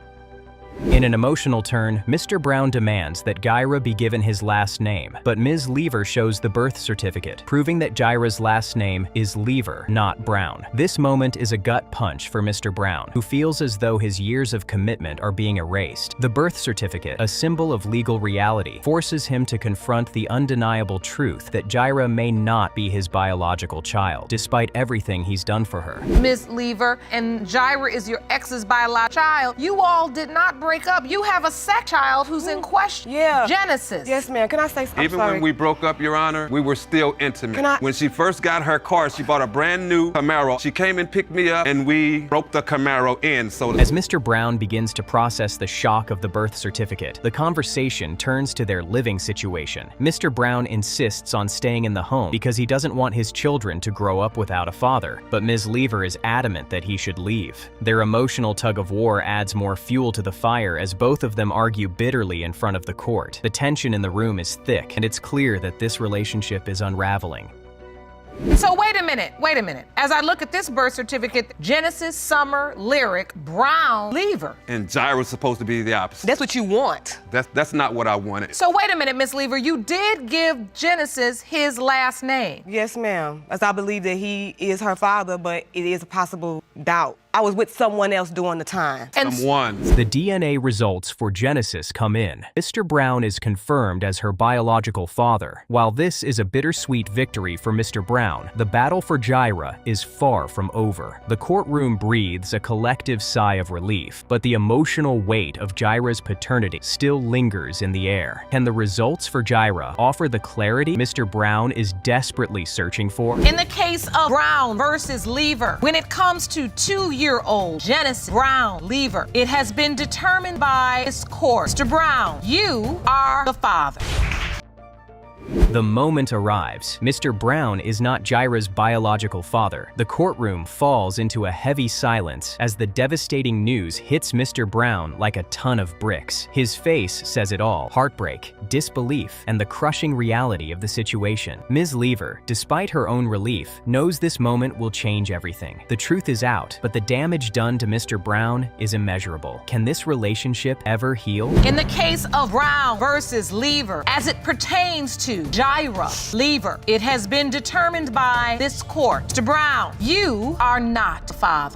In an emotional turn, Mr. Brown demands that Jaira be given his last name, but Ms. Lever shows the birth certificate, proving that Jaira's last name is Lever, not Brown. This moment is a gut punch for Mr. Brown, who feels as though his years of commitment are being erased. The birth certificate, a symbol of legal reality, forces him to confront the undeniable truth that Jaira may not be his biological child, despite everything he's done for her. Ms. Lever, and Jaira is your ex's biological child. You all did not break up. You have a second child who's in question. Yeah. Genesis. Yes, ma'am. Can I say something? Even when we broke up, Your Honor, we were still intimate. When she first got her car, she bought a brand new Camaro. She came and picked me up, and we broke the Camaro in. As Mr. Brown begins to process the shock of the birth certificate, the conversation turns to their living situation. Mr. Brown insists on staying in the home because he doesn't want his children to grow up without a father, but Ms. Lever is adamant that he should leave. Their emotional tug-of-war adds more fuel to the fire as both of them argue bitterly in front of the court. The tension in the room is thick, and it's clear that this relationship is unraveling. So wait a minute. As I look at this birth certificate, Genesis, Summer, Lyric, Brown, Lever. And Jaira's supposed to be the opposite. That's what you want. That's not what I wanted. So wait a minute, Miss Lever, you did give Genesis his last name. Yes, ma'am. As I believe that he is her father, but it is a possible doubt. I was with someone else during the time. The DNA results for Genesis come in. Mr. Brown is confirmed as her biological father. While this is a bittersweet victory for Mr. Brown, the battle for Jaira is far from over. The courtroom breathes a collective sigh of relief, but the emotional weight of Jaira's paternity still lingers in the air. Can the results for Jaira offer the clarity Mr. Brown is desperately searching for? In the case of Brown versus Lever, when it comes to 2-year-old Genesis Brown Lever, it has been determined by this court. Mr. Brown, you are the father. The moment arrives. Mr. Brown is not Jaira's biological father. The courtroom falls into a heavy silence as the devastating news hits Mr. Brown like a ton of bricks. His face says it all: heartbreak, disbelief, and the crushing reality of the situation. Ms. Lever, despite her own relief, knows this moment will change everything. The truth is out, but the damage done to Mr. Brown is immeasurable. Can this relationship ever heal? In the case of Brown versus Lever, as it pertains to Jaira Lever, it has been determined by this court. Mr. Brown, you are not the father.